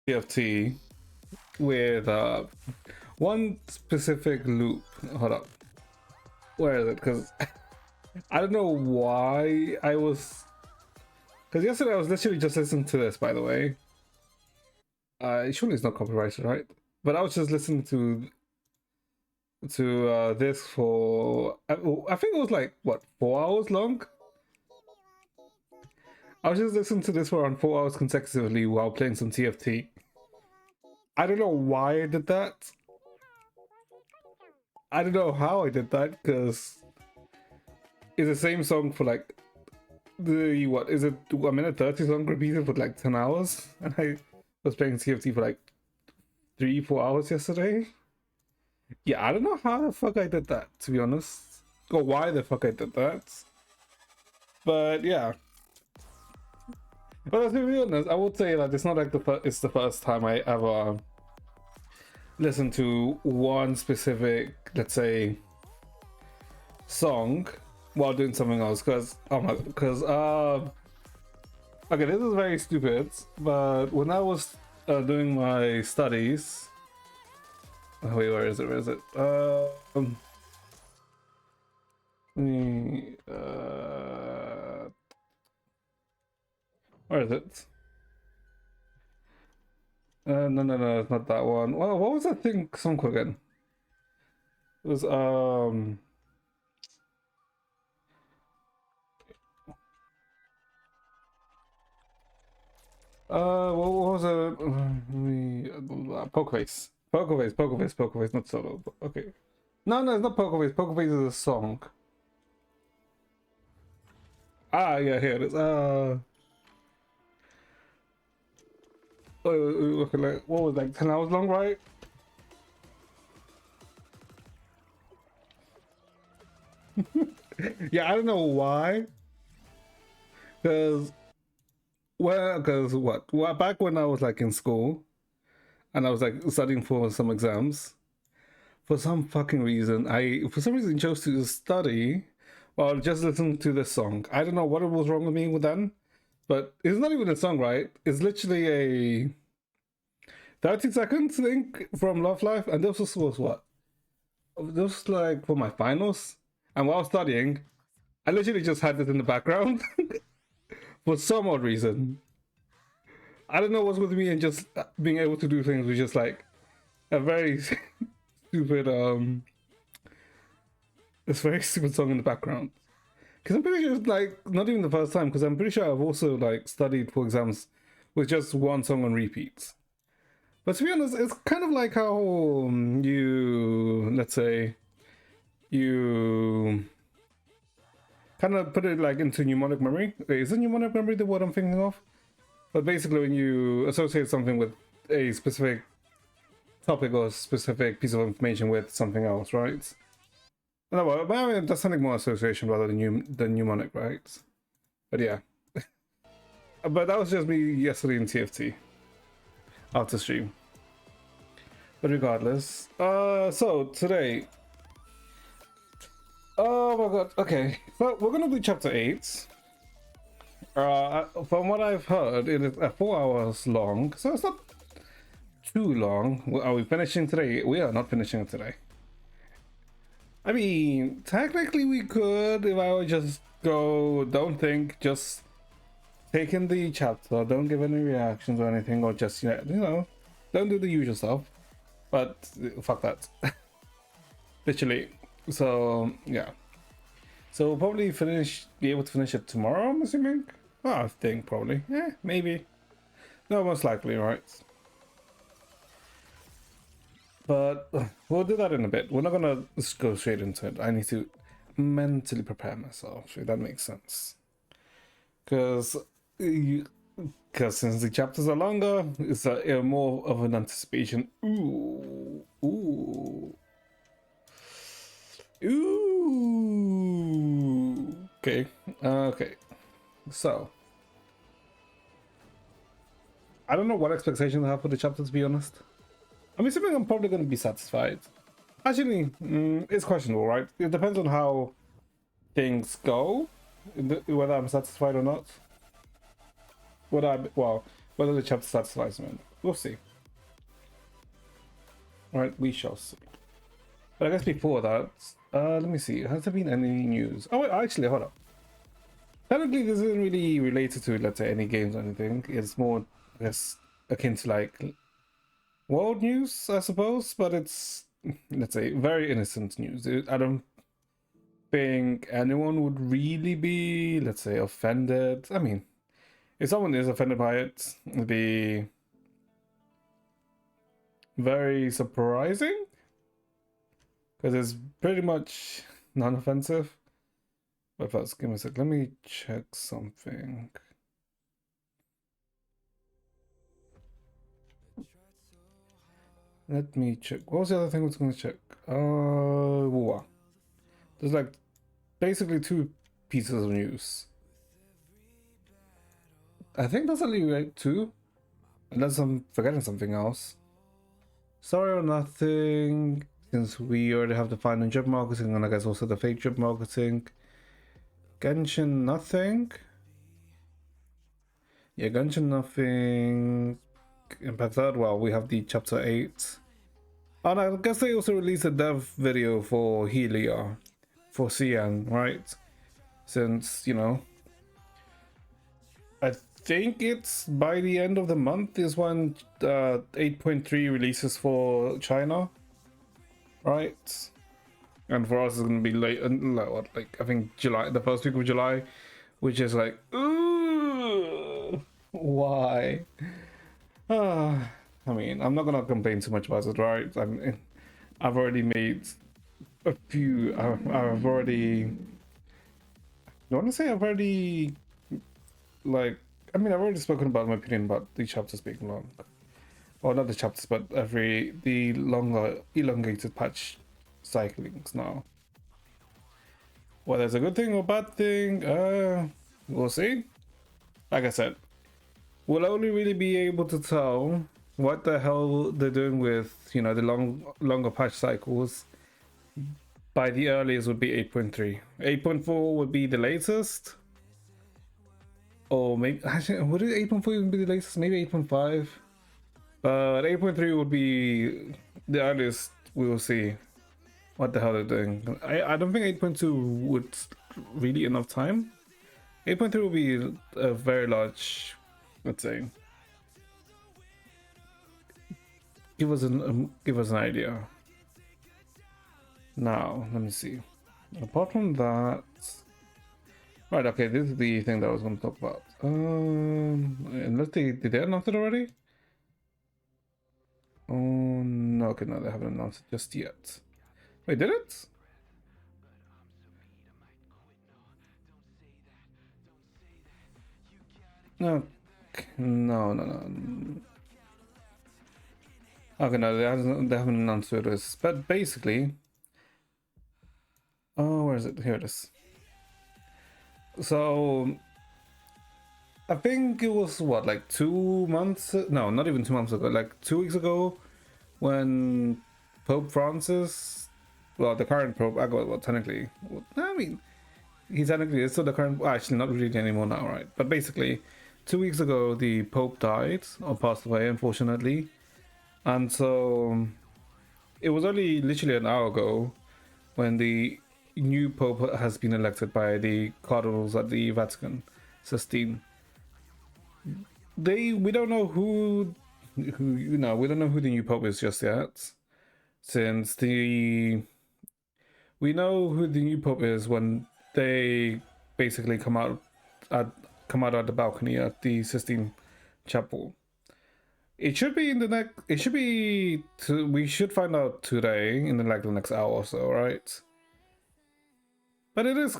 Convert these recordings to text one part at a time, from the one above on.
TFT with one specific loop. Hold up, where is it? Because I don't know why I was. Because yesterday I was literally just listening to this. By the way, surely it's not copyrighted, right? But I was just listening to this for I think it was like what, 4 hours long. I was just listening to this for around 4 hours consecutively while playing some TFT. I don't know why I did that. I don't know how I did that, because it's the same song for like the, what is it, 1 minute 30 song repeated for like 10 hours, and I was playing TFT for like 3-4 hours yesterday. Yeah, I don't know how the fuck I did that, to be honest, or why the fuck I did that, but yeah. But to be honest, I would say that it's not like it's the first time I ever listened to one specific, let's say, song while doing something else. Because okay, this is very stupid, but when I was doing my studies, wait, where is it? Where is it? Where is it? No, it's not that one. Well, what was that song again? It was what was it? Poker Face, not solo. Okay. No, it's not Poker Face. Poker Face is a song. Ah, yeah, here it is. Like, what was it, like 10 hours long, right? Yeah, I don't know why. Because well, back when I was like in school and I was like studying for some exams, for some fucking reason I chose to study while just listening to this song. I don't know what was wrong with me with that, but it's not even a song, right? It's literally a 30 seconds thing from Love Life, and this was what? This was like for my finals, and while studying, I literally just had it in the background for some odd reason. I don't know what's with me and just being able to do things with just like a very stupid this very stupid song in the background. Because I'm pretty sure it's like not even the first time, because I'm pretty sure I've also like studied for exams with just one song on repeat. But to be honest, it's kind of like how you, let's say, you kind of put it like into mnemonic memory. Wait, is it mnemonic memory the word I'm thinking of? But basically when you associate something with a specific topic or specific piece of information with something else, right? No, well, I mean, that's something more association rather than mnemonic, right? But yeah. But that was just me yesterday in TFT. After stream. But regardless. So today. Oh my god, okay. So we're gonna do chapter 8. From what I've heard, it is 4 hours long, so it's not too long. Are we finishing today? We are not finishing it today. I mean, technically we could if I would just go, don't think, just take in the chapter, don't give any reactions or anything, or just, you know, don't do the usual stuff. But fuck that. Literally. So yeah. So we'll probably be able to finish it tomorrow, I'm assuming. Oh, I think probably. Yeah, maybe. No, most likely, right? But we'll do that in a bit. We're not gonna just go straight into it. I need to mentally prepare myself, if that makes sense. Because since the chapters are longer, it's more of an anticipation. Ooh. Okay. Okay. So, I don't know what expectations I have for the chapter, to be honest. I'm assuming I'm probably going to be satisfied. Actually, it's questionable, right? It depends on how things go, whether I'm satisfied or not. Whether the chapter satisfies me. We'll see. Alright, we shall see. But I guess before that, let me see. Has there been any news? Oh, wait, actually, hold up. Technically, this isn't really related to, let's say, any games or anything. It's more, I guess, akin to like world news, I suppose. But it's, let's say, very innocent news. I don't think anyone would really be, let's say, offended. I mean, if someone is offended by it, it'd be very surprising because it's pretty much non-offensive. But first, give me a sec. Let me check something. Let me check. What was the other thing I was going to check? There's like basically two pieces of news. I think that's only like two, unless I'm forgetting something else. Sorry or nothing, since we already have the final job marketing, and I guess also the fake job marketing. Genshin nothing. Yeah, Genshin nothing. Impact that. Well, we have the chapter 8. And I guess they also released a dev video for Helia, for Cian, right? Since, you know, I think it's by the end of the month is when 8.3 releases for China, right? And for us, it's gonna be late, like I think July, the first week of July, which is like, ooh, why? I mean, I'm not gonna complain too much about it, right? I've already made a few. I've already. I want to say I've already, like, I mean, I've already spoken about my opinion about the chapters being long. Well, not the chapters, but the longer, elongated patch cyclings now. Whether it's a good thing or bad thing, we'll see. Like I said, we'll only really be able to tell what the hell they're doing with, you know, the longer patch cycles by the earliest would be 8.3. 8.4 would be the latest. Or maybe, actually, would it 8.4 even be the latest? Maybe 8.5. But 8.3 would be the earliest we will see what the hell they're doing. I don't think 8.2 would really enough time. 8.3 will be a very large, let's say. Give us an idea. Now, let me see. Apart from that, right? Okay, this is the thing that I was going to talk about. Unless did they announce it already? Oh no, okay, no, they haven't announced it just yet. Wait, did it? No, no. Okay, no, they haven't announced who it is. But basically, oh, where is it? Here it is. So, I think it was what, like 2 months? No, not even 2 months ago. Like 2 weeks ago, when Pope Francis, well, the current Pope, well, technically, I mean, he technically is still the current. Well, actually, not really anymore now, right? But basically, 2 weeks ago, the Pope died or passed away, unfortunately. And so it was only literally an hour ago when the new Pope has been elected by the cardinals at the Vatican, Sistine. We don't know who we don't know who the new Pope is just yet. Since we know who the new Pope is when they basically come out at the balcony at the Sistine Chapel. It should be in the next. It should be. We should find out today in the next hour or so, right? But it is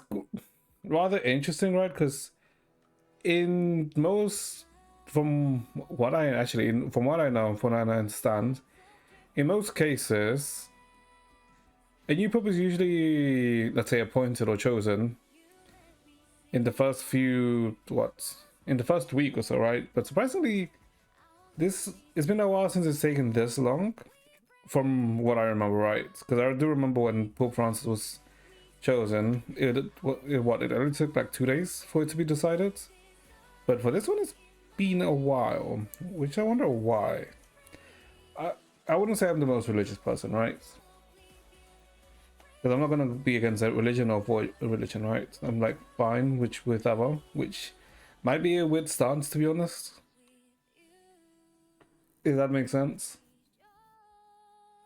rather interesting, right? Because in most, from what I know, from what I understand, in most cases, a new pope is usually, let's say, appointed or chosen in the first in the first week or so, right? But surprisingly, it's been a while since it's taken this long, from what I remember, right? Because I do remember when Pope Francis was chosen, it only took like 2 days for it to be decided. But for this one, it's been a while, which I wonder why. I wouldn't say I'm the most religious person, right? Because I'm not gonna be against a religion or avoid a religion, right? I'm like fine with whichever, which might be a weird stance to be honest. If that makes sense.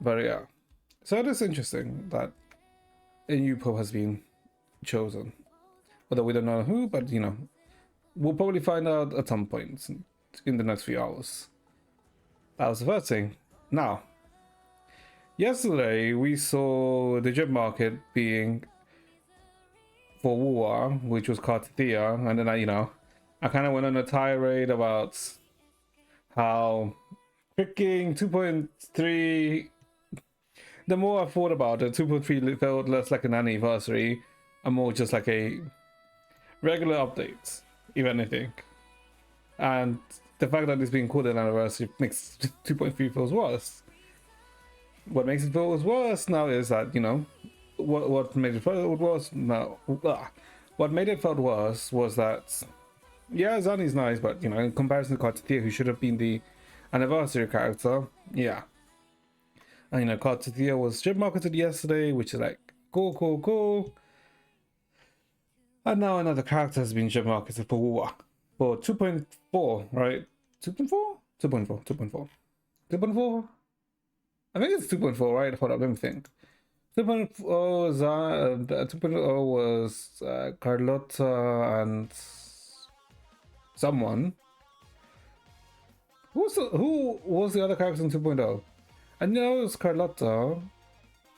But yeah. So it is interesting that a new pope has been chosen. Although we don't know who, but you know, we'll probably find out at some point in the next few hours. That was the first thing. Now, yesterday we saw the job market being for war, which was Cartier, and then I kind of went on a tirade about how freaking 2.3. The more I thought about it, 2.3 felt less like an anniversary and more just like a regular update, if anything. And the fact that it's being called an anniversary makes 2.3 feels worse. What makes it feel worse now is that, you know, what made it feel worse now. What made it felt worse was that, yeah, Zani's nice, but, you know, in comparison to Cartier, who should have been the anniversary character, yeah. And, you know, Cartier was strip marketed yesterday, which is like, cool. And now another character has been strip marketed for Wuwa. For 2.4, right? 2.4? 2.4. I think it's 2.4, right? Hold up, let me think. 2.0 was Carlotta and someone. Who was the other character in 2.0? I know it was Carlotta.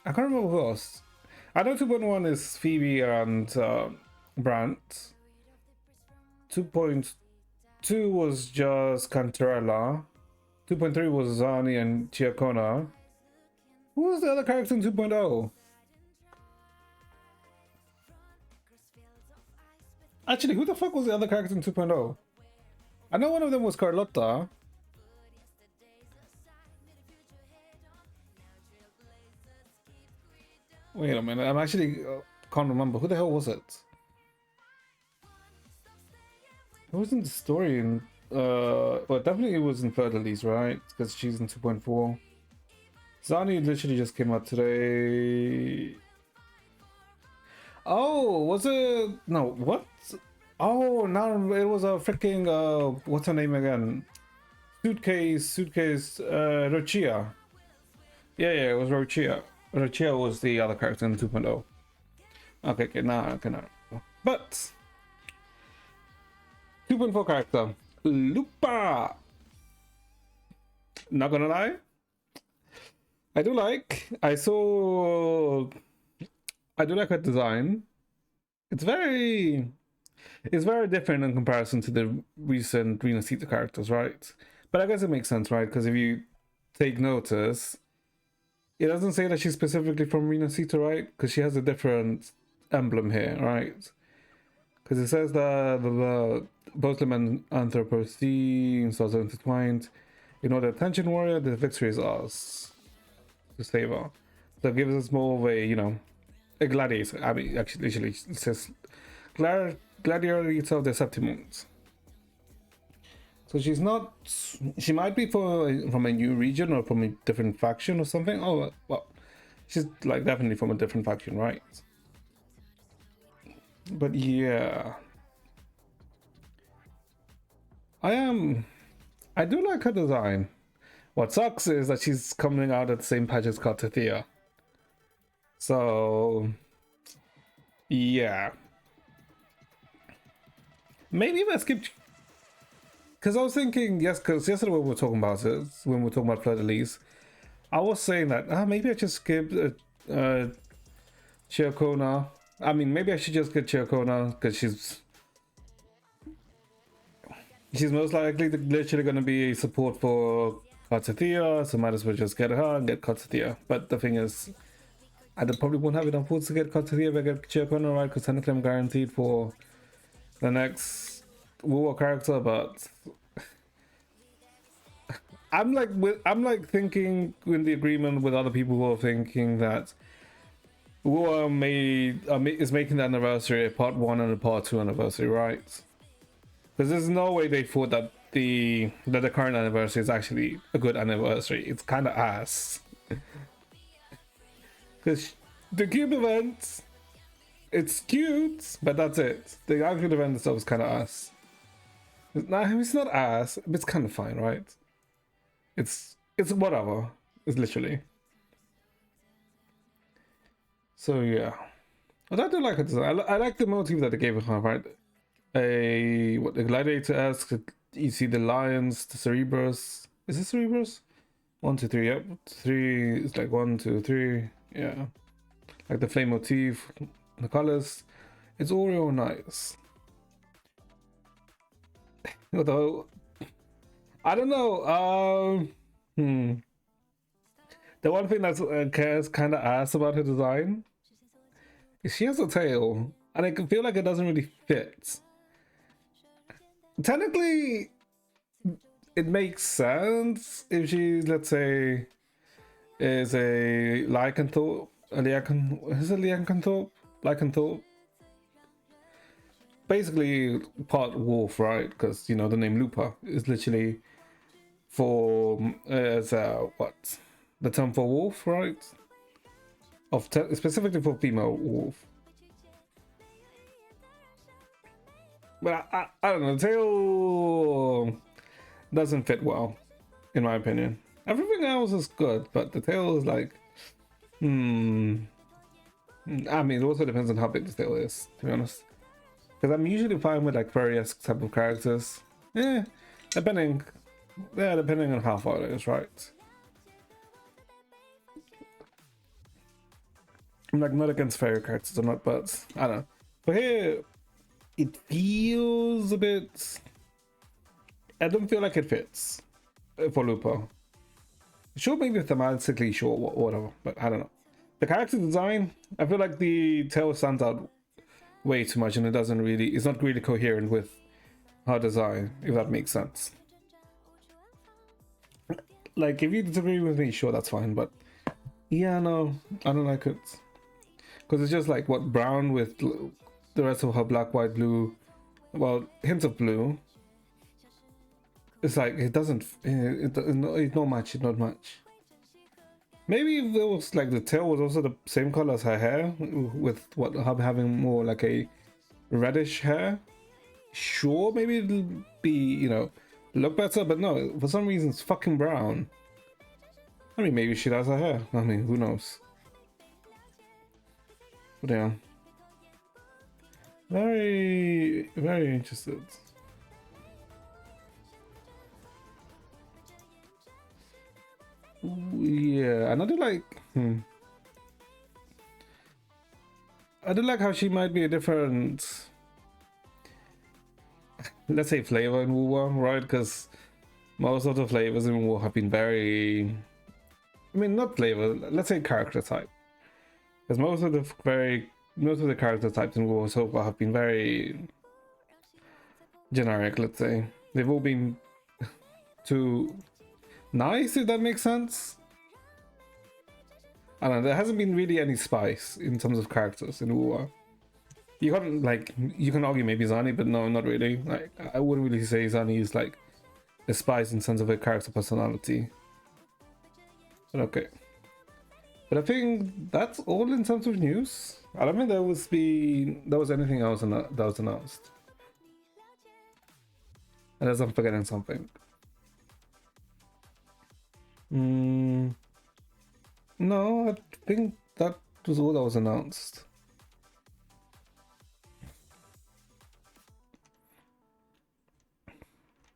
I can't remember who else. I know 2.1 is Phoebe and Brandt. 2.2 was just Cantarella. 2.3 was Zani and Chiacona. Who was the other character in 2.0? Actually, who the fuck was the other character in 2.0? I know one of them was Carlotta. Wait a minute, I'm actually can't remember. Who the hell was it? It wasn't the story in well, definitely it was in Third Elise, right? Because she's in 2.4. Zani literally just came out today. Oh, was it? No, what? Oh, now it was a freaking what's her name again? Suitcase, Rochia. Yeah, it was Rochia. Rochia was the other character in 2.0. Okay, now. But 2.4 character, Lupa. Not gonna lie, I do like her design. It's very different in comparison to the recent Rina Sita characters, right? But I guess it makes sense, right? Because if you take notice, it doesn't say that she's specifically from Rina Sita, right? Because she has a different emblem here, right? Because it says that the Muslim and Anthropocene are intertwined. You know, the attention warrior, the victory is ours to save her. So it gives us more of a, you know, a gladiator. I mean, actually, literally, it says gladiator of the Septimons. So she's not. She might be from a new region or from a different faction or something. Oh well, she's like definitely from a different faction, right? But yeah, I do like her design. What sucks is that she's coming out at the same patch as Cartier. So yeah, maybe if I skipped. Because I was thinking, yes, because yesterday when we were talking about it, when we were talking about Fleur de Lis, I was saying that maybe I just skip Chiacona. I mean, maybe I should just get Chiacona because she's most likely literally going to be a support for Cartier, so might as well just get her and get Cartier. But the thing is, I probably won't have enough votes to get Cartier if I get Chiacona, right? Because technically I'm guaranteed for the next war character, but I'm like thinking in the agreement with other people who are thinking that War is making the anniversary a part 1 and a part 2 anniversary, right? Because there's no way they thought that the current anniversary is actually a good anniversary. It's kind of ass because the cube event, it's cute, but that's it. The actual event itself is kind of ass. It's not ass, but it's kind of fine, right? It's whatever. It's literally. So yeah, but I do like it. I like the motif that they gave it, right? What the gladiator asks. You see the lions, the Cerebrus. Is it Cerebrus? 1, 2, 3. Yep, 3. It's like 1, 2, 3. Yeah, like the flame motif, the colors. It's all real nice. Although I don't know. The one thing that's kind of ass about her design is she has a tail, and I can feel like it doesn't really fit. Technically, it makes sense if she, let's say, is a lycanthrope. Is it lycanthrope? Lycanthrope. Basically, part wolf, right? Because you know the name Lupa is literally for what the term for wolf, right? Specifically for female wolf. But I don't know, the tail doesn't fit well, in my opinion. Everything else is good, but the tail is like, I mean, it also depends on how big the tail is, to be honest. Because I'm usually fine with like furry-esque type of characters. Depending on how far it is, right? I'm like not against fairy characters or not, but I don't know. But here, it feels a bit. I don't feel like it fits for Lupo. Sure, maybe thematically, sure, whatever, but I don't know. The character design, I feel like the tail stands out way too much, and it's not really coherent with her design, if that makes sense. Like, if you disagree with me, sure, that's fine, but yeah, no, I don't like it. Because it's just like, what, brown with the rest of her black, white, blue, well, hints of blue. It's like, it doesn't, it's not much, it's not much. Maybe if it was like the tail was also the same color as her hair, with what her having more like a reddish hair. Sure, maybe it'll be, you know, look better, but no, for some reason it's fucking brown. I mean, maybe she does her hair. I mean, who knows? But yeah. Very, very interested. Yeah, and I do like, I do like how she might be a different, let's say, flavor in Wuwa, right? Because most of the flavors in Wuwa have been very, I mean, not flavor, let's say character type. Because most of the character types in Wuwa so far have been very generic, let's say. They've all been too nice, if that makes sense. I don't know, there hasn't been really any spice in terms of characters in Wuwa. You can argue maybe Zani, but no, not really. Like, I wouldn't really say Zani is like a spice in terms of a character personality. But okay. But I think that's all in terms of news. I don't think there was anything else that was announced. Unless I'm forgetting something. No, I think that was all that was announced.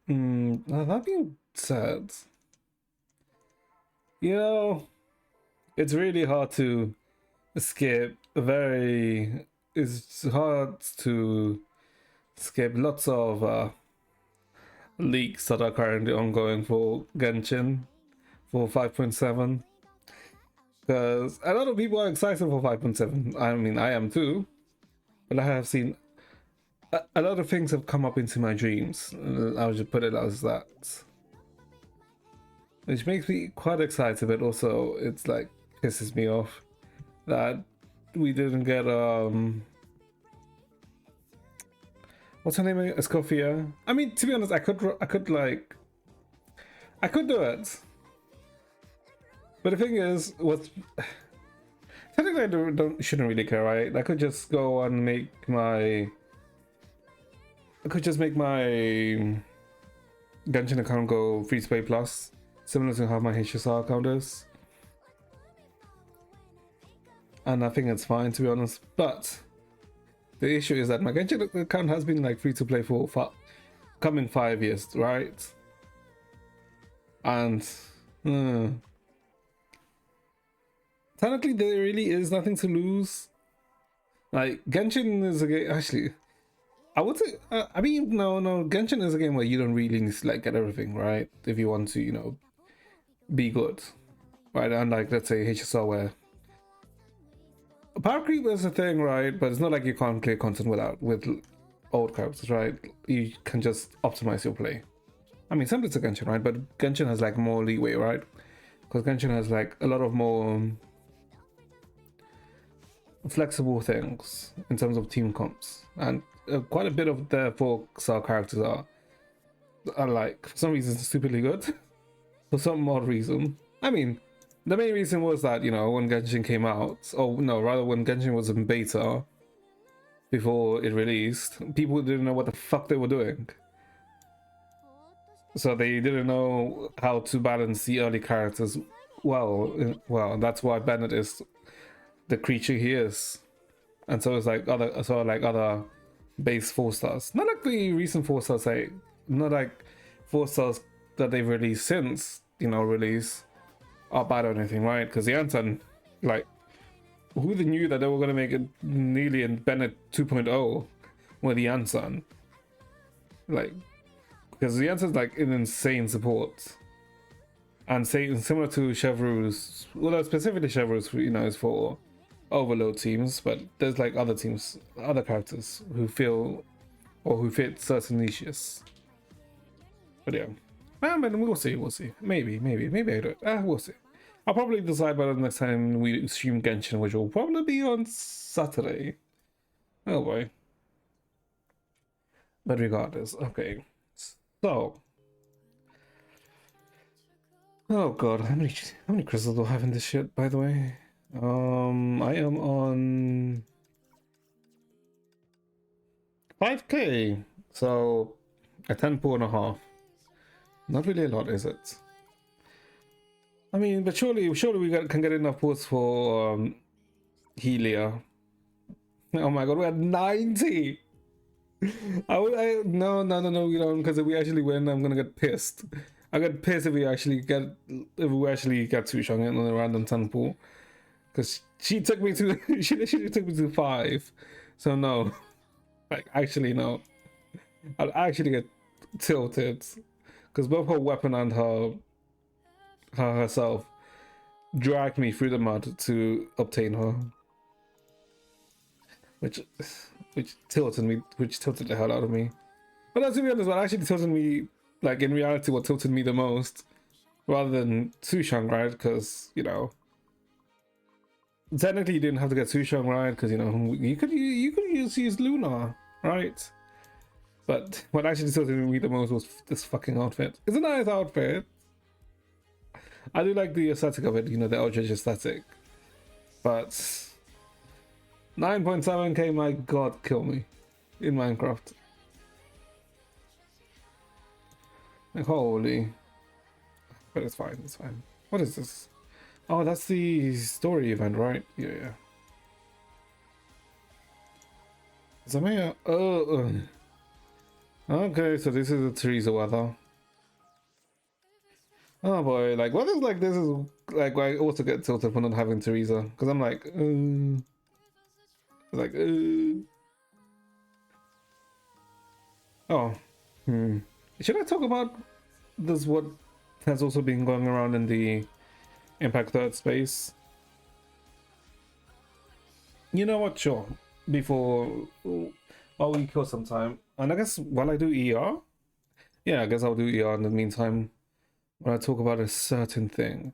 That being said, you know, it's really hard to skip it's hard to skip lots of leaks that are currently ongoing for Genshin for 5.7, because a lot of people are excited for 5.7. I mean, I am too, but I have seen a lot of things have come up into my dreams. I'll just put it as that, which makes me quite excited, but also it's like pisses me off that we didn't get what what's her name? Escoffier. I mean, to be honest, I could do it. But the thing is, what technically I shouldn't really care, right? I could just go and make my. I could just make my Genshin account go free to play plus, similar to how my HSR account is. And I think it's fine, to be honest. But the issue is that my Genshin account has been like free to play for coming 5 years, right? And technically there really is nothing to lose. Like Genshin is a game, actually I would say I mean no, Genshin is a game where you don't really need to like get everything right if you want to, you know, be good, right? Unlike, let's say, HSL, where power creep is a thing, right? But it's not like you can't clear content with old characters, right? You can just optimize your play. I mean, similar to Genshin, right? But Genshin has like more leeway, right? Because Genshin has like a lot of more flexible things in terms of team comps, and quite a bit of the 4-star characters are like, for some reason, stupidly good. For some odd reason. I mean, the main reason was that, you know, when Genshin came out, or no, rather when Genshin was in beta before it released, people didn't know what the fuck they were doing. So they didn't know how to balance the early characters well. That's why Bennett is the creature he is. And so it's like other base 4-stars. Not like the recent 4-stars, like not like 4-stars that they've released since, you know, release are bad or anything, right? Because the Anton, like, who knew that they were going to make it nearly in Bennett 2.0 with the Anton? Like, because the Anton's like an insane support. And similar to Chevreuse, well, specifically Chevreuse, you know, is for overload teams, but there's like other teams, other characters who feel or who fit certain niches. But yeah. But we'll see. Maybe I do it. We'll see. I'll probably decide by the next time we stream Genshin, which will probably be on Saturday. Oh boy. But regardless, okay. So. Oh god, how many crystals do I have in this shit, by the way? I am on 5k, so a 10.5. Not really a lot, is it? I mean, but surely we can get enough ports for Helia. Oh my god, we're at 90. No, we don't, because if we actually win, I'm gonna get pissed. I get pissed if we actually get Sushang in on a random 10 pool, because she took me to she literally took me to 5. So no, like actually no, I'd actually get tilted. Because both her weapon and herself dragged me through the mud to obtain her, which tilted the hell out of me. But to be honest, what actually tilted me, like in reality, what tilted me the most, rather than Sushang, right? Because, you know, technically you didn't have to get Sushang, right? Because, you know, you could use Luna, right? But what actually tilted me the most was this fucking outfit. It's a nice outfit. I do like the aesthetic of it, you know, the Eldritch aesthetic. But 9.7k, my god, kill me in Minecraft. Like, holy. But it's fine, it's fine. What is this? Oh, that's the story event, right? Yeah. Zamaya. Okay, so this is the Teresa weather. Oh boy, like weathers like this is like why I also get tilted for not having Teresa, because I'm like, oh, should I talk about this? What has also been going around in the Impact Third space? You know what? Sure. Before while we kill some time, and I guess while I do ER, yeah, I guess I'll do ER in the meantime when I talk about a certain thing,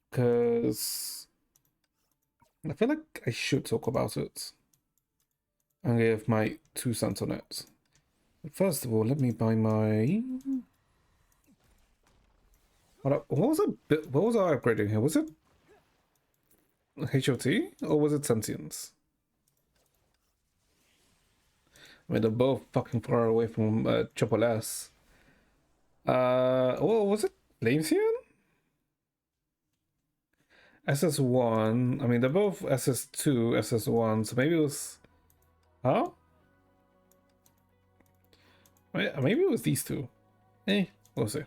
because I feel like I should talk about it. and give my 2 cents on it. But first of all, let me buy my. What was it? What was I upgrading here? Was it HOT or was it sentience? I mean, they're both fucking far away from Triple S. Well, was it Flamesian? SS1. I mean, they're both SS2, SS1, so maybe it was. Huh? Maybe it was these two. We'll see.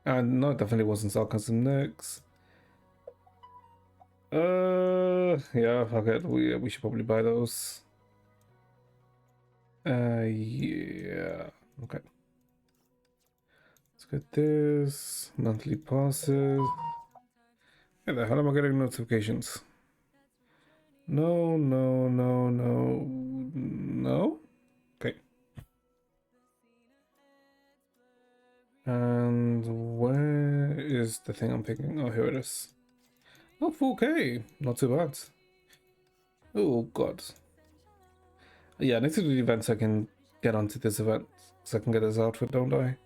No, it definitely wasn't sarcasm next. Yeah, fuck it. We should probably buy those. Yeah. Okay. Let's get this. Monthly passes. Hey, the hell am I getting notifications? No, no, no, no, no. Okay. And where is the thing I'm picking? Oh, here it is. Oh, 4K. Not too bad. Oh, God. Yeah, I need to do the event so I can get onto this event. So I can get this outfit, don't I?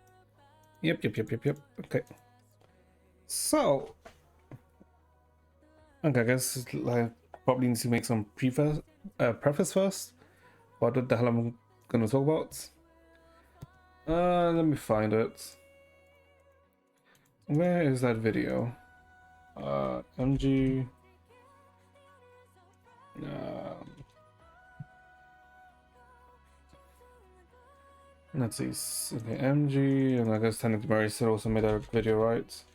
Yep. Okay. So. Okay, I guess I probably need to make some preface first. What the hell I'm gonna talk about? Let me find it. Where is that video? MG. Let's see. Okay, MG, and I guess technically Marissa also made a video, right?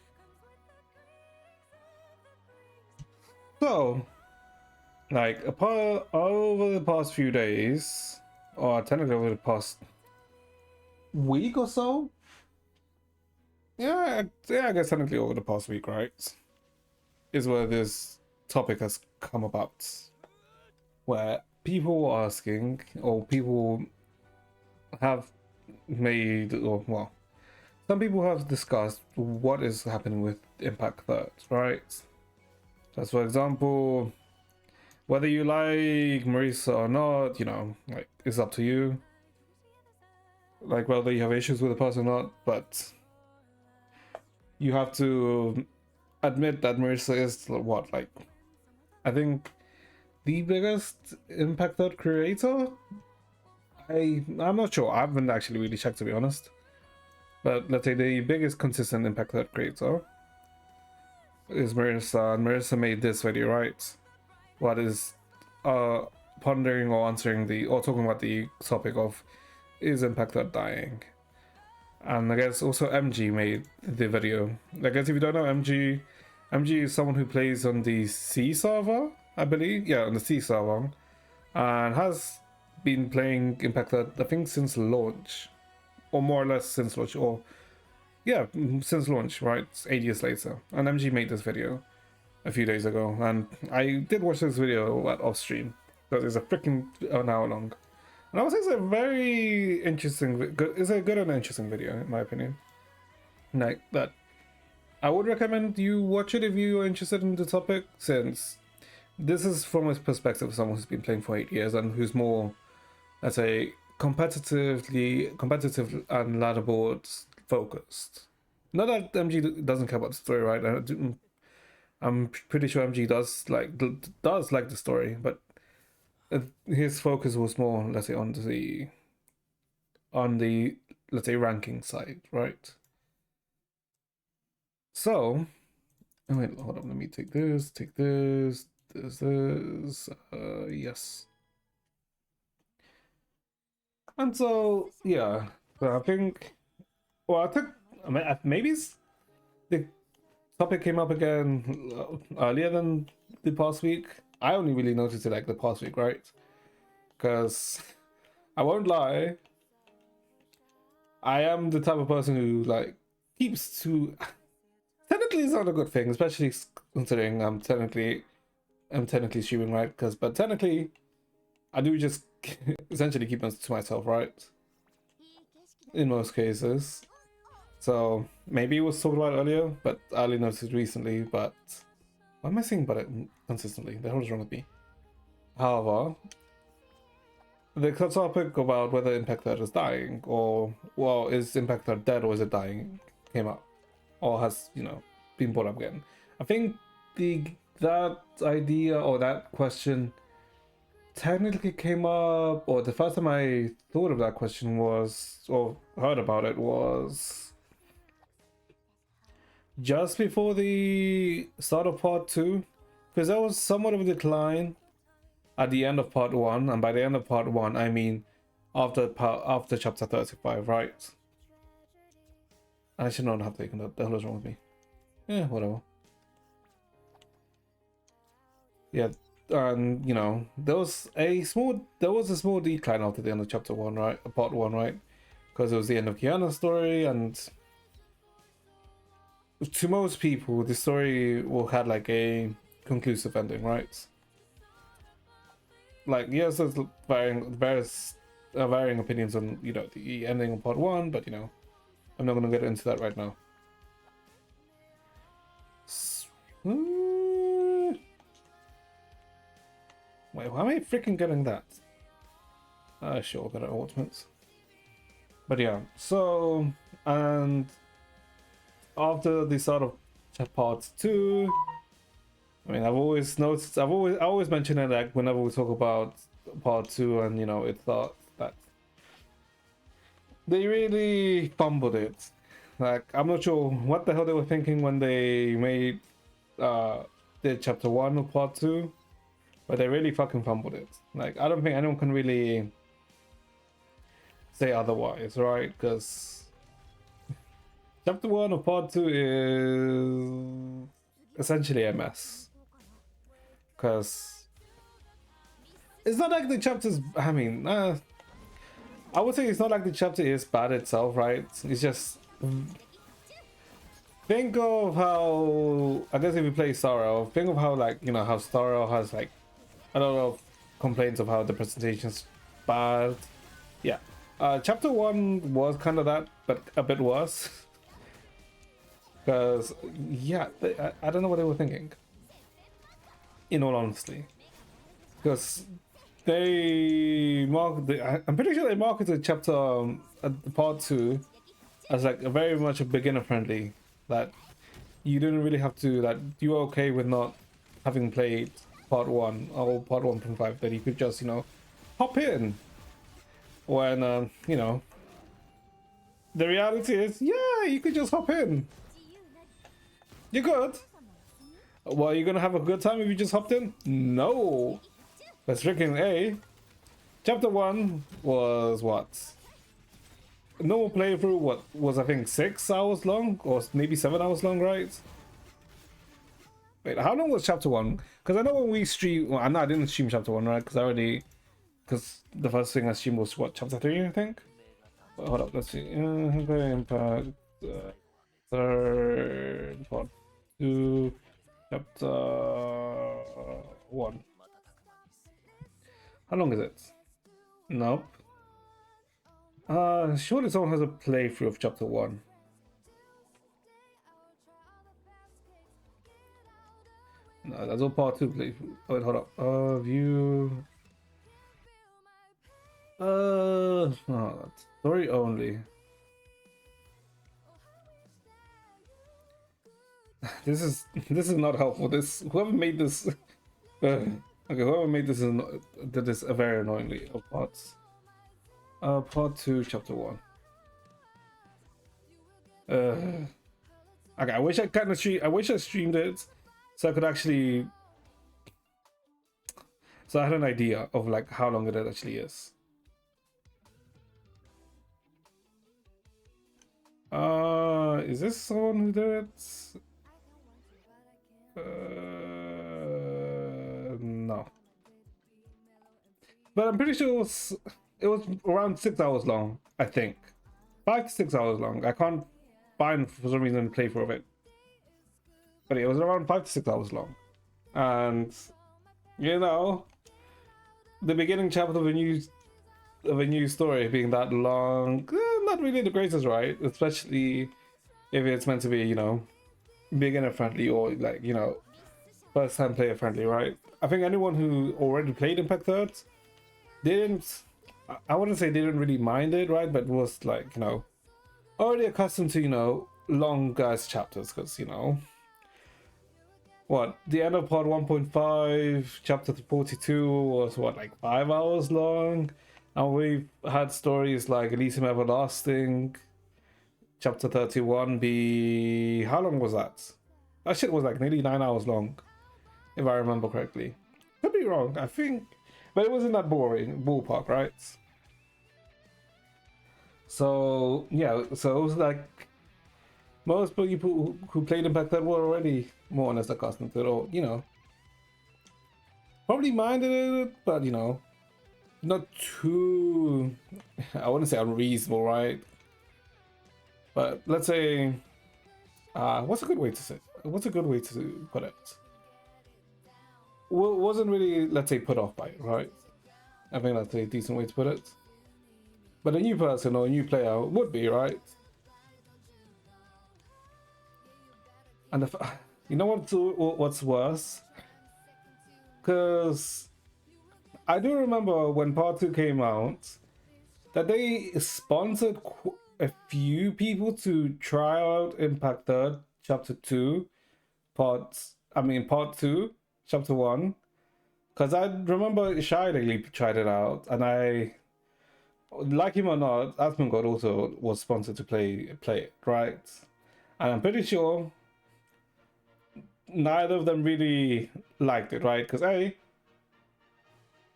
So, like, over the past few days, or technically over the past week or so, yeah, I guess technically over the past week, right, is where this topic has come about, where people were asking, or people have made, or well, some people have discussed what is happening with Impact Third, right? That's for example, whether you like Marisa or not, you know, like, it's up to you. Like, whether you have issues with the person or not, but you have to admit that Marisa is what, like, I think the biggest Impact Third creator. I'm not sure. I haven't actually really checked, to be honest. But let's say the biggest consistent Impact Third creator is Marisa, and Marisa made this video, right? What is pondering or answering or talking about the topic of, is Impact Third dying? And I guess also MG made the video. I guess if you don't know MG is someone who plays on the C server, I believe. Yeah, on the C server, and has been playing Impact Third, I think, since launch, or more or less since launch, or yeah, since launch, right? 8 years later. And MG made this video a few days ago, and I did watch this video off stream because it's a freaking an hour long, and I would say it's a very interesting. It's a good and interesting video in my opinion. Like that, I would recommend you watch it if you are interested in the topic, since this is from a perspective of someone who's been playing for 8 years and who's more, let's say, competitive and ladderboard focused. Not that MG doesn't care about the story, right? I'm pretty sure MG does like the story, but his focus was more, let's say, on the let's say ranking side, right? So, oh wait, hold on. Let me take this. Yes. And so, yeah. So I think. Well, I think maybe the topic came up again earlier than the past week. I only really noticed it like the past week, right? Because I won't lie, I am the type of person who like keeps to. Technically, it's not a good thing, especially considering I'm technically streaming, right? But technically, I do just essentially keep them to myself, right? In most cases. So maybe it was talked about earlier, but I only noticed recently. But Why am I saying but it consistently? The hell is wrong with me? However, the topic about whether Impact Third is dying, or, well, is Impact Third dead or is it dying, came up. Or has, you know, been brought up again. I think that idea or that question technically came up, or the first time I thought of that question was, or heard about it, was just before the start of part 2, because there was somewhat of a decline at the end of part 1, and by the end of part 1 I mean after chapter 35, right? I should not have taken that. The hell is wrong with me? Yeah, whatever. Yeah, and you know, there was a small decline after the end of chapter 1, right? Part 1, right? Because it was the end of Kiana's story, and to most people the story will had like a conclusive ending, right? Like, yes, there's varying opinions on, you know, the ending of part 1, but you know, I'm not gonna get into that right now. Wait, why am I freaking getting that? Sure, got ultimates. But yeah, so, and after the start of part 2, I mean, I always mention it, like, whenever we talk about part 2, and you know, it's thought that they really fumbled it. Like, I'm not sure what the hell they were thinking when they made did chapter 1 of part 2, but they really fucking fumbled it. Like, I don't think anyone can really say otherwise, right? Because chapter 1 of part 2 is essentially a mess. Because it's not like the chapters, I mean, I would say it's not like the chapter is bad itself, right? It's just, think of how, I guess if you play Sorrow, think of how, like, you know, how Sorrow has like a lot of complaints of how the presentation's bad. Yeah, chapter 1 was kind of that, but a bit worse. Because, yeah, I don't know what they were thinking, in all honesty. Because I'm pretty sure they marketed chapter part 2 as like a very much a beginner friendly, that you didn't really have to, that you were okay with not having played part 1 or part 1.5, that you could just, you know, hop in when you know, the reality is, yeah, you could just hop in. You could. Well, you're gonna have a good time if you just hopped in? No. That's freaking A. Chapter 1 was what? Normal playthrough, what was, I think 6 hours long, or maybe 7 hours long, right? Wait, how long was chapter 1? Because I know when we stream, well, I didn't stream chapter 1, right? Because the first thing I streamed was what, chapter 3, I think? Well, hold up, let's see. Impact, third, part 2, chapter 1. How long is it? Nope. Surely someone has a playthrough of chapter 1. No, that's all part 2 playthrough. Wait, hold up. View. Oh, that's story only. This is not helpful. Whoever made this. Okay, whoever made this did this very annoyingly of parts. Part 2, chapter 1. Okay, I wish I streamed it so I could actually, so I had an idea of like how long it actually is. Is this someone who did it? No. But I'm pretty sure it was around 6 hours long, I think. 5 to 6 hours long. I can't find, for some reason, a playthrough of it. But it was around 5 to 6 hours long. And, you know, the beginning chapter of a new story being that long, not really the greatest, right? Especially if it's meant to be, you know, beginner friendly, or like, you know, first time player friendly, right? I think anyone who already played Impact Third didn't, I wouldn't say didn't really mind it, right? But was like, you know, already accustomed to, you know, long guys chapters, because, you know, what, the end of part 1.5, chapter 42 was what, like 5 hours long? And we've had stories like Elysium Everlasting, chapter 31 be, how long was that? That shit was like nearly 9 hours long, if I remember correctly. Could be wrong, I think, but it wasn't that boring ballpark, right? So yeah, so it was like most people who played Impact that were already more or less accustomed to it, or you know, probably minded it, but you know, not too. I wouldn't say unreasonable, right? But let's say, what's a good way to say? What's a good way to put it? Wasn't really, let's say, put off by it, right? I think that's a decent way to put it. But a new person or a new player would be, right? And if, you know what's worse? Because I do remember when Part 2 came out that they sponsored a few people to try out Impact Third Chapter 2 Part 2 Chapter 1. Because I remember Shy tried it out, and I, like him or not, Asmongold also was sponsored to play it, right? And I'm pretty sure neither of them really liked it, right? Because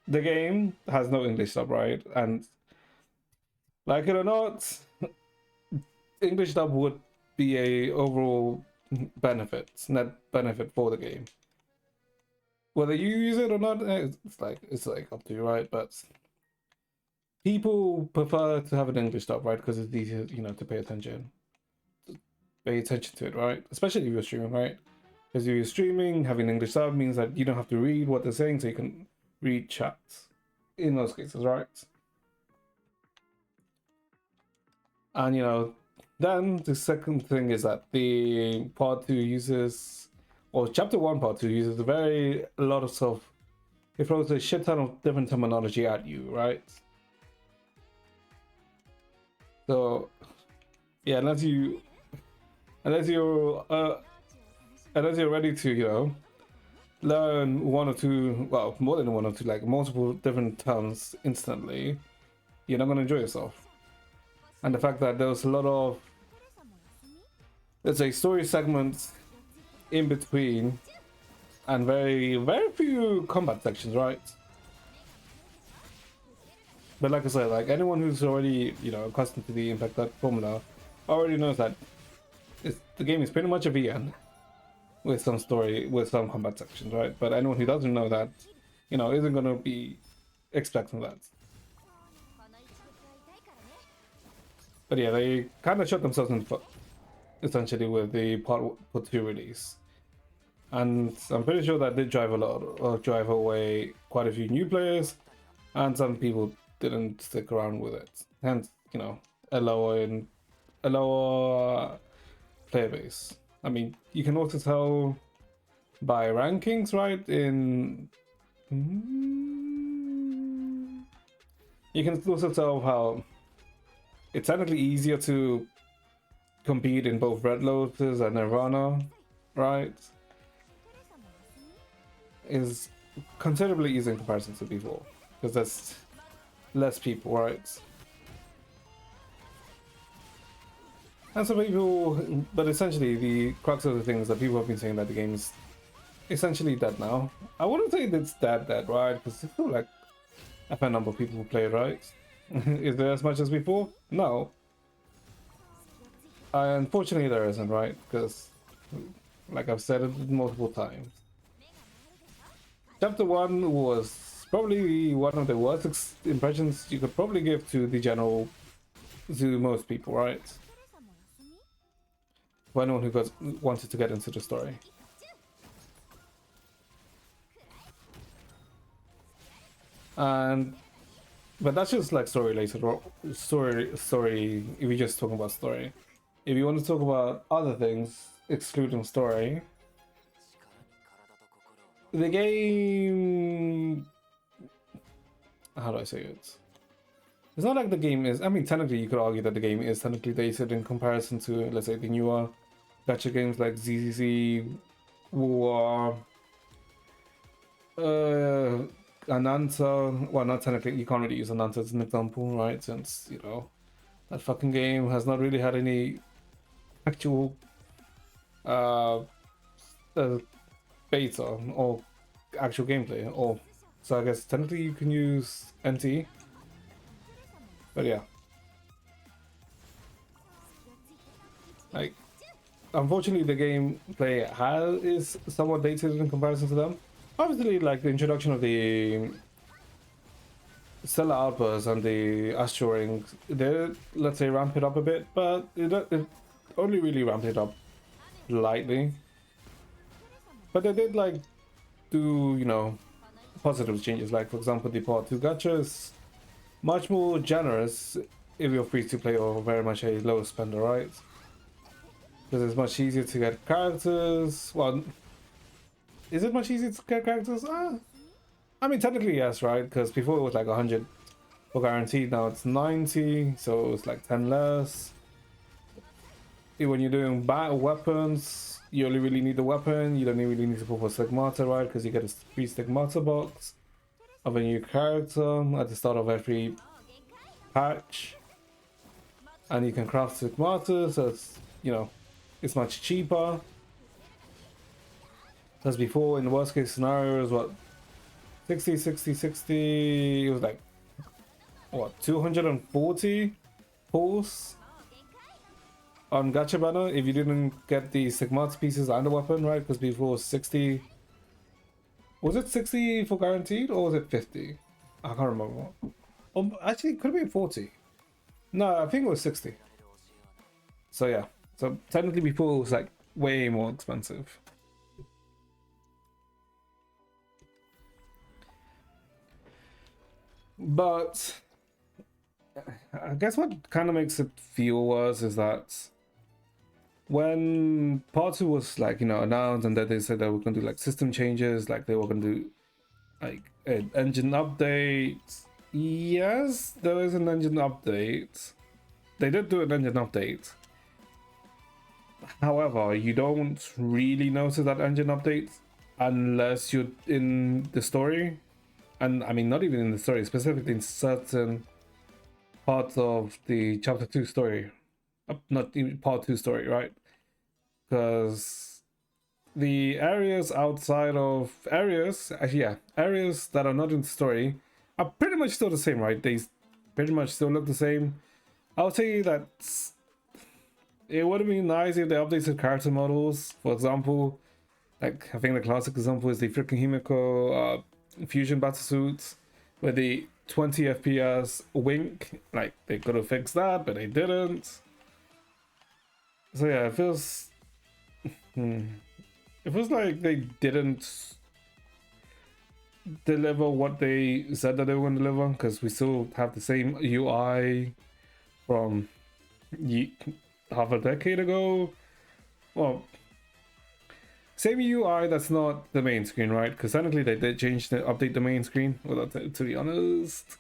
the game has no English dub, right? And like it or not, English dub would be a overall net benefit for the game. Whether you use it or not, it's like up to you, right? But people prefer to have an English dub, right? Because it's easier, you know, to pay attention to it, right? Especially if you're streaming, right? Because if you're streaming, having English dub means that you don't have to read what they're saying, so you can read chats in those cases, right? And you know, then the second thing is that the part 2 uses, or chapter 1 part 2 uses a lot of stuff. It throws a shit ton of different terminology at you, right? So yeah, unless you're ready to, you know, learn one or two, well, more than one or two, like multiple different terms instantly, you're not gonna enjoy yourself. And the fact that there was a lot of, let's say, story segments in between, and very few combat sections, right? But like I said, like anyone who's already, you know, accustomed to the Impact formula already knows that the game is pretty much a VN with some story, with some combat sections, right? But anyone who doesn't know that, you know, isn't gonna be expecting that. But yeah, they kind of shot themselves in the foot, essentially, with the part 2 release. And I'm pretty sure that did drive away quite a few new players, and some people didn't stick around with it. Hence, you know, a lower player base. I mean, you can also tell by rankings, right? You can also tell how it's technically easier to compete in both Red Lotus and Nirvana, right? Is considerably easier in comparison to before, because there's less people, right? And some people, but essentially the crux of the thing is that people have been saying that the game is essentially dead now. I wouldn't say it's dead, right? Because I feel like a fair number of people who play it, right? Is there as much as before? No. Unfortunately, there isn't, right? Because, like I've said it multiple times, Chapter 1 was probably one of the worst impressions you could probably give to most people, right? For anyone who wanted to get into the story. But that's just like story related, or story. If you're just talking about story, if you want to talk about other things excluding story, the game, how do I say it? It's not like the game is, I mean, technically you could argue that the game is technically dated in comparison to, let's say, the newer gacha games like ZZZ, War, Ananta. Well, not technically, you can't really use Ananta as an example, right? Since, you know, that fucking game has not really had any actual uh, uh beta or actual gameplay, or so I guess technically you can use NT, but yeah, like unfortunately the gameplay is somewhat dated in comparison to them. Obviously, like the introduction of the Stellar Outbursts and the Astral Rings, they, let's say, ramp it up a bit, but it only really ramped it up lightly. But they did like do, you know, positive changes. Like for example, the Part 2 gacha is much more generous if you're free to play or very much a low spender, right? Because it's much easier to get characters. Well, is it much easier to get characters? I mean, technically yes, right? Because before it was like 100 for guaranteed, now it's 90, so it's like 10 less. When you're doing battle weapons, you only really need the weapon. You don't really need to pull for stigmata, right? Because you get a free stigmata box of a new character at the start of every patch, and you can craft stigmata, so it's, you know, it's much cheaper. As before, in the worst case scenarios, what, 60, 60, 60, it was like, what, 240 pulls on gacha banner if you didn't get the stigmata pieces and the weapon, right? Because before 60, was it 60 for guaranteed or was it 50? I can't remember. Actually, it could have been 40. No, I think it was 60. So yeah, so technically before it was like way more expensive. But I guess what kind of makes it feel worse is that when Part 2 was like, you know, announced, and then they said they were going to do like system changes, like they were going to do like an engine update. Yes, there is an engine update. They did do an engine update. However, you don't really notice that engine update unless you're in the story. And I mean, not even in the story, specifically in certain parts of the chapter 2 story, not even part 2 story, right? Because the areas outside of areas, actually, yeah, areas that are not in the story are pretty much still the same, right? They pretty much still look the same. I would say that it would have been nice if they updated character models. For example, like I think the classic example is the freaking Himiko fusion battlesuits with the 20 FPS wink. Like they could have fixed that, but they didn't. So yeah, it feels it feels like they didn't deliver what they said that they were going to deliver, because we still have the same UI from half a decade ago. Well, same UI that's not the main screen, right? Because technically they did change the update the main screen. Well, to be honest,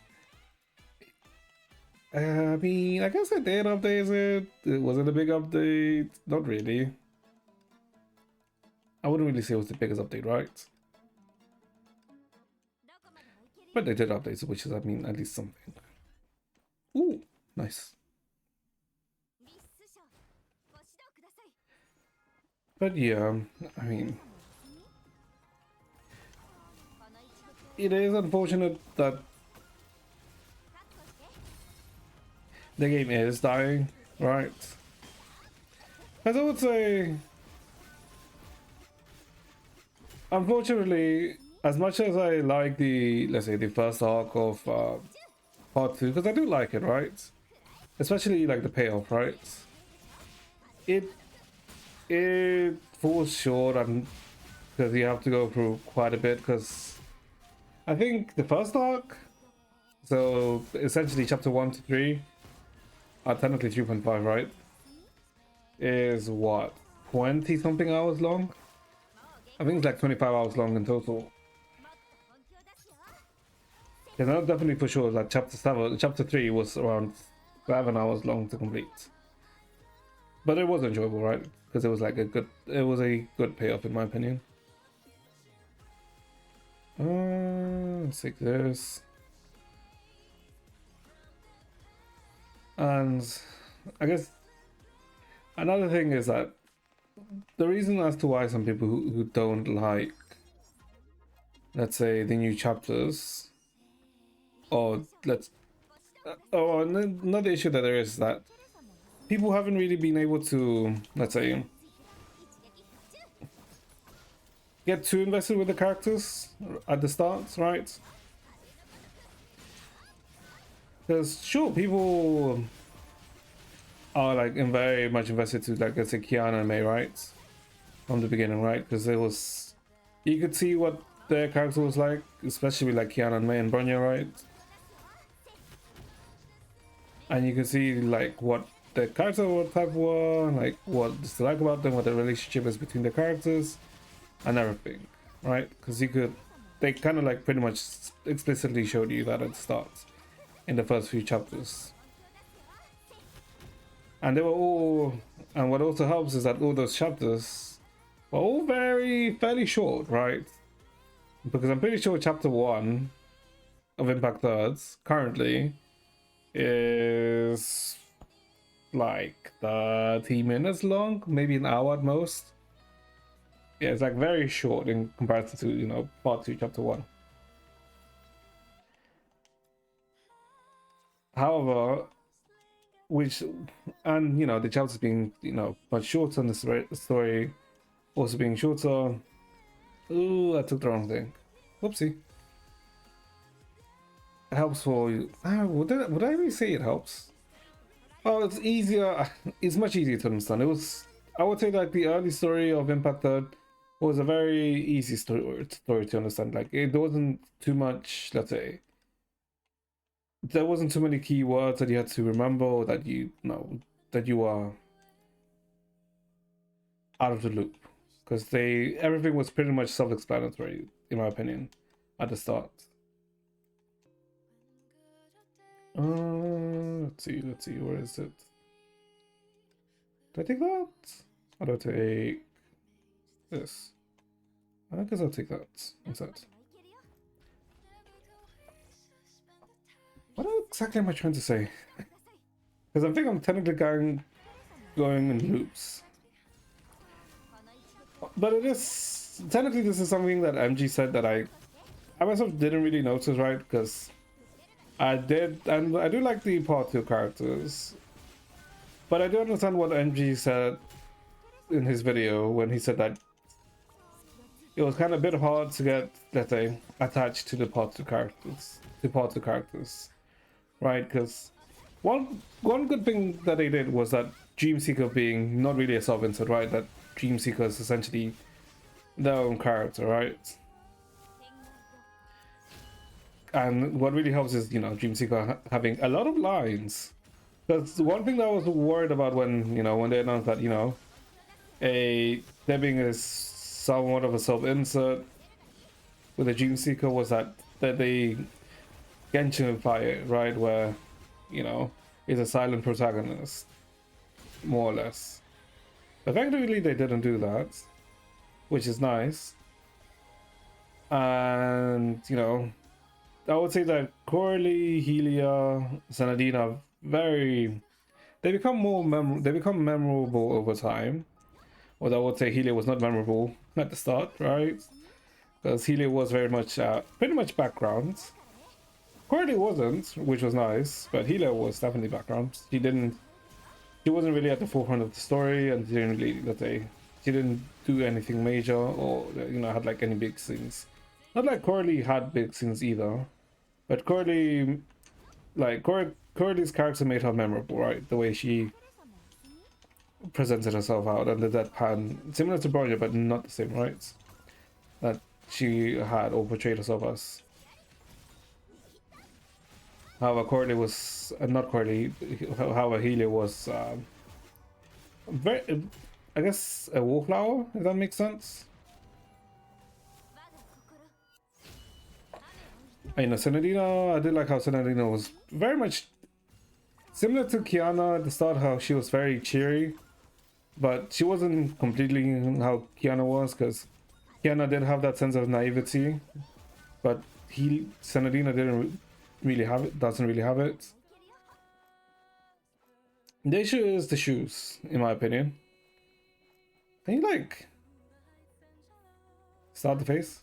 I mean, I guess they did update it. Was it a big update? Not really. I wouldn't really say it was the biggest update, right? But they did update it, which is, I mean, at least something. Ooh, nice. But yeah, I mean, it is unfortunate that the game is dying, right? As I would say, unfortunately, as much as I like the, let's say, the first arc of part 2, because I do like it, right? Especially like the payoff, right? It falls short, and because you have to go through quite a bit, because I think the first arc, so essentially chapter 1 to 3, technically 3.5, right, is what, 20 something hours long, I think it's like 25 hours long in total. Because I know definitely for sure that chapter 3 was around 11 hours long to complete. But it was enjoyable, right? Because it was like it was a good payoff in my opinion. Let's take this. And I guess another thing is that the reason as to why some people who don't like, let's say, the new chapters, or another issue that there is that people haven't really been able to, let's say, get too invested with the characters at the start, right? Because sure, people are like very much invested to, like, let's say, Kiana and May, right? From the beginning, right? Because it was, you could see what their character was like, especially with like Kiana and May and Bronya, right? And you can see like what the character type were, like what to like about them, what the relationship is between the characters, and everything, right? Because they kind of like pretty much explicitly showed you that at the start in the first few chapters. And they were all, and what also helps is that all those chapters were all fairly short, right? Because I'm pretty sure chapter 1 of Impact Thirds currently is like 30 minutes long, maybe an hour at most. Yeah, it's like very short in comparison to, you know, part 2 chapter 1. However, and you know, the chapters being, you know, much shorter, and the story also being shorter. Ooh, I took the wrong thing. Whoopsie. It helps for you. Would I really say it helps? Oh, it's easier. It's much easier to understand. I would say that the early story of Impact Third was a very easy story to understand. Like, it wasn't too much, let's say, there wasn't too many key words that you had to remember, or that you know that you are out of the loop, because everything was pretty much self-explanatory in my opinion at the start. Let's see, where is it? Do I take that? Or do I take this? I guess I'll take that instead. What exactly am I trying to say? Because I think I'm technically going in loops. But it is, technically this is something that MG said that I myself didn't really notice, right? Because I did, and I do like the part 2 characters. But I do understand what MG said in his video when he said that it was kind of a bit hard to get, let's say, attached to the part 2 characters. Right? Because one good thing that they did was that Dreamseeker being not really a sub-insert, right? That Dreamseeker is essentially their own character, right? And what really helps is, you know, Dreamseeker having a lot of lines. That's one thing that I was worried about when, you know, when they announced that, you know, there being a somewhat of a self-insert with a Dreamseeker, was that they Genshinify it, right? Where, you know, is a silent protagonist, more or less. Effectively, they didn't do that, which is nice. And, you know, I would say that Coralie, Helia, Sanadina, they become memorable over time. Although I would say Helia was not memorable at the start, right? Because Helia was very much, pretty much background. Coralie wasn't, which was nice, but Helia was definitely background. She wasn't really at the forefront of the story, and she didn't do anything major, or, you know, had like any big scenes. Not like Coralie had big scenes either, but Coralie's character made her memorable, right? The way she presented herself out, and the deadpan, similar to Bronya, but not the same, right? That she had, or portrayed herself as. However, Coralie was not Coralie. However, Helia was very, I guess, a wallflower. If that makes sense. You know, Senadina, I did like how Senadina was very much similar to Kiana at the start, how she was very cheery, but she wasn't completely how Kiana was, because Kiana did have that sense of naivety, but Senadina didn't really have it, doesn't really have it. The issue is the shoes, in my opinion. Can you like start the face?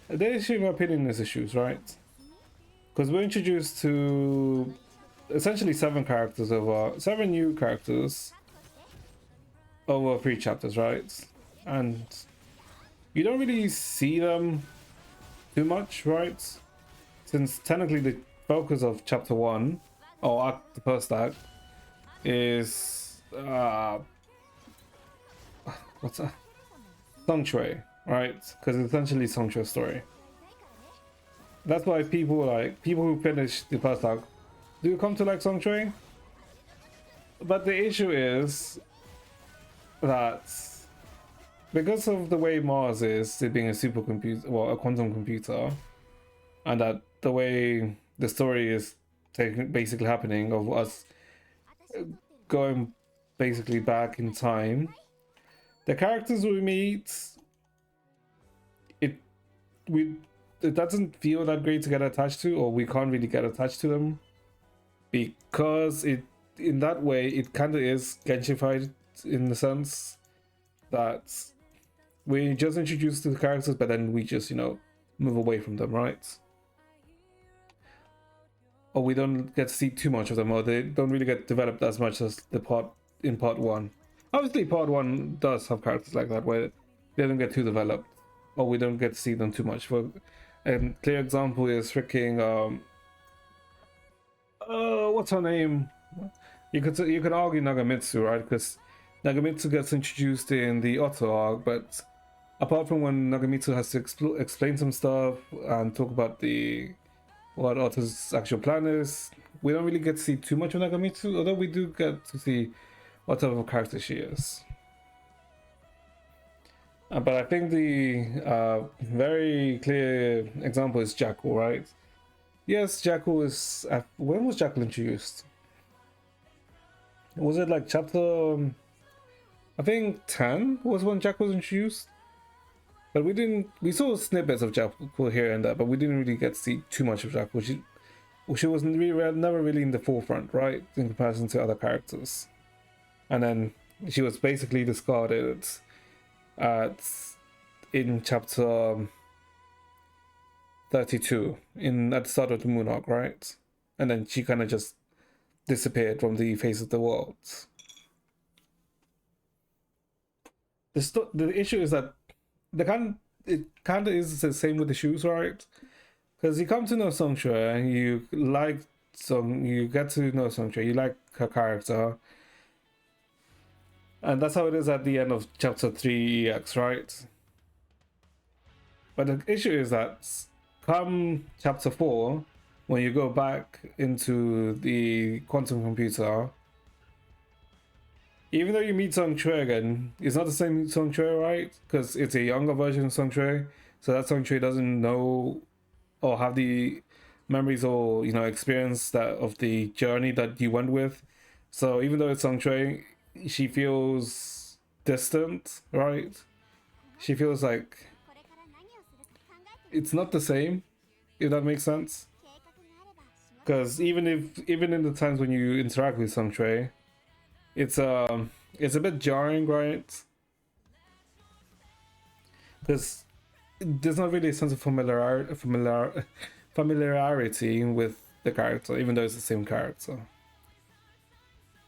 The issue, in my opinion, is the shoes, right? Because we're introduced to essentially 7 characters over 7 new characters over 3 chapters, right? And you don't really see them too much, right? Since technically the focus of chapter 1 or act, the first act is what's that? Song Shui, right? Because it's essentially Song Shui's story. That's why people who finish the first act do come to like Song Shui. But the issue is that because of the way Mars is, it being a supercomputer, well, a quantum computer, and that the way the story is basically happening of us going basically back in time, the characters we meet, it doesn't feel that great to get attached to, or we can't really get attached to them, because it in that way it kind of is Genshified in the sense that we just introduced to the characters, but then we just, you know, move away from them, right? Or we don't get to see too much of them, or they don't really get developed as much as the part 1. Obviously, part 1 does have characters like that where they don't get too developed, or we don't get to see them too much. For a clear example is freaking what's her name? You could argue Nagamitsu, right? Because Nagamitsu gets introduced in the Otto arc, but apart from when Nagamitsu has to explain some stuff and talk about what Otto's actual plan is, we don't really get to see too much of Nagamitsu, although we do get to see what type of character she is. But I think the very clear example is Jackal, right? Yes, Jackal is... when was Jackal introduced? Was it like chapter... I think 10 was when Jackal was introduced? But we saw snippets of Jackal here and there, but we didn't really get to see too much of Jackal. She was never really in the forefront, right? In comparison to other characters. And then she was basically discarded in chapter 32 at the start of the Moon arc, right? And then she kind of just disappeared from the face of the world. The issue is that it kind of is the same with the shoes, right? Because you come to know Song Shui and you get to know Song Shui, you like her character, and that's how it is at the end of chapter 3 EX, right? But the issue is that come chapter 4, when you go back into the quantum computer, even though you meet Song Shui again, it's not the same Song Shui, right? Because it's a younger version of Song Shui, so that Song Shui doesn't know or have the memories or, you know, experience that of the journey that you went with. So even though it's Song Shui, she feels distant, right? She feels like it's not the same, if that makes sense. Because even in the times when you interact with Song Shui, it's a bit jarring, right? Because there's not really a sense of familiarity with the character, even though it's the same character.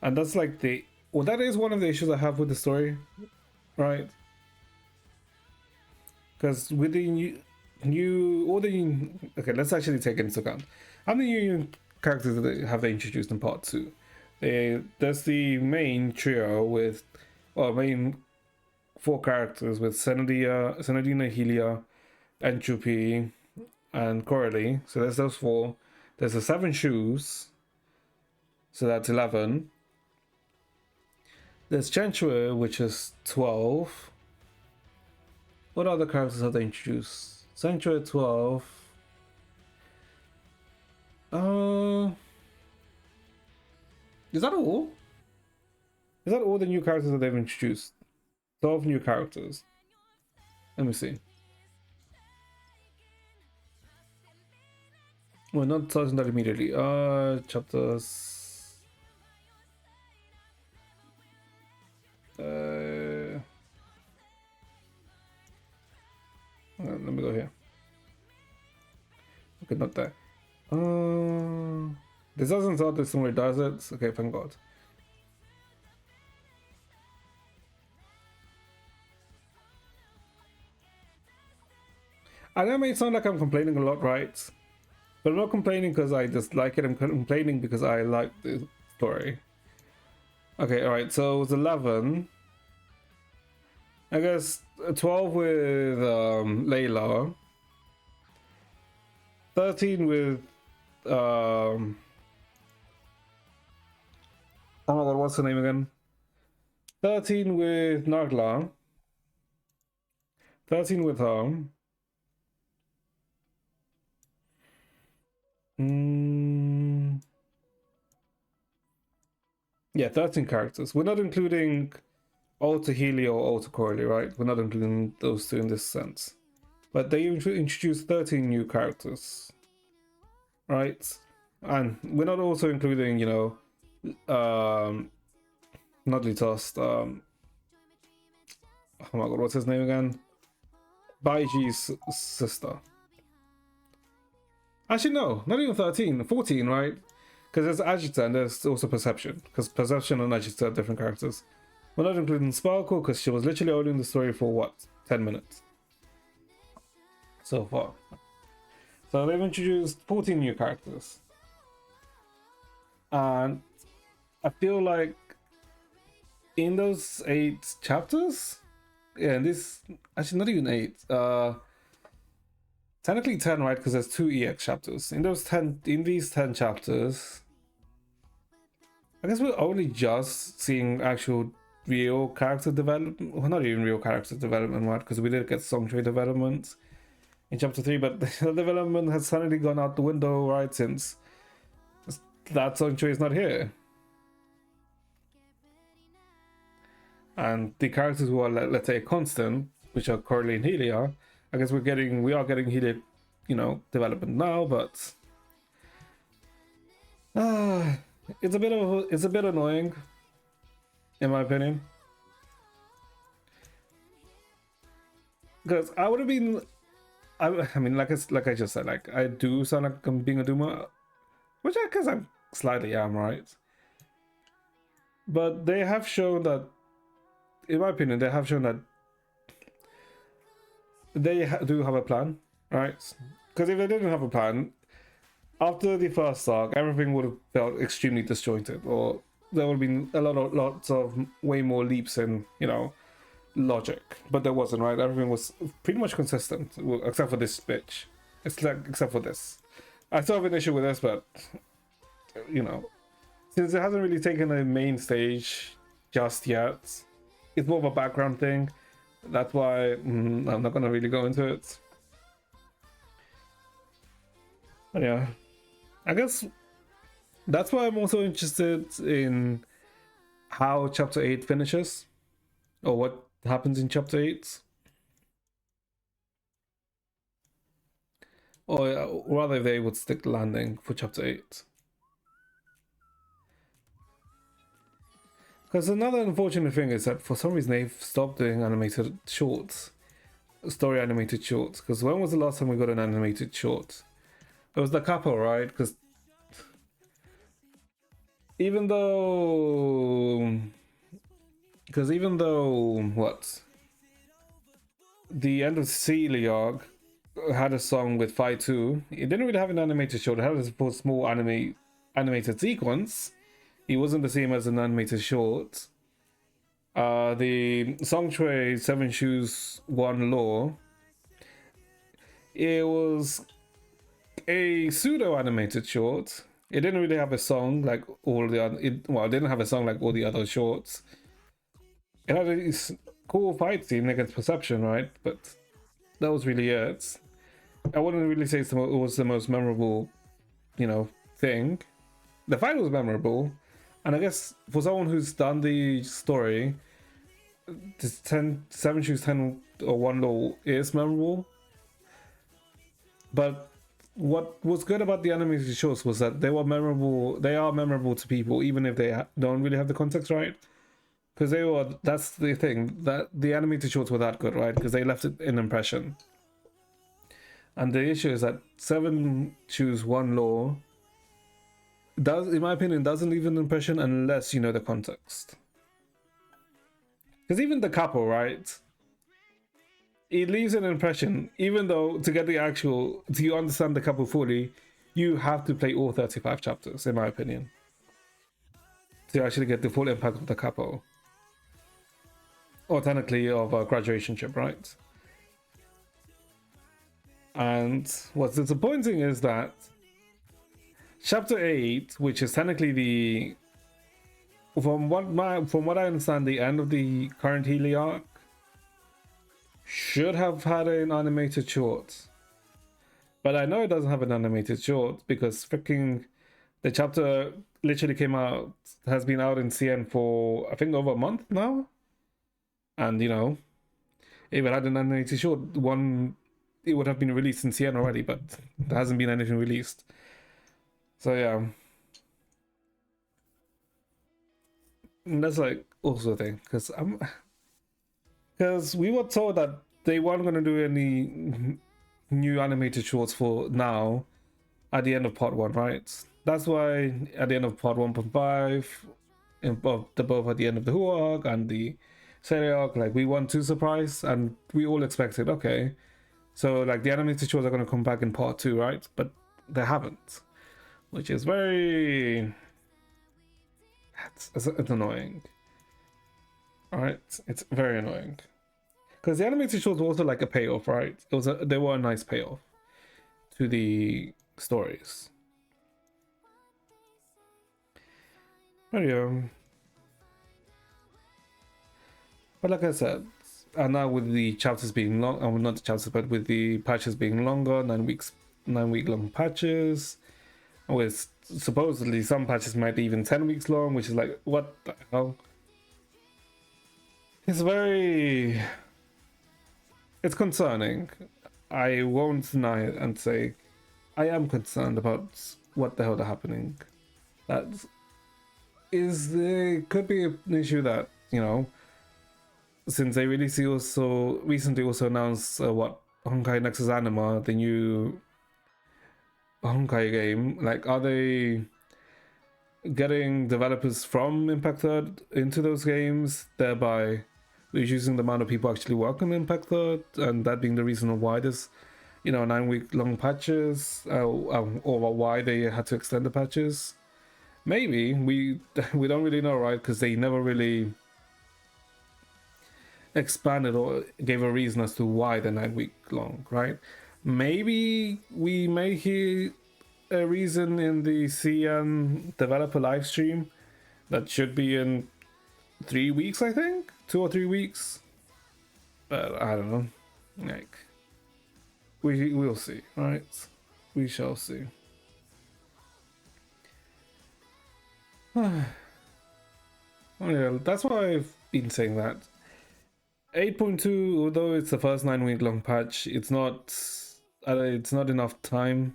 And that's like that is one of the issues I have with the story, right? Because with the okay, let's actually take into account how many new characters have they introduced in part 2. There's the main trio with, well, main 4 characters with Senadina, Helia, Entropy, and Coralie. So there's those 4. There's the 7 shoes, so that's 11. There's Chenchua, which is 12. What other characters have they introduced? Chenchua 12. Uh, is that all? Is that all the new characters that they've introduced? 12 new characters. Let me see. Well, not starting that immediately. Chapters. Let me go here. Okay, not there. This doesn't start this somewhere, does it? Okay, thank God. I know it may sound like I'm complaining a lot, right? But I'm not complaining because I dislike it. I'm complaining because I like the story. Okay, alright, so it was 11. I guess 12 with Layla. 13 with oh my god, what's her name again? 13 with Nagla. 13 with her. Yeah, 13 characters. We're not including Alter Helia or Alter Corley, right? We're not including those two in this sense. But they introduced 13 new characters, right? And we're not also including, you know, not Litost, oh my god, what's his name again? Baiji's sister. Actually, no, not even 13, 14, right? Because there's Agita and there's also Perception. Because Perception and Agita are different characters. We're not including Sparkle because she was literally only in the story for what? 10 minutes. So far. So they've introduced 14 new characters. And I feel like in those 8 chapters, yeah, this actually not even 8. Technically 10, right? Because there's 2 EX chapters. In these 10 chapters, I guess we're only just seeing actual real character development. Well, not even real character development, right? Because we did get song tree development in chapter 3, but the development has suddenly gone out the window, right? Since that song tree is not here. And the characters who are, let's say, constant, which are Corley and Helia, I guess we are getting Helia, you know, development now, but it's a bit annoying, in my opinion, because I would have been, I mean, like I just said, like I do sound like I'm being a doomer, which I guess I slightly am, right? But they have shown that, in my opinion, they have shown that they do have a plan, right? Because if they didn't have a plan, after the first arc, everything would have felt extremely disjointed, or there would have been lots of way more leaps in, you know, logic. But there wasn't, right? Everything was pretty much consistent, except for this bitch. It's like, except for this. I still have an issue with this, but, you know, since it hasn't really taken a main stage just yet, it's more of a background thing. That's why I'm not gonna really go into it. But yeah, I guess that's why I'm also interested in how chapter 8 finishes, or what happens in chapter 8, or rather if they would stick the landing for chapter 8. Because another unfortunate thing is that for some reason they've stopped doing animated shorts, story animated shorts. Because when was the last time we got an animated short? It was the couple, right? Because even though what, the end of Helia had a song with Phi 2, it didn't really have an animated short. It had a small animated sequence. It wasn't the same as an animated short. The song tray 7 Shoes 1 Law, it was a pseudo animated short. It didn't really have a song like all the other. It didn't have a song like all the other shorts. It had a cool fight scene against Perception, right? But that was really it. I wouldn't really say it was the most memorable, you know, thing. The fight was memorable, and I guess for someone who's done the story, this 7 choose 10 or 1 law is memorable. But what was good about the animated shorts was that they were memorable. They are memorable to people, even if they don't really have the context right. Because they were, that's the thing, that the animated shorts were that good, right? Because they left it an impression. And the issue is that 7 choose 1 law does, in my opinion, doesn't leave an impression unless you know the context. Because even the couple, right? It leaves an impression, even though to get the actual, to understand the couple fully, you have to play all 35 chapters, in my opinion, to actually get the full impact of the couple. Or technically of a graduation trip, right? And what's disappointing is that chapter 8, which is technically the, from what I understand, the end of the current Helia arc, should have had an animated short. But I know it doesn't have an animated short because freaking the chapter literally came out, has been out in CN for I think over a month now. And you know, if it had an animated short, it would have been released in CN already, but there hasn't been anything released. So yeah. And that's like also a thing, because we were told that they weren't going to do any new animated shorts for now at the end of part 1, right? That's why at the end of part 1.5, both at the end of the Who arc and the Helia arc, like we weren't too surprised and we all expected, okay, so like the animated shorts are going to come back in part 2, right? But they haven't, which is very, it's annoying. All right, it's very annoying. Because the animated shorts were also like a payoff, right? They were a nice payoff to the stories. But yeah. But like I said, and now with the chapters being long, not the chapters, but with the patches being longer, 9-week long patches, with supposedly some patches might be even 10 weeks long, which is like, what the hell? It's very, it's concerning. I won't deny it and say I am concerned about what the hell is happening. That is, could be an issue that, you know, since they recently also announced what Honkai Nexus Anima, the new Honkai game, like, are they getting developers from Impact Third into those games, thereby reducing the amount of people actually working on Impact Third, and that being the reason why there's, you know, 9-week long patches, or why they had to extend the patches? Maybe we don't really know, right? Because they never really expanded or gave a reason as to why the 9-week long, right? Maybe we may hear a reason in the CN developer live stream that should be in 3 weeks, I think, 2 or 3 weeks. But I don't know. Like, we'll see, right? We shall see. Oh yeah, that's why I've been saying that 8.2, although it's the first 9-week long patch, it's not enough time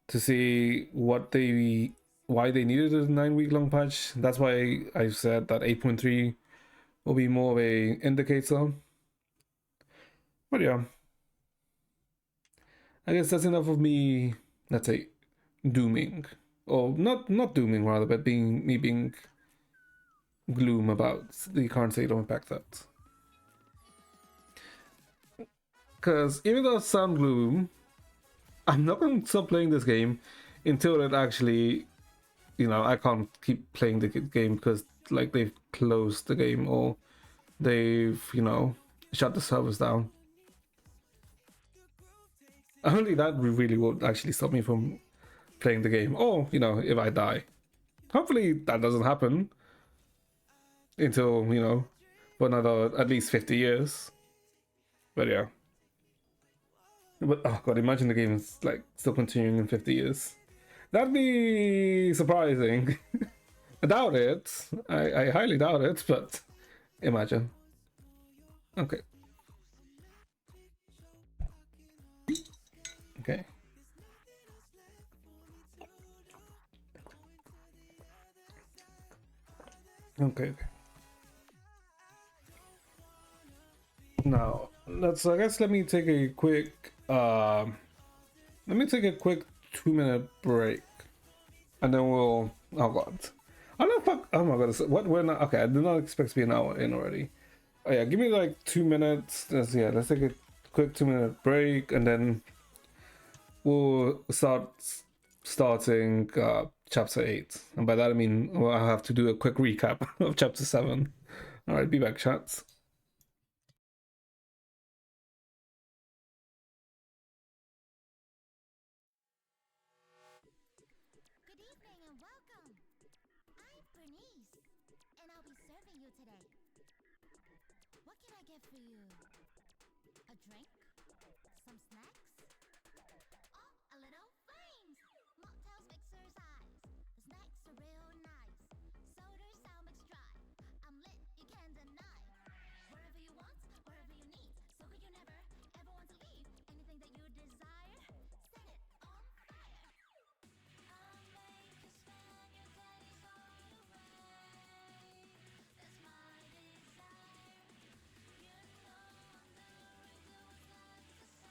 to see why they needed a 9-week long patch. That's why I said that 8.3 will be more of a indicator. But yeah, I guess that's enough of me, let's say, dooming, or not dooming rather, but being gloom about the current state of Impact that. Because even though it sounds gloom, I'm not going to stop playing this game until it actually, you know, I can't keep playing the game because like they've closed the game or they've, you know, shut the servers down. Only that really would actually stop me from playing the game, or, you know, if I die. Hopefully that doesn't happen until, you know, for another at least 50 years. But yeah. But oh god, imagine the game is like still continuing in 50 years. That'd be surprising. I doubt it. I highly doubt it, but imagine. Okay. Okay. Okay. Now let's. I guess let me take a quick. Let me take a quick 2 minute break, and then we'll. Oh god. I don't fuck. Oh my god. What? We're not. Okay. I did not expect to be an hour in already. Oh yeah. Give me like 2 minutes. Yeah. Let's take a quick 2 minute break, and then we'll starting chapter 8, and by that I mean I have to do a quick recap of chapter 7. All right, be back, chats. Good evening and welcome. I'm Bernice, and I'll be serving you today. What can I get for you? A drink? Some snacks? Oh, a little flames! Mocktails mix exercise. The snacks are real nice. Sodas sound mix dry. I'm lit, you can't deny. Wherever you want, wherever you need. So good you never, ever want to leave. Anything that you desire, set it on fire. I'll make you spend your days on the way. That's my desire. You know I'm gonna do what's left to say.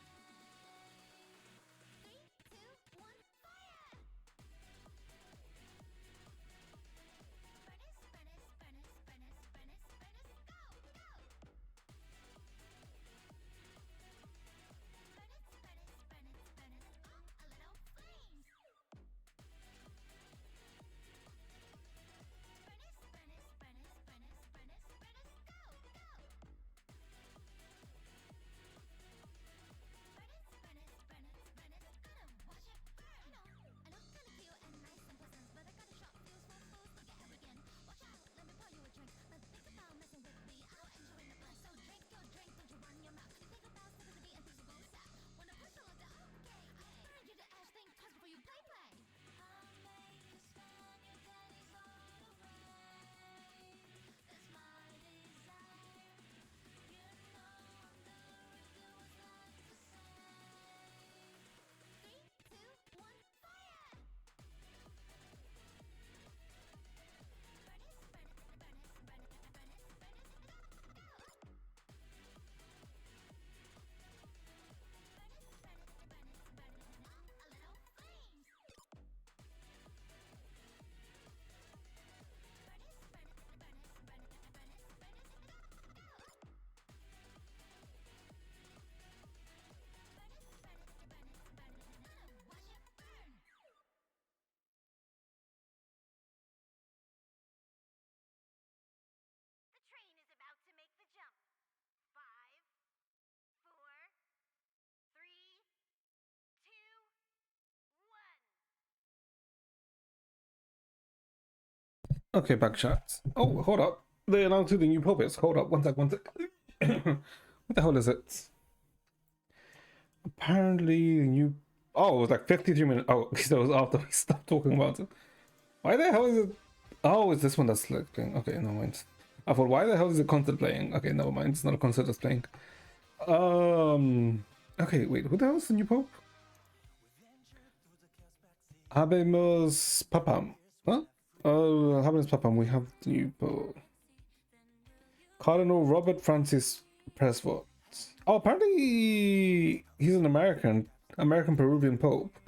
3, 2, 1, fire! Furnace, furnace, furnace, furnace, furnace, furnace, go, go! Furnace, furnace, furnace, furnace, oh, a little flames! Furnace, furnace, furnace, furnace, furnace, furnace, go, go! Furnace, furnace, furnace, furnace, gonna watch it burn! I look kinda cute and nice and pleasant, but I got a short fuse full fools to get ever again. Watch out, let me pour you a drink. But think about messing with me, I'll enjoy the buzz. So drink your drink, don't you run your mouth. When you think about sympathy and things will go south. Wanna push a lot, okay, burn you to ash, think twice before you play, play. I'll make you spend your days on the way. That's my desire. You know I'm gonna do what's left to say. 3, 2, 1, fire! Furnace, furnace, furnace, furnace, furnace, furnace, go, go! Furnace, furnace, furnace, furnace, oh, a little flames! Furnace, furnace, furnace, furnace, furnace, furnace, go, go! Furnace, furnace, furnace, furnace, gonna watch it burn! The train is about to make the jump. 5, 4, 3, 2, 1. Okay, back, chats. Oh, hold up. They announced who the new pope is. Hold up, one sec, one sec. What the hell is it? Apparently, the new. Oh, it was like 53 minutes. Oh, that was after we stopped talking about it. Why the hell is it? Oh, it's this one that's like playing. Okay, no mind. I thought, why the hell is the concert playing? Okay, never mind. It's not a concert that's playing. Okay, wait. Who the hell is the new pope? Habemus Papam. Huh? Oh, Habemus Papam. We have the new pope. Cardinal Robert Francis Prescott. Oh, apparently he's an American Peruvian pope.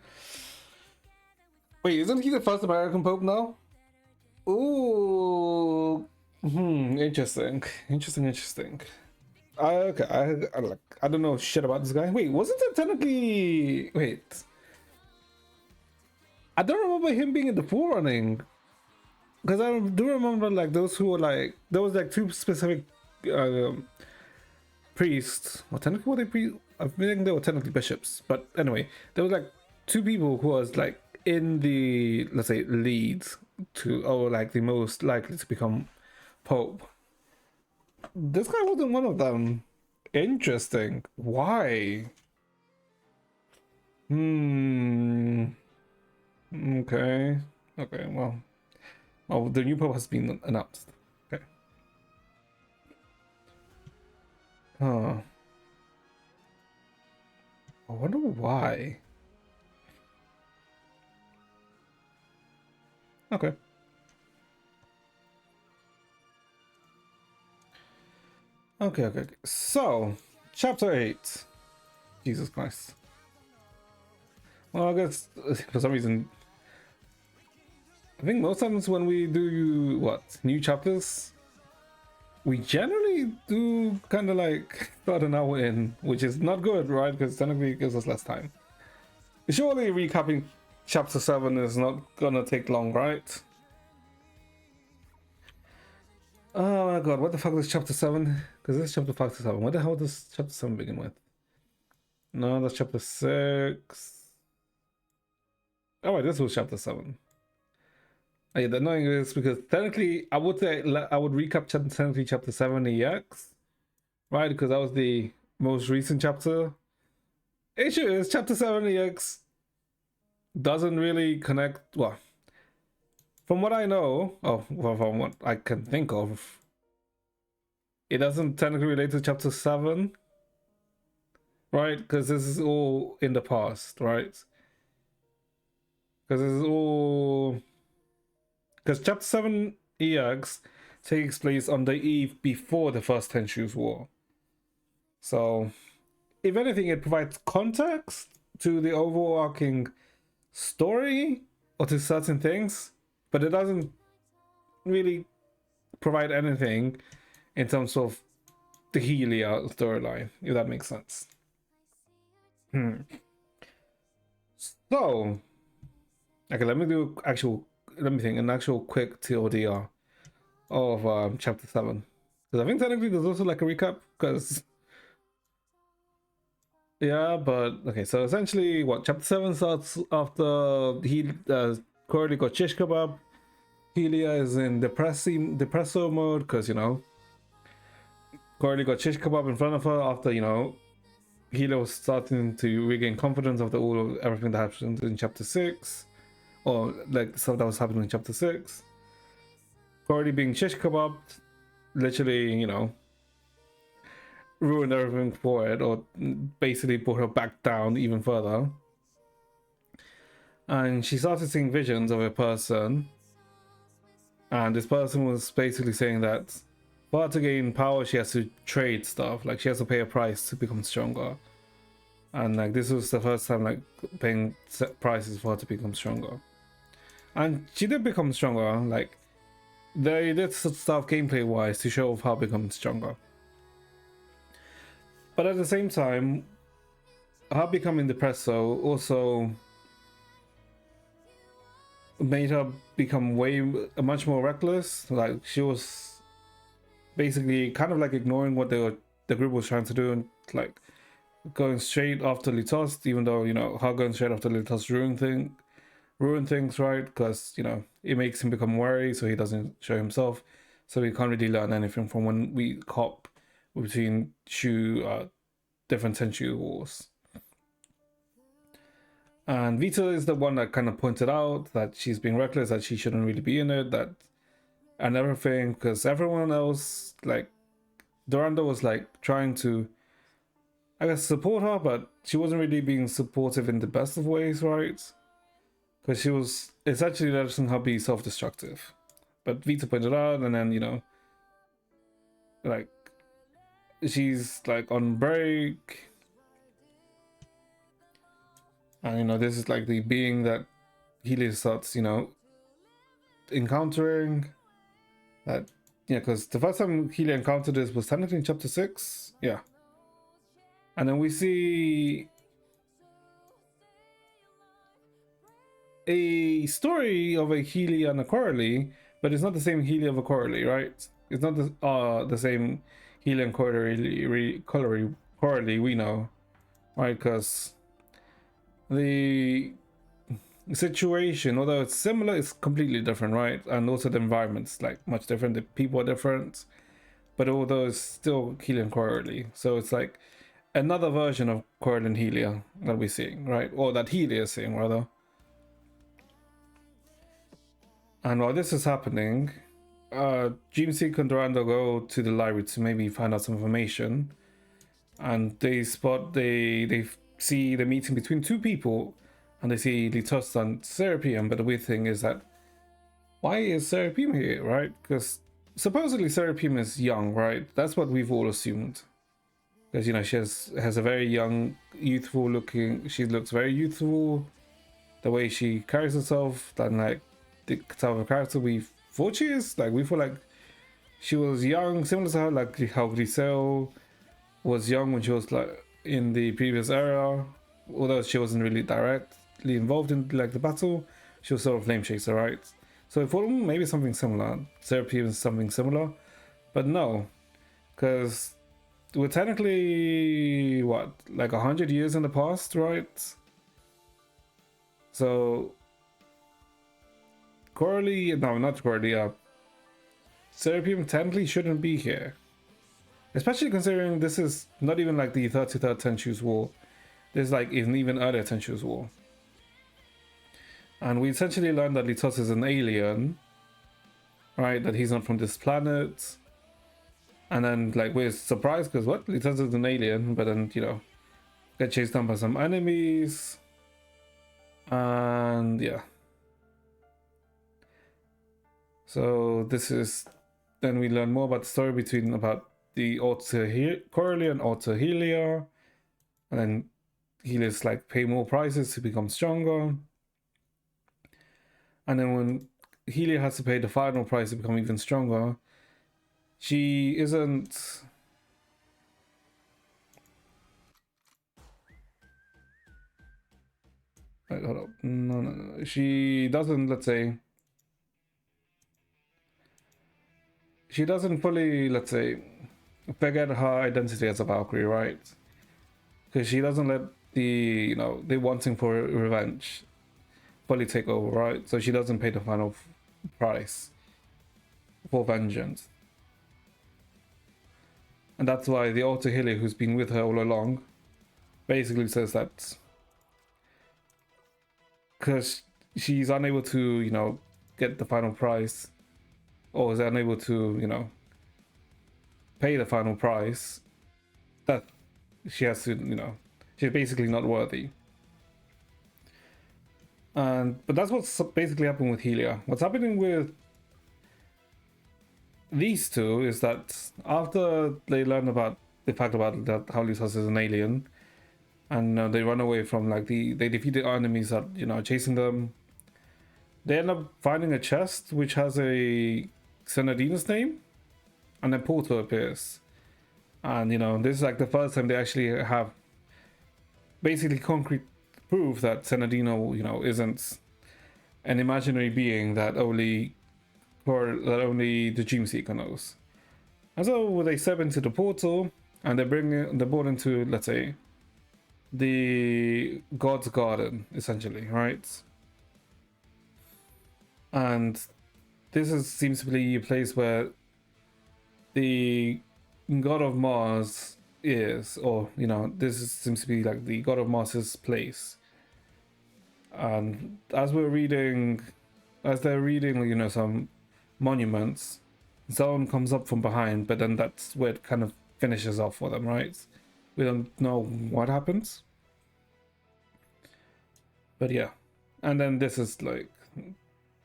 Wait, isn't he the first American pope now? Ooh, interesting, interesting. Okay, I don't know shit about this guy. Wait, wasn't it technically? Wait, I don't remember him being in the full running because I do remember like those who were like there was like two specific priests. Well, technically, were they priests? I think they were technically bishops, but anyway, there was like two people who was like in the let's say lead to or like the most likely to become pope. This guy wasn't one of them. Interesting. Why? Hmm. Okay. Okay. Well, the new pub has been announced. Okay. Huh. I wonder why. Okay. Okay. Okay. Okay. So, chapter 8. Jesus Christ. Well, I guess for some reason, I think most times when we do what new chapters, we generally do kind of like start an hour in, which is not good, right? Because technically it gives us less time. Surely recapping chapter 7 is not gonna take long, right? Oh my god, what the fuck is chapter 7? Because this is chapter 5 to 7. What the hell does chapter 7 begin with? No, that's chapter 6. Oh wait, this was chapter 7. Oh, yeah, the annoying is because technically I would say I would recap technically chapter 7 EX, right? Because that was the most recent chapter. Issue is chapter 7 EX doesn't really connect. Well, from what I know, well, from what I can think of, it doesn't technically relate to chapter 7, right? Because this is all in the past, right? Because this is all. Because chapter 7 EX takes place on the eve before the first Ten Shoes War. So, if anything, it provides context to the overarching story or to certain things, but it doesn't really provide anything in terms of the Helia storyline, if that makes sense. So, okay, let me think, an actual quick TLDR of chapter 7. Because I think technically there's also like a recap, because, yeah, but, okay, so essentially, what, chapter 7 starts after he, Corley got shish kebab, Helia is in depresso mode, because, Corley got shish kebab in front of her after, Helia was starting to regain confidence after everything that happened in chapter 6, or like stuff that was happening in chapter 6. Corley being shish kebab literally, ruined everything for it, or basically put her back down even further. And she started seeing visions of a person, and this person was basically saying that for her to gain power, she has to trade stuff, like she has to pay a price to become stronger. And like this was the first time like paying set prices for her to become stronger. And she did become stronger, like they did stuff gameplay wise to show off how becoming stronger. But at the same time, her becoming depresso also made her become much more reckless. Like she was basically kind of like ignoring what the group was trying to do, and like going straight after Litos, even though her going straight after Litos ruin things, right? Because it makes him become wary, so he doesn't show himself, so we can't really learn anything from when we hop between different Tenchu wars. And Vita is the one that kind of pointed out that she's being reckless, that she shouldn't really be in it, and everything, because everyone else, like Duranda, was like trying to, I guess, support her, but she wasn't really being supportive in the best of ways, right? Because she was essentially letting her be self-destructive. But Vita pointed out, and then like she's like on break, and this is like the being that Helia starts encountering. That because the first time Helia encountered this was technically in chapter 6, yeah. And then we see a story of a Helia and a Coralie, but it's not the same Helia of a Coralie, right? It's not the same Helia and Coralie we know, right? Because the situation, although it's similar, it's completely different, right? And also the environment's like much different, the people are different, but although it's still Helia and Coralie, so it's like another version of Coralie and Helia that we're seeing, right? Or that Helia is seeing, rather. And while this is happening, Dreamseek and Durando go to the library to maybe find out some information, and they see the meeting between two people, and they see Litos and Serapium. But the weird thing is that why is Serapium here, right? Because supposedly Serapium is young, right? That's what we've all assumed. Because she has a very young, youthful looking. She looks very youthful. The way she carries herself, and like the type of character we thought she is. Like we thought like she was young, similar to her, like how Grisel was young when she was like in the previous era. Although she wasn't really directly involved in like the battle, she was sort of flame chaser, right? So I thought maybe something similar. Serapium is something similar, but no, because we're technically what, like 100 years in the past, right? So Coralie, no, not Coralie, Serapium technically shouldn't be here. Especially considering this is not even like the 33rd Tenchu's War. This is like an even earlier Tenchu's War. And we essentially learned that Litos is an alien, right? That he's not from this planet. And then like we're surprised because what? Litos is an alien, but then, get chased down by some enemies. And yeah. So this is, then we learn more about the story about the altar Coralie and altar Helia. And then Helia's like pay more prices to become stronger. And then when Helia has to pay the final price to become even stronger, she isn't... Wait, hold up. No. She doesn't, let's say... She doesn't fully, let's say, forget her identity as a Valkyrie, right? Because she doesn't let the wanting for revenge fully take over, right? So she doesn't pay the final price for vengeance. And that's why the alter Helia, who's been with her all along, basically says that because she's unable to, get the final price, or is unable to, pay the final price, that she has to, she's basically not worthy. But that's what's basically happening with Helia. What's happening with these two is that after they learn about the fact about that how Litos is an alien, and they run away from like they defeat the enemies that are chasing them, they end up finding a chest which has a Senadina's name, and then Porto appears. And this is like the first time they actually have basically concrete proof that Senadina, isn't an imaginary being that only the Dreamseeker knows. And so they step into the portal and they're brought into, let's say, the God's Garden, essentially, right? And this seems to be a place where the God of Mars is, or seems to be like the God of Mars's place. And as they're reading, some monuments, someone comes up from behind, but then that's where it kind of finishes off for them, right? We don't know what happens, but yeah. And then this is like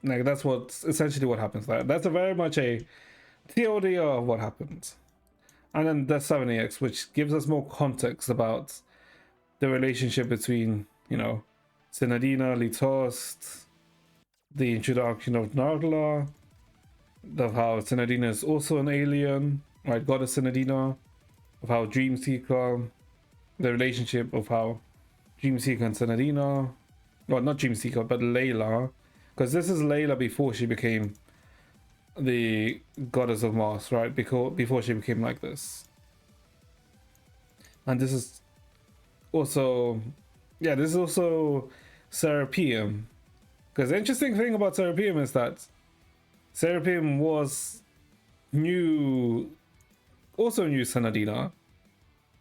that's what's essentially what happens there. That's a very much a theory of what happens. And then there's 7EX, which gives us more context about the relationship between, Senadina, Litos, the introduction of Nardla, of how Senadina is also an alien, right? Goddess Senadina, of how Dreamseeker, the relationship of how Dreamseeker and Senadina, well, not Dreamseeker, but Layla, because this is Layla before she became the goddess of Mars, right? Before she became like this. And this is also Serapium. Because the interesting thing about Serapium is that Serapium also knew Senadina,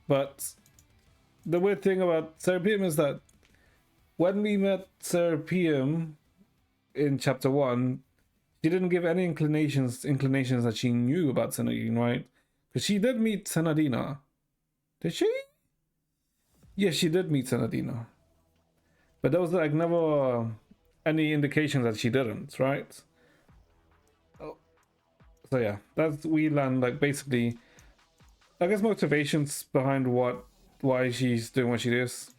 but the weird thing about Serapium is that when we met Serapium in chapter 1, she didn't give any inclinations that she knew about Senadine, right? Because she did meet Senadina. Did she? Yes, she did meet Senadina. But there was like never any indication that she didn't, right? Oh, so yeah, that's we learned like basically, I guess motivations behind why she's doing what she does.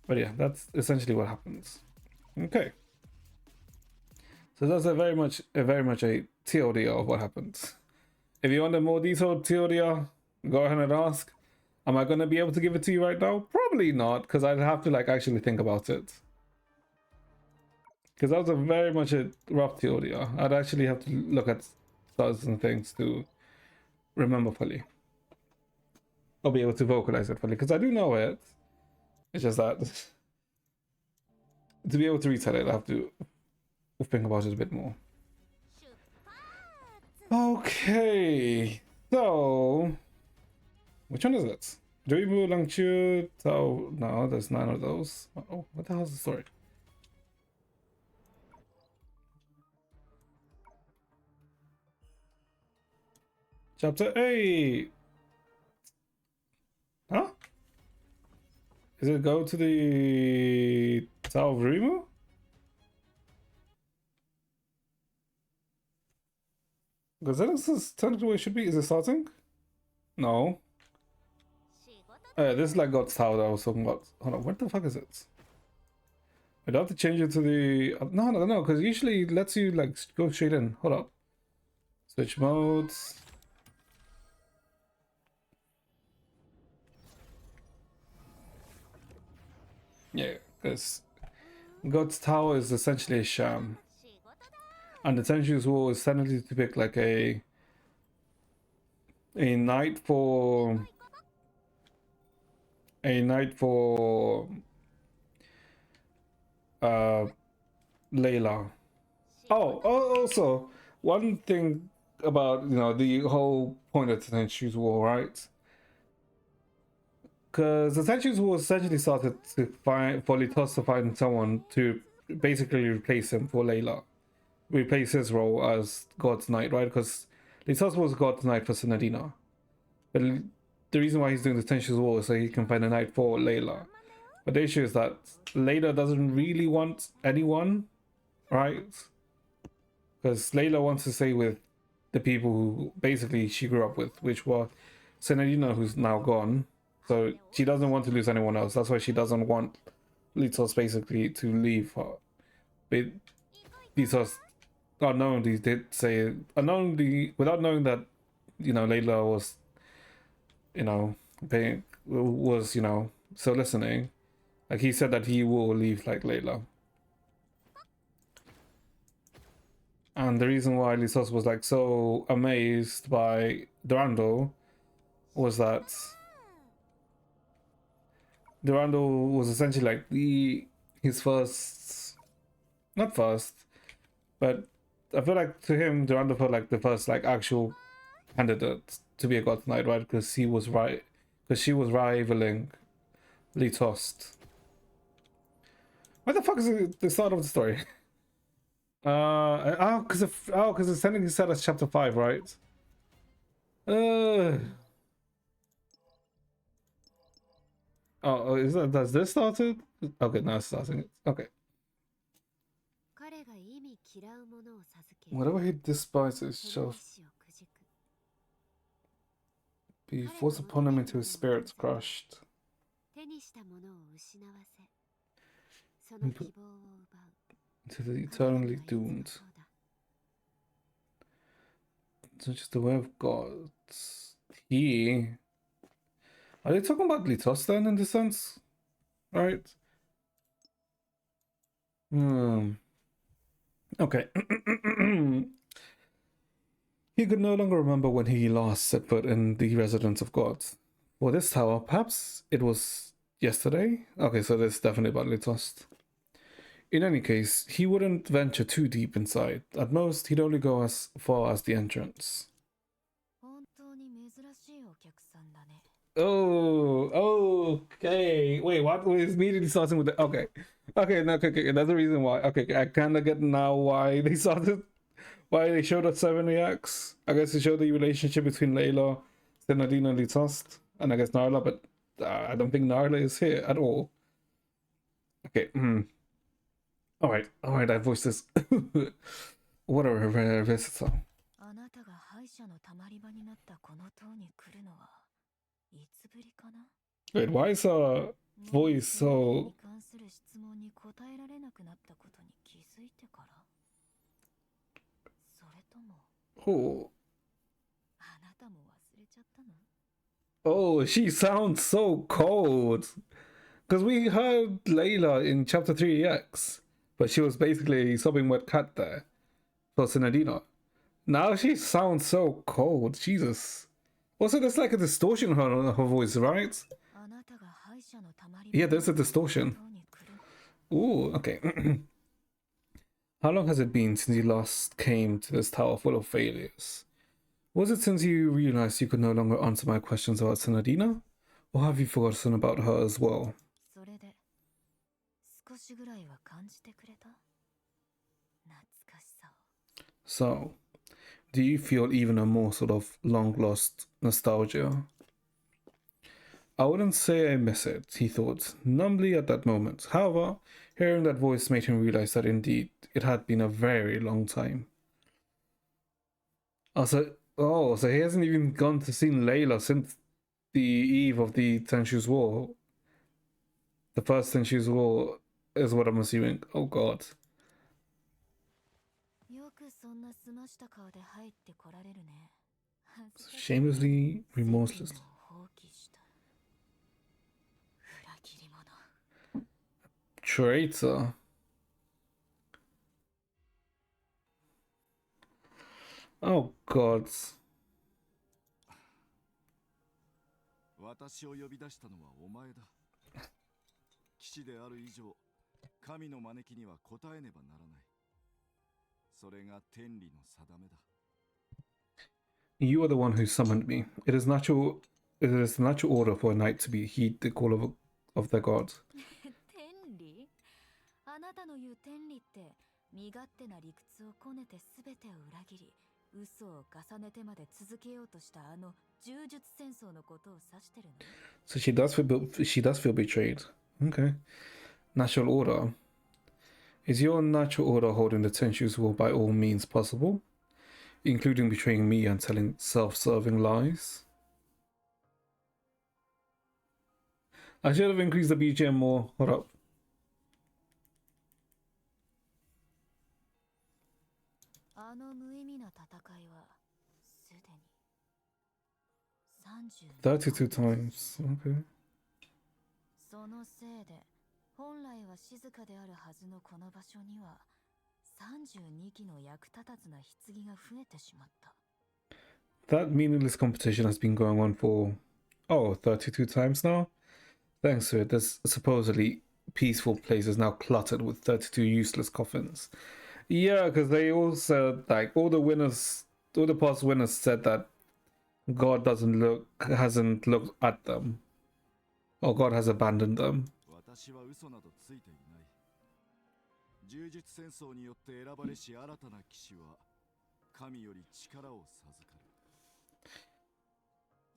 But yeah, that's essentially what happens. Okay. So that's a very much a TLDR of what happens. If you want a more detailed TLDR, go ahead and ask. Am I gonna be able to give it to you right now? Probably not, because I'd have to like actually think about it. Because that was a very much a rough TLDR. I'd actually have to look at stars and things to remember fully. I'll be able to vocalize it fully, because I do know it. It's just that to be able to retell it, I have to think about it a bit more. Okay, so which one is it? Dreamu, Langchu, Tao. No, there's none of those. Oh, what the hell's the story? Chapter 8. Huh? Is it go to the Tao of Rimu? Because this is technically where it should be. Is it starting? No. This is like God's Tower that I was talking about. Hold on, what the fuck is it? I'd have to change it to the... No, because usually it lets you like go straight in. Hold up. Switch modes. Yeah, because God's Tower is essentially a sham. And the Tenchu's Wall is technically to pick like a night for Layla. Oh, also one thing about the whole point of the Tenchu's War, right? Because the Tenchu's War essentially started to find for Litos to find someone to basically replace him for Layla, replace his role as God's Knight, right? Because Litos was God's Knight for Senadina, but the reason why he's doing the Tenchu's War is so he can find a knight for Layla. But the issue is that Layla doesn't really want anyone, right? Because Layla wants to stay with the people who basically she grew up with, which were Senadina, who's now gone. So she doesn't want to lose anyone else. That's why she doesn't want Litos basically to leave her. But Litos unknowingly did say, unknowingly, without knowing that, Layla was, so listening. Like he said that he will leave like Layla. And the reason why Lisos was like so amazed by Durando was that Durando was essentially like his first, not first, but I feel like to him Durando felt like the first like actual candidate to be a God Knight, right? Because she was rivaling Litos. What the fuck is the start of the story? Because it's technically set as chapter 5, right? Does this start it? Okay, now it's starting it. Okay. Whatever he despises shall be forced upon him until his spirit's crushed. To the eternally doomed. So just the way of God. Are they talking about Litos then in this sense? Right? Okay. He could no longer remember when he last set foot in the residence of God. For this tower, perhaps it was yesterday? Okay, so this is definitely about Litos. In any case, he wouldn't venture too deep inside. At most, he'd only go as far as the entrance. Okay. Wait, what? Wait, it's immediately starting with the. Okay. Okay, no, okay. That's the reason why. Okay, I kind of get now why they started. Why they showed us 7 reacts. I guess to show the relationship between Layla, Senadina, and Litost, and I guess Nyla, but I don't think Nyla is here at all. Okay. Alright, I voiced this. Whatever, versatile. あなたが歯医者のたまり場になったこの塔に来るのはいつぶりかな Wait, why is her voice so. に関する質問に答えられなくなったことに気づいてからそれとも Oh, あなたも忘れちゃったの oh, she sounds so cold. Because we heard Layla in chapter 3X, but she was basically sobbing wet cat there for Sinadina. Now she sounds so cold. Jesus. Also, there's like a distortion on her voice, right? あなたが歯医者のたまり場 Yeah, になっ there's a た distortion. 塔に来る Ooh, okay. How long has it been since you last came to this tower full of failures? Was it since you realized you could no longer answer my questions about Sinadina? Or have you forgotten about her as well? それで少しぐらいは感じてくれた懐かしさを So, do you feel even a morsel of long lost nostalgia? I wouldn't say I miss it, he thought, numbly at that moment. However, hearing that voice made him realize that indeed it had been a very long time. So he hasn't even gone to see Layla since the eve of the Ten Shoes War. The first Ten Shoes War is what I'm assuming. Oh god. よくそんな澄ました顔で入ってこられるね恥ずかしい Shamelessly remorseless. 責務を放棄した裏切り者 Traitor. Oh god. 私を呼び出したのはお前だ。騎士である以上、神の招きには応えねばならない。それが天理の定めだ。You are the one who summoned me. It is natural order for a knight to be heed the call of their god. 天理あなたの言う天理って身勝手な理屈をこねて全てを裏切り嘘を重ねてまで続けようとしたあの柔術戦争のことを指してるの So she does feel betrayed. Okay. Natural order. Is your natural order holding the Ten Shoes War by all means possible? Including betraying me and telling self-serving lies? I should have increased the BGM more. Hold up. あの無意味な戦いはすでに32 times. Okay. そのせいで本来は静かであるはずのこの場所には32機の役立たずな棺が増えてしまった That meaningless competition has been going on for 32 times now. Thanks to it, this supposedly peaceful place is now cluttered with 32 useless coffins. Yeah, because they all said, like, all the past winners said that God hasn't looked at them. Or God has abandoned them. 私は嘘などついていない。柔術戦争によって選ばれし新たな騎士は神より力を授かる。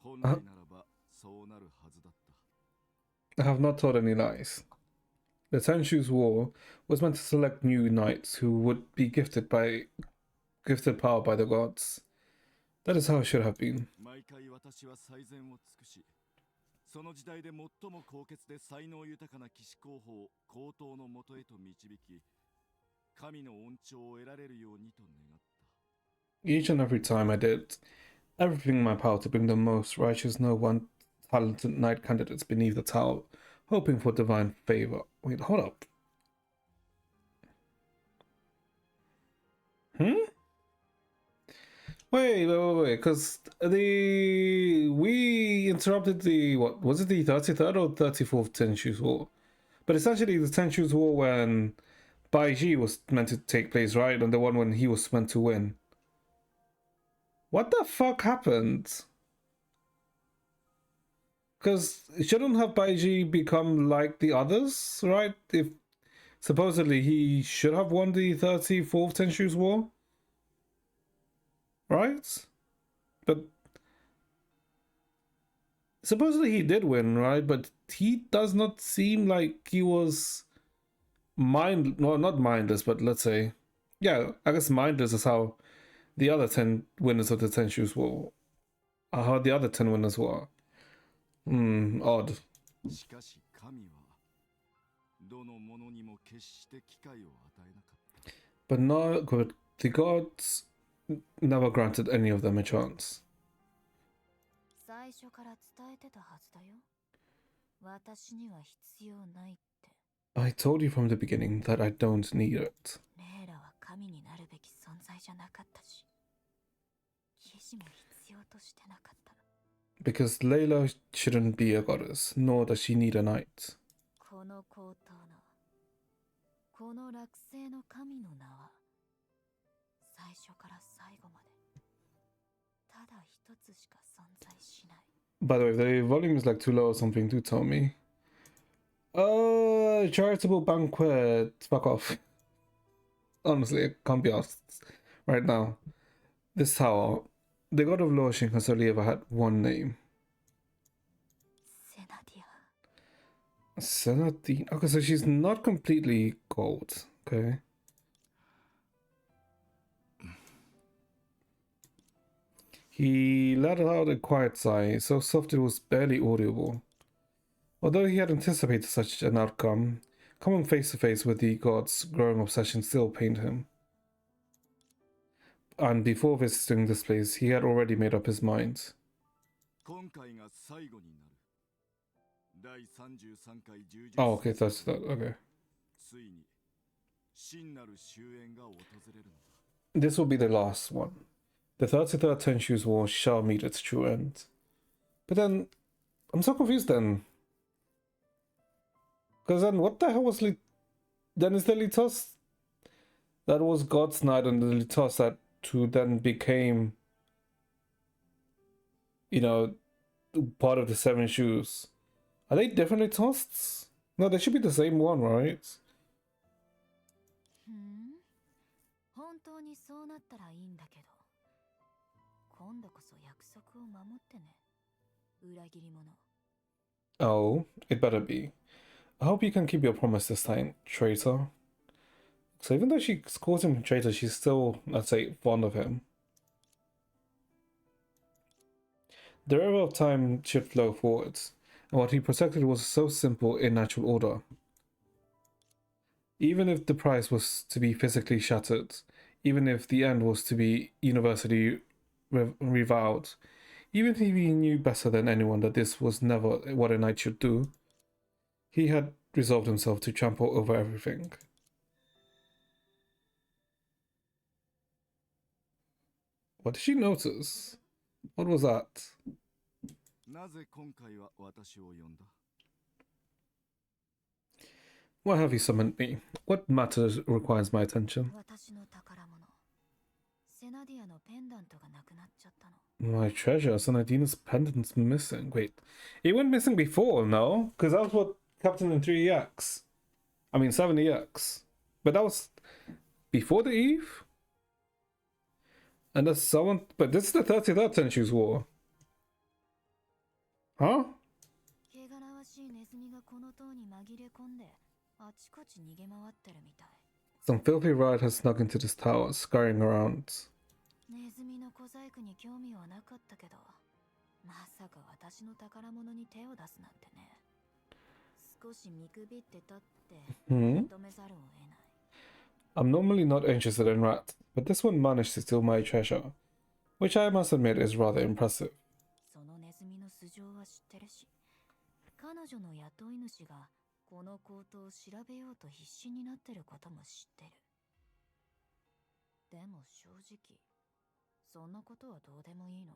本来ならばそうなるはずだった。I have not told any lies. The Ten Shoes War was meant to select new knights who would be gifted power by the gods. That is how it should have been. 毎回私は最善を尽くし、その時代で最も高潔で才能豊かな騎士候補を高等のもとへと導き、神の恩寵を得られるようにと願った。Each and every time I did everything in my power to bring the most righteous, no one talented knight candidates beneath the tower, hoping for divine favor. Wait, hold up. Wait, because we interrupted the, what, was it the 33rd or 34th Ten Shoes War? But essentially the Ten Shoes War when Baiji was meant to take place, right? And the one when he was meant to win. What the fuck happened? Because shouldn't have Baiji become like the others, right? If supposedly he should have won the 34th Tenshu's War, right? But supposedly he did win, right? But he does not seem like he was not mindless, but let's say, yeah, I guess mindless is how the other 10 winners of the Tenshu's War, how the other 10 winners were. Odd. しかし神はどの者にも決して機会を与えなかった。 But no, but the gods never granted any of them a chance. 最初から伝えてたはずだよ。私には必要ないって。 I told you from the beginning that I don't need it. レイラは神になるべき存在じゃなかったし、騎士も必要としてなかった。 Because Layla shouldn't be a goddess, nor does she need a knight. この高等な、この落星の神の名は、最初から最後まで、ただ一つしか存在しない。 By the way, if the volume is like too low or something, do tell me. Charitable banquet. Fuck off. Honestly, I can't be asked right now. This tower, the god of Loshing has only ever had one name. セナディア。 Senadine. Okay, so she's not completely gold. Okay. He let out a quiet sigh, so soft it was barely audible. Although he had anticipated such an outcome, coming face to face with the god's growing obsession still pained him. And before visiting this place, he had already made up his mind. 今回が最後になる。第33回柔術 Oh, okay, that's that. Okay. ついに真なる終焉が訪れるのだ。 This will be the last one. The 33rd Tenshu's War shall meet its true end. But then, I'm so confused then. Because then, what the hell was then is the Litos? That was God's Knight and the Litos that who then became, you know, part of the Seven Shoes. Are they different Litosts? No, they should be the same one, right? 本当にそうなったらいいんだけど、今度こそ約束を守ってね。裏切り者。 Oh, it better be. I hope you can keep your promise this time, traitor. So even though she calls him traitor, she's still, let's say, fond of him. The river of time should flow forwards, and what he protected was so simple in natural order. Even if the price was to be physically shattered, even if the end was to be universally reviled, even if he knew better than anyone that this was never what a knight should do, he had resolved himself to trample over everything. What did she notice? What was that? なぜ今回は私を呼んだ？ Why have you summoned me? What matter requires my attention? 私の宝物。セナディアのペンダントがなくなっちゃったの。 My treasure, Sonadina's pendant's missing. Wait, it went missing before, no? Because that was what Captain in 3EX. I mean 7EX. But that was before the Eve? And there's someone... But this is the 33rd Tenshu's War. Huh? 汚らわしいネズミがこの塔に紛れ込んで、あちこち逃げ回ってるみたい。 Some filthy riot has snuck into this tower, scurrying around. ネズミの小細工に興味はなかったけど、まさか私の宝物に手を出すなんてね。少し見くびってたって認めざるを得ない。 I'm normally not interested in rats, but this one managed to steal my treasure, which I must admit is rather impressive. そのネズミの素性は知ってるし、彼女の雇い主がこの行動を調べようと必死になってることも知ってる。でも正直、そんなことはどうでもいいの。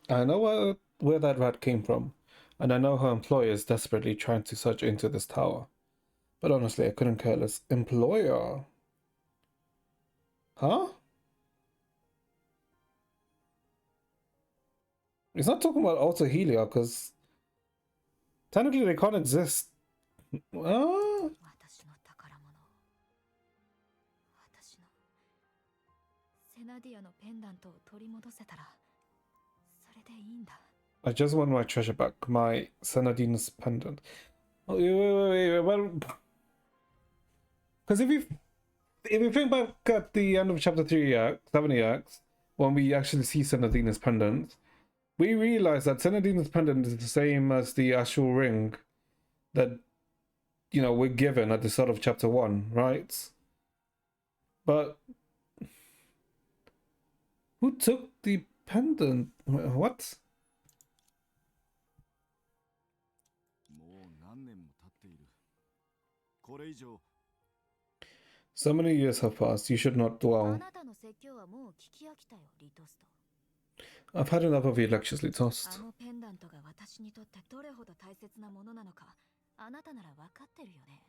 I know where that rat came from, and I know her employer is desperately trying to search into this tower. But honestly, I couldn't care less. Employer? Huh? It's not talking about Alter Helia, because technically they can't exist. 私の宝物、私のセナディアのペンダントを取り戻せたらそれでいいんだ。 I just want my treasure back, my Senadina's pendant. Oh, wait, well, because if you think back at the end of chapter 3 Act, 70 Acts, when we actually see Senadina's pendant, we realize that Senadina's pendant is the same as the astral ring that, you know, we're given at the start of chapter 1, right? But who took the pendant? What? もう何年も経っている。これ以上 So many years have passed, you should not あ dwell. なたの説教はもう聞き飽きたよ、リトスト。 I've had enough of your lectures, あ Litost. のペンダントが私にとってどれほど大切なものなのか、あなたなら分かってるよね。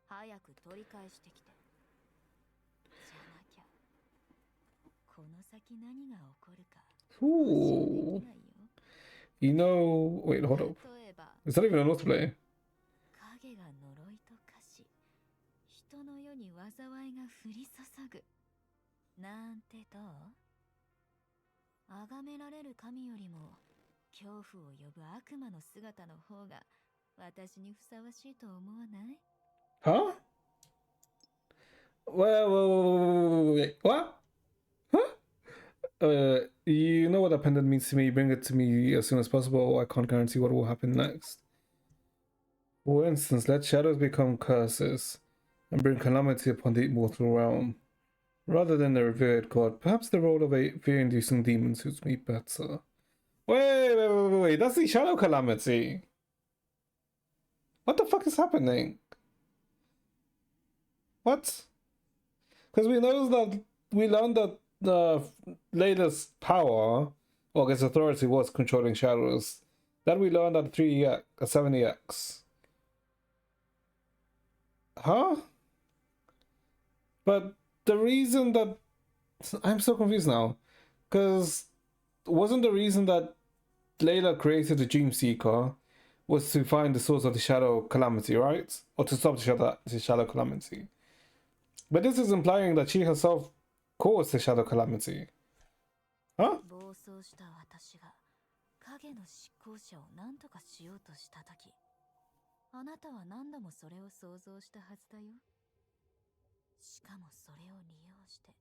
早く取り返してきて。じゃなきゃ、この先何が起こるか予 Ooh. 想できないよ。 You know... Wait, hold up. 例えば、 Is that even an autoplay? 影が呪いと化し、人の世に災いが降り注ぐ。なんてどう？崇められる神よりも恐怖を呼ぶ悪魔の姿の方が私にふさわしいと思わない？ Huh? Wait, what? Huh? You know what that pendant means to me. Bring it to me as soon as possible. I can't guarantee what will happen next. For instance, let shadows become curses and bring calamity upon the immortal realm. Rather than the revered god, perhaps the role of a fear-inducing demon suits me better. Wait. That's the shadow calamity. What the fuck is happening? What? Because we learned that the latest power, or I guess authority, was controlling shadows. That we learned at 3EX, at 70X. Huh? But the reason that... I'm so confused now. Because wasn't the reason that Layla created the Dream Seeker was to find the source of the Shadow Calamity, right? Or to stop the Shadow Calamity. But this is implying that she herself caused the Shadow Calamity. Huh? 暴走した私が影の執行者を何とかしようとしたとき、あなたは何度もそれを想像したはずだよ。しかもそれを利用して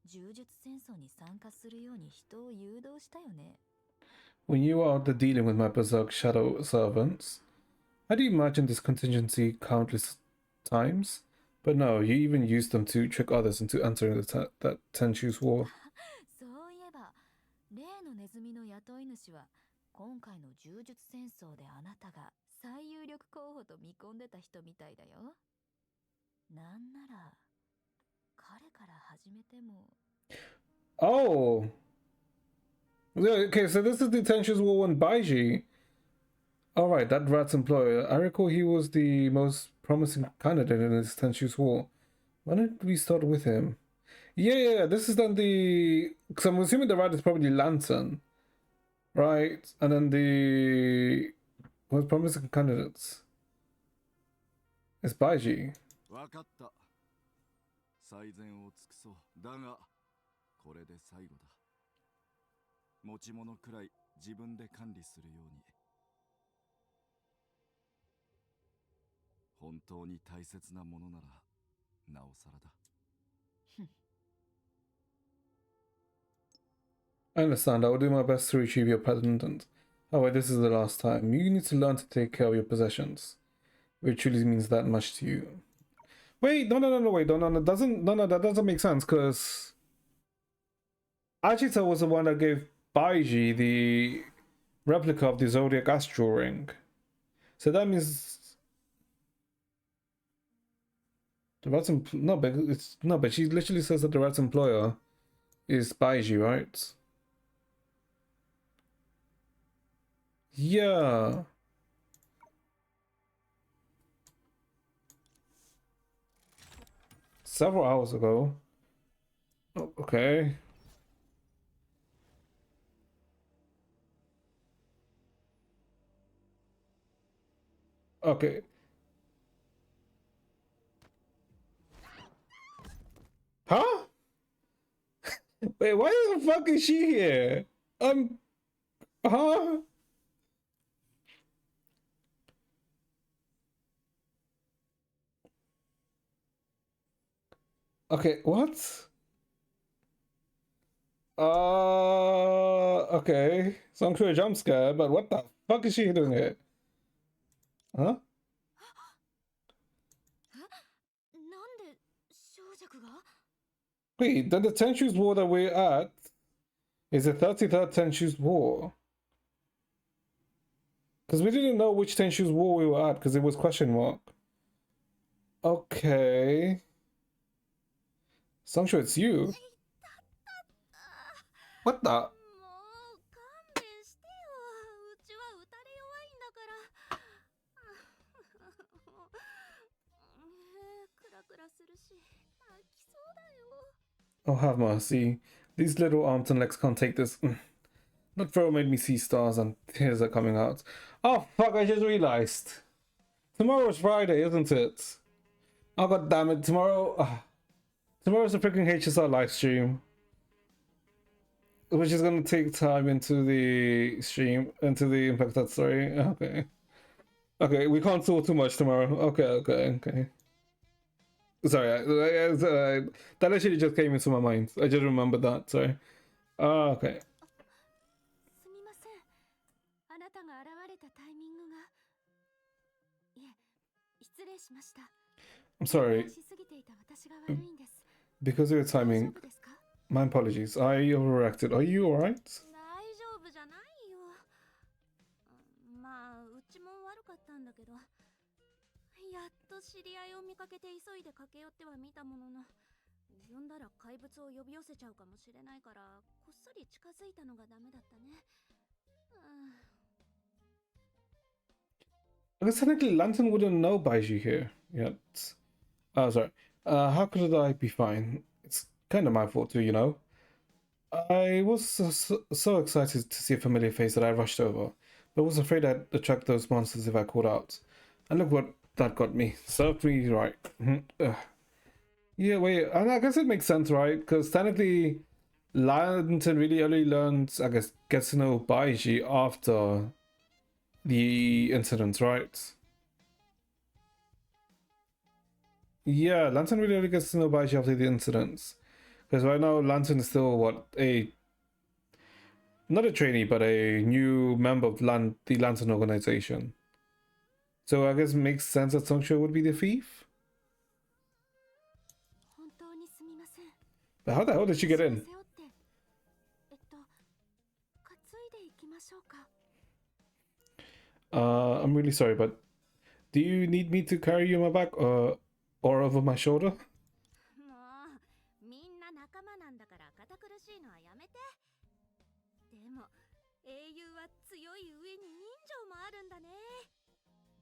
柔術戦争に参加するように人を誘導したよね。 When you were out there dealing with my berserk shadow servants, I did imagine this contingency countless times. But no, you even used them to trick others into entering that Tenchu's war. そういえば、例のネズミの雇い主は今回の柔術戦争であなたが最有力候補と見込んでた人みたいだよ。なんなら彼から始めても。 Oh! Yeah, okay, so this is the Tenchu's war on Baiji. Alright, that rat's employer. I recall he was the most promising candidate in this Tenchu's war. Why don't we start with him? Yeah, this is then the... Because I'm assuming the rat is probably Lantern. Right? And then the most promising candidates is Baiji. わかった。最善を尽くそう。だが、これで最後だ。持ち物くらい自分で管理するように。本当に大切なものなら、なおさらだ。I understand. I will do my best to retrieve your pendant. However, this is the last time. You need to learn to take care of your possessions. It truly means that much to you. Wait, no, wait, that doesn't make sense, because Ajita was the one that gave Baiji the replica of the Zodiac Astral Ring. So that means the rat's but she literally says that the rat's employer is Baiji, right? Yeah. Several hours ago. Oh, okay. Okay. Huh? Wait, why the fuck is she here? Huh? Okay, what? Okay. So I'm sure a jump scare, but what the fuck is she doing here? Huh? なんで小弱が Wait, then the Tenchu's War that we're at is the 33rd Tenchu's War. Because we didn't know which Tenchu's War we were at because it was question mark. Okay. Songcho, it's you. What the? もう勘弁してよ。うちは打たれ弱いんだから。クラクラするし、泣きそうだよ。 Oh, have mercy. These little arms and legs can't take this. That throw made me see stars and tears are coming out. Oh, fuck, I just realized. Tomorrow's Friday, isn't it? Oh, god damn it. Tomorrow's a freaking HSR live stream. Which is gonna take time into the stream, into the infected story. Okay. Okay, we can't talk too much tomorrow. Okay. Sorry, that actually just came into my mind. I just remembered that, sorry. Okay. すみません。あなたが現れたタイミングが。いえ、失礼しました。 I'm sorry. しすぎていた私が悪いんです。 Because of your 大丈 timing, 夫ですか？ my apologies. I overreacted. Are you alright? 大丈夫じゃないよ。まあ、うちも悪かったんだけど。やっと知り合いを見かけて急いで駆け寄っては見たものの、呼んだら怪物を呼び寄せちゃうかもしれないから、こっそり近づいたのがダメだったね。I guess technically Lantern wouldn't know Baiju here yet. Oh, sorry. How could I be fine? It's kind of my fault too, you know? I was so excited to see a familiar face that I rushed over, but was afraid I'd attract those monsters if I called out. And look what that got me. Served me right. Yeah, wait, and I guess it makes sense, right? Because technically, Lantern really only learns, I guess, gets to know Baiji after the incident, right? Yeah, Lantern really only gets to know Baiji after the incidents. Because right now, Lantern is still, what, not a trainee, but a new member of the Lantern organization. So I guess it makes sense that Songcho would be the thief? 本当にすみません。 But how the hell did she get in? 背負って、担いでいきましょうか。 I'm really sorry, but do you need me to carry you on my back or over my shoulder? もう、みんな仲間なんだから堅苦しいのはやめて。でも、英雄は強い上に人情もあるんだね。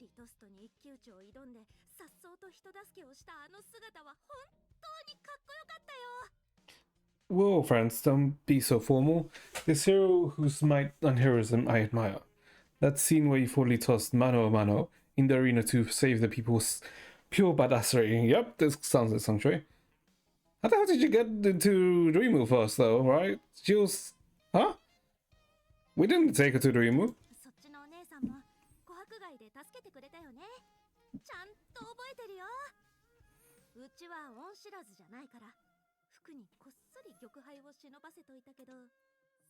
リトストに一騎打ちを挑んで、颯爽と人助けをしたあの姿は本当にかっこよかったよ。 Whoa, friends, don't be so formal. This hero whose might and heroism I admire. That scene where you fully tossed mano a mano in the arena to save the people's pure badassery. Yep, this sounds like Songchui. How the hell did you get into Dreamu first, though, right? She was... Huh? We didn't take her to Dreamu. そっちのお姉さんも琥珀街で助けてくれたよね。ちゃんと覚えてるよ。うちは恩知らずじゃないから、服にこっそり玉杯を忍ばせといたけど、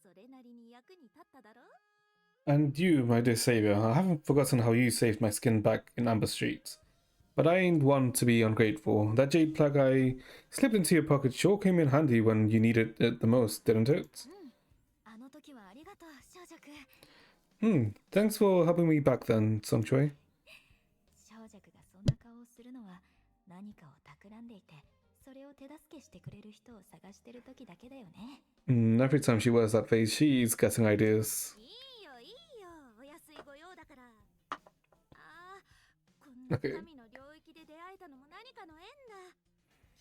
それなりに役に立っただろ。 And you, my dear savior, I haven't forgotten how you saved my skin back in Amber Street. But I ain't one to be ungrateful. That jade plug I slipped into your pocket sure came in handy when you needed it the most, didn't it? あの時はありがとう、少Hmm, 女くん。thanks for helping me back then, Songchui. 少女くがそんな顔をするのは何かを企んでいて、それを手助けしてくれる人を探してる時だけだよね。Every time she wears that face, she's getting ideas. いいよいいよ、お安いご用だから。ああ、こんな Okay. 神の領域で出会えたのも何かの縁だ。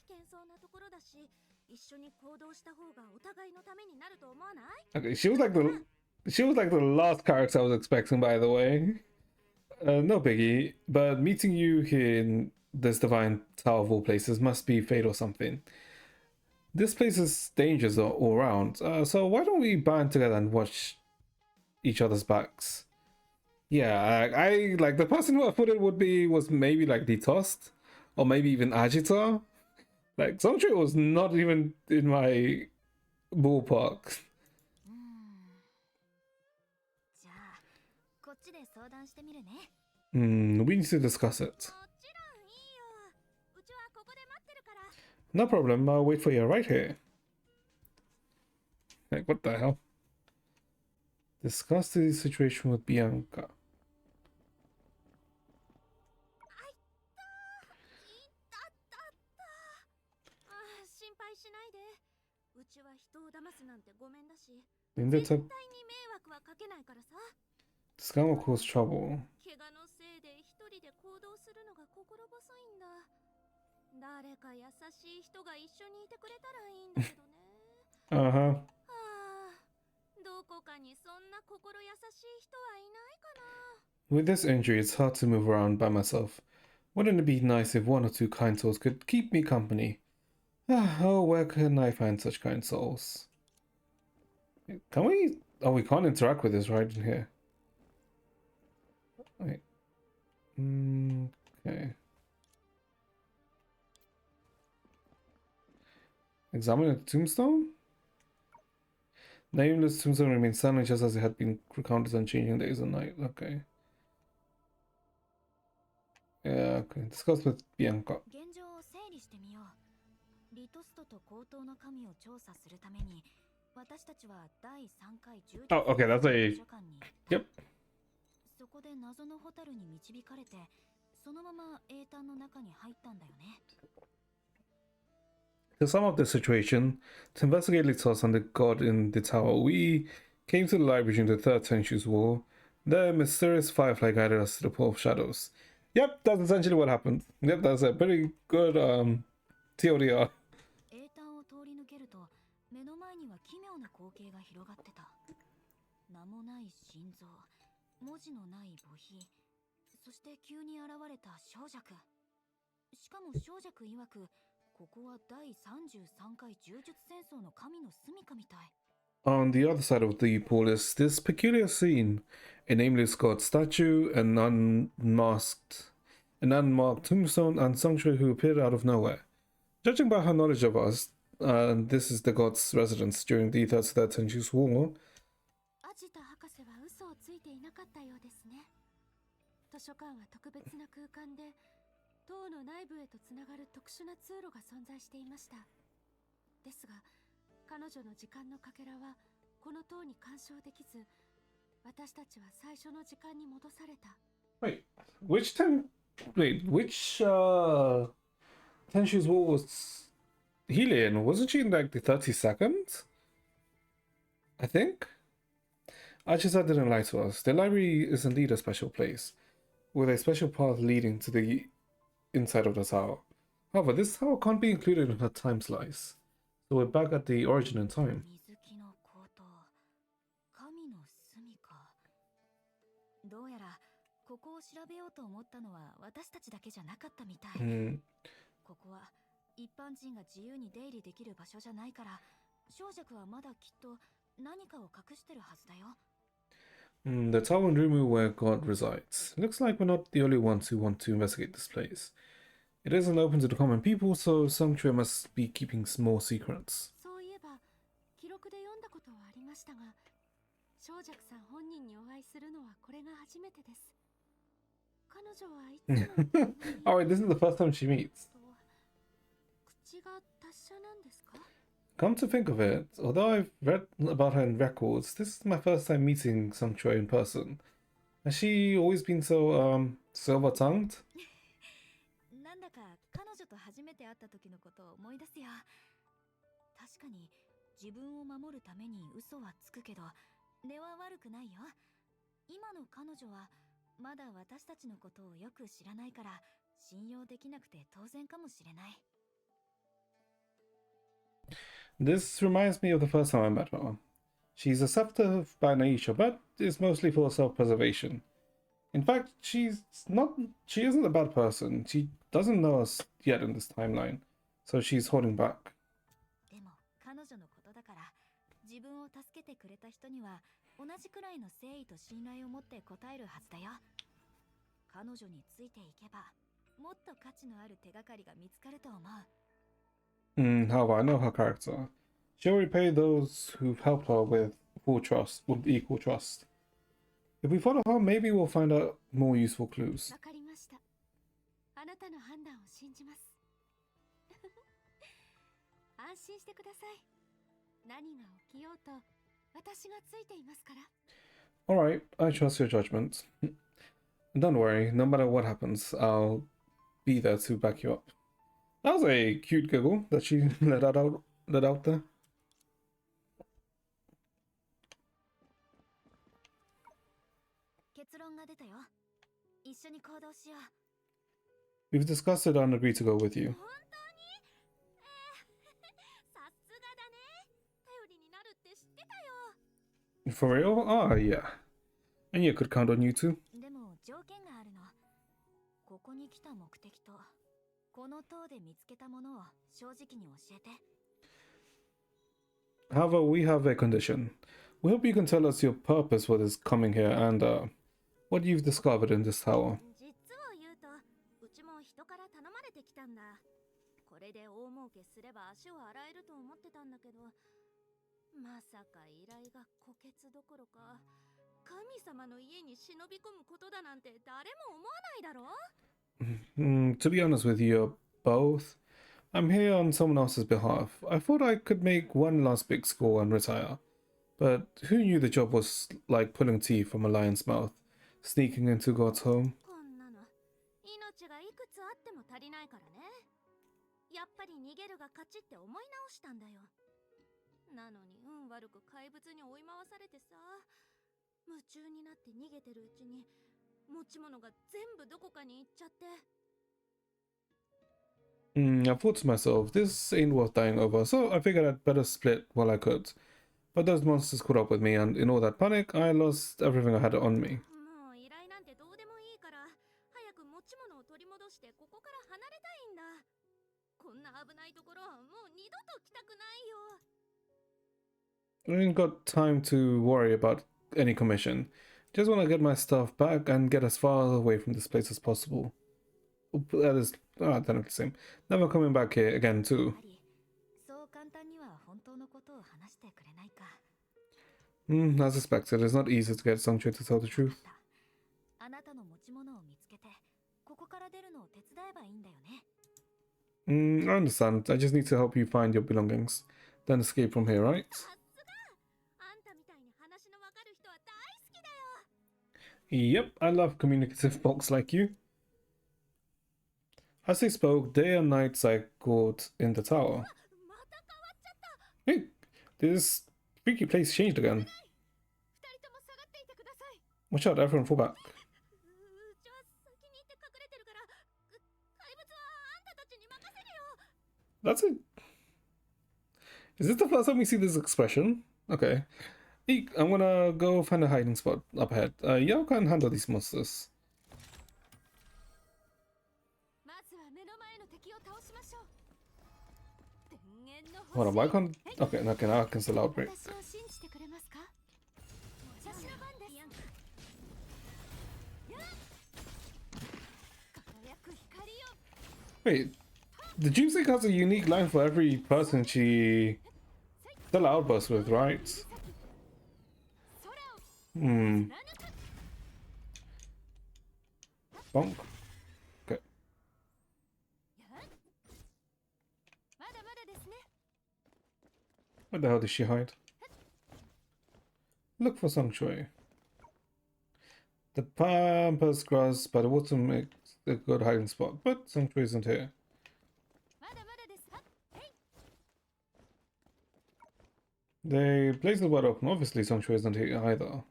危険そうなところだし、一緒に行動した方がお互いのためになると思わない？ Okay, she was like the last character I was expecting, by the way. No biggie, but meeting you here in this divine tower of all places must be fate or something. This place is dangerous all around, so why don't we band together and watch each other's backs? Yeah, I like the person who I thought it would be was maybe like the Toast, or maybe even Agita. Like Songtrio was not even in my ballpark. じゃあこっちで相談してみるね。 We need to discuss it. もちろんいいよ。うちはここで待ってるから。 No problem, I'll wait for you right here. Like, what the hell? Discuss the situation with Bianca. 心配しないで。うちは人を騙すなんてごめんだし、 In 絶 the 対に迷惑はかけないからさ。 this guy will cause trouble. 怪我のせいで一人で行動するのが心細いんだ。誰か優しい人が一緒にいてくれたらいいんだけどね。 Uh-huh. はあ、どこかにそんな心優しい人はいないかな。 With this injury, it's hard to move around by myself. Wouldn't it be nice if one or two kind souls could keep me company? Oh, where can I find such kind souls? Can we? Oh, we can't interact with this right in here. Wait. Okay. Examine the tombstone? Nameless tombstone remains silent just as it had been recounted, unchanging days and night. Okay. Yeah, okay. Discuss with Bianca. 現状を整理してみよう。リトストと高等の神を調査するために、私たちは第3回重 Oh, okay, that's a- 図書館に行った。 Yep. そこで謎のホタルに導かれて、そのまま英単の中に入ったんだよね。 To sum up the situation, to investigate Litos and the god in the tower, we came to the library during the Third Century's War. The mysterious firefly guided us to the Pool of Shadows. Yep, that's essentially what happened. Yep, that's a pretty good TLDR. 英単を通り抜けると、目の前には奇妙な光景が広がってた。名もない心臓、文字のない墓碑、そして急に現れた小弱。しかも小弱曰く、ここは第33回柔術戦争の神の住処みたい。 On the other side of the pool is this peculiar scene: a nameless god statue, an unmarked tombstone, and Sanctuary who appeared out of nowhere. Judging by her knowledge of us, this is the god's residence during the Third Century's War. アジタ博士は嘘をついていなかったようですね。図書館は特別な空間で、塔の内部へとつながる特殊な通路が存在していました。ですが、彼女の時間のかけらはこの塔に干渉できず、私たちは最初の時間に戻された。 Wait, which Tenchu's War was Helia in? Wasn't she in like the 32nd? I think? Archisa didn't lie to us. The library is indeed a special place, with a special path leading to the inside of the tower. However, this tower can't be included in her time slice, so we're back at the origin in time. 水木の高騰、神の住処。どうやらここを調べようと思ったのは私たちだけじゃなかったみたい。 ここは一般人が自由に出入りできる場所じゃないから、小弱はまだきっと何かを隠してるはずだよ。 The tower and room where God resides. Looks like we're not the only ones who want to investigate this place. It isn't open to the common people, so Sanctuary must be keeping small secrets. そういえば記録で読んだことはありましたが、小弱さん本人にお会いするのはこれが初めてです。彼女はいつも Alright, this is the first time she meets. 口が達者なんですか？ Come to think of it, although I've read about her in records, this is my first time meeting Sanctuary in person. Has she always been so, silver-tongued? なんだか彼女と初めて会った時のことを思い出すよ。確かに自分を守るために嘘はつくけど、根は悪くないよ。今の彼女はまだ私たちのことをよく知らないから信用できなくて当然かもしれない。 This reminds me of the first time I met her. She's deceptive by nature, but is mostly for self-preservation. In fact, she's not. She isn't a bad person. She doesn't know us yet in this timeline, so she's holding back. でも彼女のことだから、自分を助けてくれた人には同じくらいの誠意と信頼を持って応えるはずだよ。彼女についていけば、もっと価値のある手がかりが見つかると思う。However, I know her character. She'll repay those who've helped her with full trust, with equal trust. If we follow her, maybe we'll find out more useful clues. わかりました。あなたの判断を信じます。安心してください。何が起きようと、私がついていますから。Alright, I trust your judgment. Don't worry, no matter what happens, I'll be there to back you up. That was a cute giggle that she let out there. 結論が出たよ。一緒に行動しよう。We've discussed it and agreed to go with you. 本当にさすがだね。頼りになるって知ってたよ。 For real? Ah, yeah. And you could count on you too. でも条件があるの。ここに来た目的と、この塔で見つけたものを正直に教えて。However, we have a condition. We hope you can tell us your purpose for this coming here and what you've discovered in this tower. 実を言うと、うちも人から頼まれてきたんだ。これで大儲けすれば足を洗えると思ってたんだけど、まさか依頼が虎穴どころか、神様の家に忍び込むことだなんて誰も思わないだろう。 To be honest with you, both. I'm here on someone else's behalf. I thought I could make one last big score and retire. But who knew the job was like pulling teeth from a lion's mouth, sneaking into God's home? こんなの、命がいくつあっても足りないからね。やっぱり逃げるが勝ちって思い直したんだよ。なのに運悪く怪物に追い回されてさ、夢中になって逃げてるうちに持ち物が全部どこかに行っちゃって。I thought to myself, this ain't worth dying over, so I figured I'd better split while I could. But those monsters caught up with me, and in all that panic, I lost everything I had on me. もう依頼なんてどうでもいいから、早く持ち物を取り戻してここから離れたいんだ。こんな危ないところはもう二度と来たくないよ。 I ain't got time to worry about any commission. Just want to get my stuff back and get as far away from this place as possible. That is, technically the same. Never coming back here again, too. そう簡単には本当のことを話してくれないか。 As expected, it's not easy to get Sanctuary to tell the truth. あなたの持ち物を見つけて、ここから出るのを手伝えばいいんだよね。I understand. I just need to help you find your belongings. Then escape from here, right? さすが。あんたみたいに話のわかる人は大好きだよ。 Yep, I love communicative folks like you. As they spoke, day and night cycled in the tower. また変わっちゃった。 Hey, this freaky place changed again. 二人とも下がっていてください。 Watch out, everyone fall back. うちは先に行って隠れてるから、怪物はあんたたちに任せるよ。 That's it. Is this the first time we see this expression? Okay. Eek, I'm gonna go find a hiding spot up ahead. Y'all can handle these monsters. まずは目の前の敵を倒しましょう。電源の Hold on, why can't... Okay, now I can still outbreak. 私を信じてくれますか？私の番です。輝く光よ。 Wait, the Dreamseek has a unique line for every person she still outbursts with, right? 空を Hmm. 貫く。 Bonk. Okay. まだまだですね。 Where the hell did she hide? Look for Sanctuary. The pampas grass by the water makes a good hiding spot, but Sanctuary isn't here. まだまだです。はい。 They place the word open. Obviously, Sanctuary isn't here either.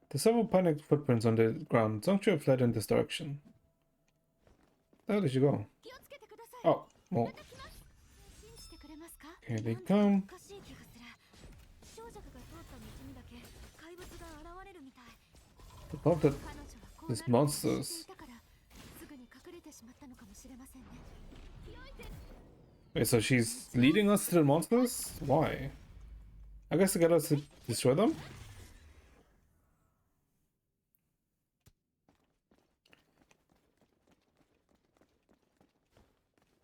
There's several panicked footprints on the ground. Sanctuary fled in this direction. Where did she go? 気をつけてください。 Oh, well, また来ます。信じてくれますか？ here they なんだか come. おかしい。Above the 彼女はこうな there's ることを知ってい monsters. たからすぐに隠れてしまったのかもしれませんね。 Wait, so she's leading us to the monsters? Why? I guess to get us to destroy them?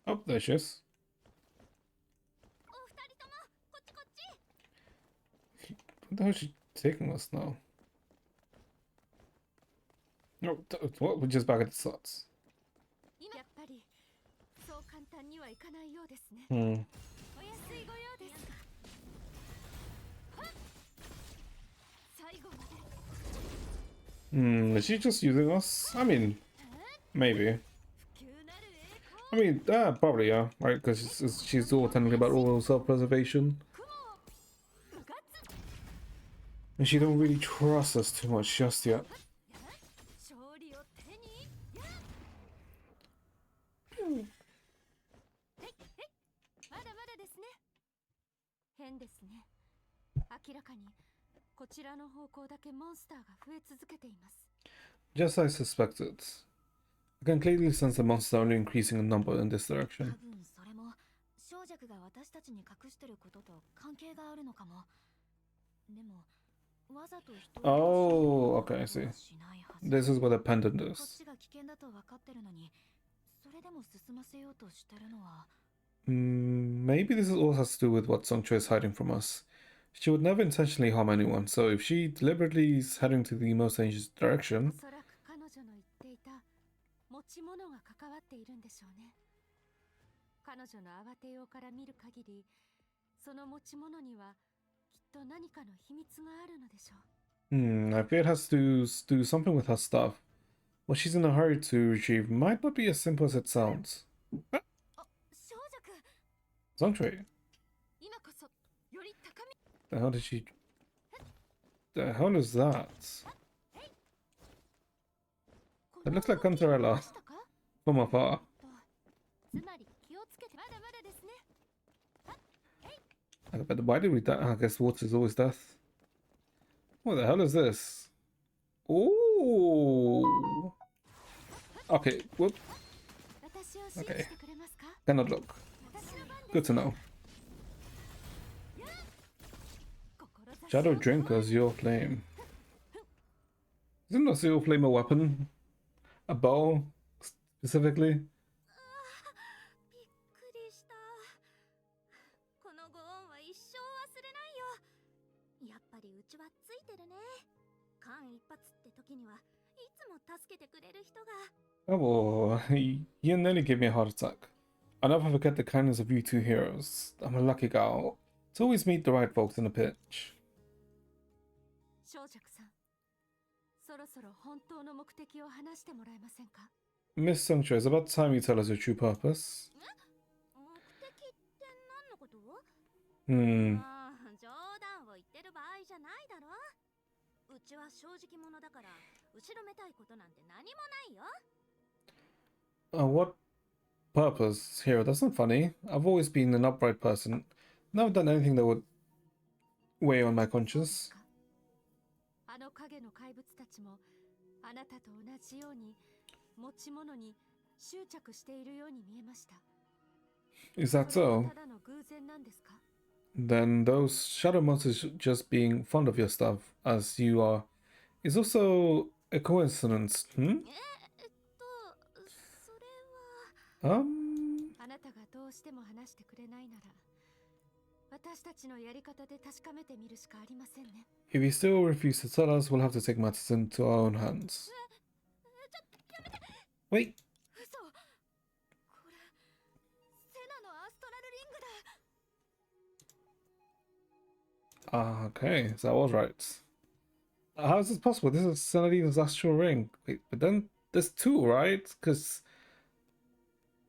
Oh, there she is. お二人ともこっちこっち。 Where the hell is she taking us now? No, what? We're just back at the slots. やっぱりそう簡単にはいかないようですね。 Hmm. お安いご用ですか。はっ最後まで。 Is she just using us? I mean, maybe. 不朽なる栄 I mean, probably, yeah, right? Because she's all technically about all self-preservation. 光雲うがつ And she don't really trust us too much just yet. 勝利を手に。まだまだですね。変ですね。明らかにこちらの方向だけモンスターが増え続けています。 Just as I suspected. I can clearly sense the monsters are only increasing in number in this 多 direction. 分それも小弱が私たちに隠してることと関係があるのかも。でもわざと人を Oh, okay, I see. しないはず。 This is what the pendant こっ is. ちが危険だと分かってるのに、それでも進ませようとしてるのは。 Maybe this all has to do with what Songchoi is hiding from us. She would never intentionally harm anyone, so if she deliberately is heading to the most dangerous お direction, そらく彼女の言っていた持ち物が関わっているんでしょうね。彼女の慌てようから見る限り、その持ち物にはきっと何かの秘密があるのでしょう。 I fear it has to do something with her stuff. What she's in a hurry to retrieve might not be as simple as it sounds. あ、小弱、 Songchoi, 今こそより高み。 the hell did she... The hell is that? It looks like Cantarella したか？ from afar. つまり気をつけて。まだまだですね。 But why did we die? I guess water is always death. What the hell is this? Ooh. Okay, whoop. 私を信じてくれますか？ Cannot look. 私の番です。 Good to know. 志を Shadow Drinkers, your flame. Isn't a your flame a weapon? A bow, specifically? びっくりした。このご恩は一生忘れないよ。やっぱりうちはついてるね。間一髪って時にはいつも助けてくれる人が。 Oh, you nearly gave me a heart attack. I'll never forget the kindness of you two heroes. I'm a lucky gal. To always meet the right folks in a pinch. 小弱さん、そろそろ本当の目的を話してもらえませんか？ Miss Songchoi, it's about time you tell us your true purpose. 目的って何のこと？ Hmm. 冗談を言ってる場合じゃないだろ。うちは正直者だから後ろめたいことなんて何もないよ。 What purpose? Hero, that's not funny. I've always been an upright person. Never done anything that would weigh on my conscience. あの影の怪物たちもあなたと同じように持ち物に執着しているように見えました。 Is that それは so? ただの偶然なんですか？ Then those shadow monsters just being fond of your stuff, as you are, is also a coincidence, hmm? それは Um, あなたがどうしても話してくれないなら私たちのやり方で確かめてみるしかありませんね。 if you still refuse to tell us, we'll have to take matters into our own hands. Wait, 嘘。これセナのアストラルリングだ。 okay, so I was right. How is this possible? This is Senadina's astral ring. Wait, but then there's two, right? Because...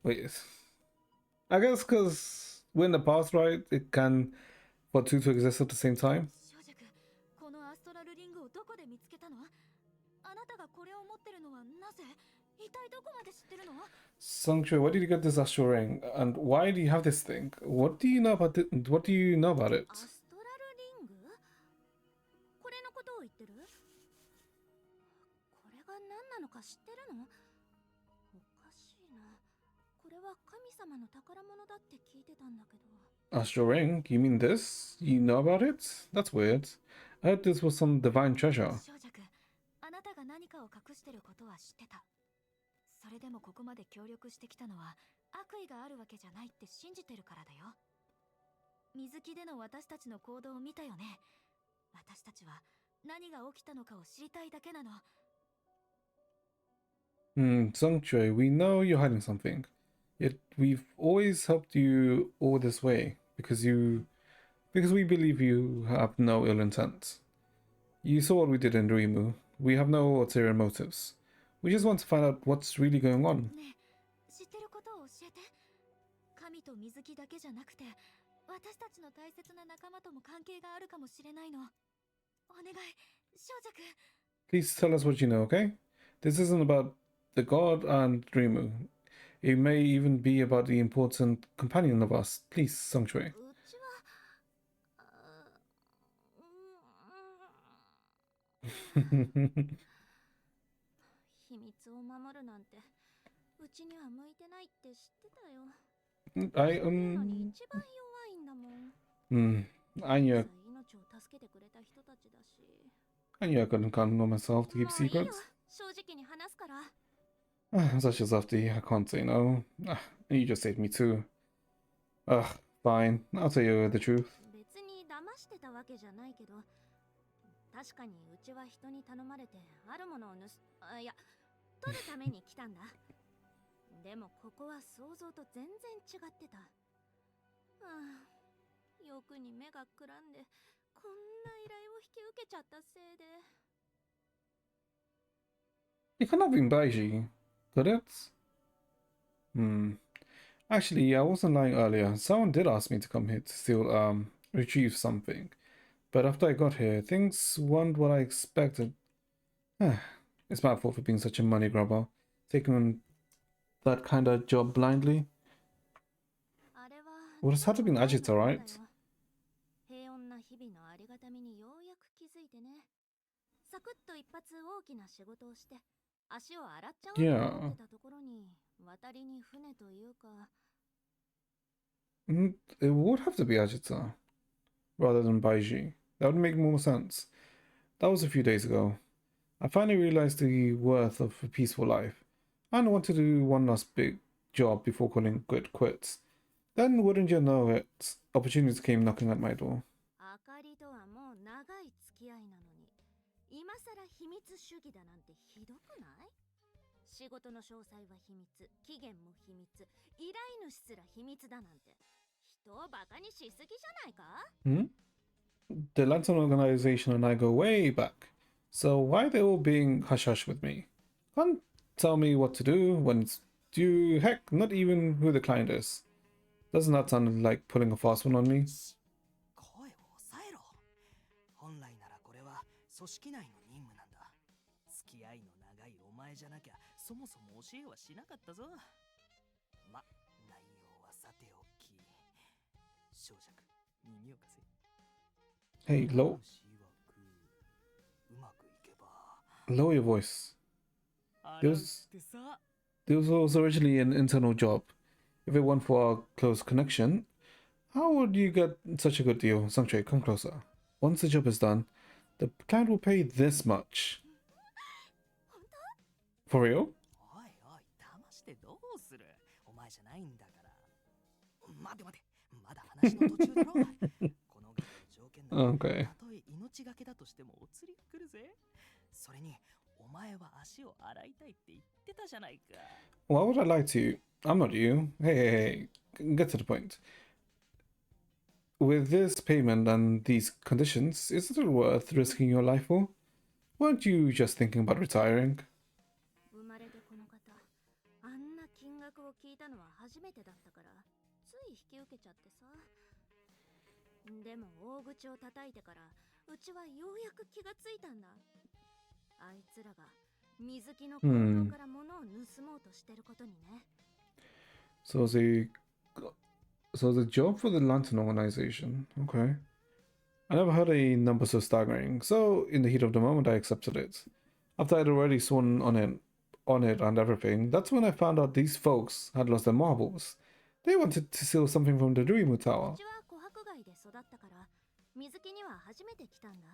Wait. I guess because we're in the past, right? It can... for two to exist at the same time. 小弱、このアストラルリングをどこで見つけたの？あなたがこれを持ってるのはなぜ？一体どこまで知ってるの？ Songchoi, where did you get this astral ring? And why do you have this thing? What do you know about it? What do you know about it? アストラルリング？これのことを言ってる？なのか知ってるの？おかしいな。これは神様の宝物だって聞いてたんだけど。 Astral ring? You mean this? You know about it? That's weird. I heard this was some divine treasure. 少女くん、あなたが何かを隠してることは知ってた。それでもここまで協力してきたのは悪意があるわけじゃないって信じてるからだよ。水木での私たちの行動を見たよね。私たちは何が起きたのかを知りたいだけなの。Sanctuary, we know you're hiding something. Yet we've always helped you all this way because we believe you have no ill intent. You saw what we did in Rimu. We have no ulterior motives. We just want to find out what's really going on. ねえ、知ってることを教えて。神と水木だけじゃなくて、私たちの大切な仲間とも関係があるかもしれないの。お願い、少女くん。 Please tell us what you know, okay? This isn't about the god and Rimu. It may even be about the important companion of us. Please, Sanctuary. うちは、秘密を守るなんて、うちには向いてないって知ってたよ。 I そういうのに一番弱いんだもん。 I knew 命を助けてくれた人たちだし。 I couldn't count on myself to keep もういいよ、 secrets. 正直に話すから。 Such as Lefty, I can't say no. You just saved me too. Fine. I'll tell you the truth. 別に騙してたわけじゃないけど、確かにうちは人に頼まれてあるものをいや、取るために来たんだ。でもここは想像と全然違ってた。欲に目がくらんで、こんな依頼を引き受けちゃったせいで。 It could not have been Baiji, could it? Actually, I wasn't lying earlier. Someone did ask me to come here to steal, retrieve something. But after I got here, things weren't what I expected. It's my fault for being such a money grabber. Taking on that kind of job blindly. あれは Would have had to been Ajita, right? 平穏な日々のありがたみにようやく気づいてね。サクッと一発大きな仕事をして足を洗っちゃおうと思ってたところに、渡りに船というか。 It would have to be Ajita rather than Baiji. That would make more sense. That was a few days ago. I finally realized the worth of a peaceful life and want to do one last big job before calling it quits. Then, wouldn't you know it, opportunities came knocking at my door. あかりとはもう長い付き合いなのに、今さら秘密主義だなんてひどくない？仕事の詳細は秘密、期限も秘密、依頼主すら秘密だなんて、人をバカにしすぎじゃないか？ The Lantern organization and I go way back. So why are they all being hush-hush with me? Can't tell me what to do, when it's due, heck, not even who the client is. Doesn't that sound like pulling a fast one on me? 声を抑えろ。本来ならこれは組織内の任務なんだ。付き合いの長いお前じゃなきゃそもそも教えはしなかったぞ。ま、内容はさておき。少爵、耳を貸せ。 Hey, lower your voice. This was originally an internal job. If it weren't for our close connection, how would you get such a good deal? Sanctuary, come closer. Once the job is done, the client will pay this much. For real? おいおい、騙してどうする？お前じゃないんだから。待て待て、まだ話の途中だろ。この条件なら、 Okay. たとえ命がけだとしてもお釣り来るぜ。それに、お前は足を洗いたいって言ってたじゃないか。Why would I lie to you? I'm not you. Hey, get to the point. With this payment and these conditions, is it worth risking your life for? Weren't you just thinking about retiring? 生まれてこの方、あんな金額を聞いたのは初めてだったから、つい引き受けちゃってさ。でも大口を叩いてから、うちはようやく気がついたんだ。あいつらが水木の行動から物を盗もうとしてることにね。So the job for the Lantern organization. Okay. I never heard a number so staggering, so in the heat of the moment I accepted it. After I'd already sworn on it on it and everything, that's when I found out these folks had lost their marbles. They wanted to steal something from the Dreamu う Tower. ちは琥珀街で育ったから水木には初めて来たんだ。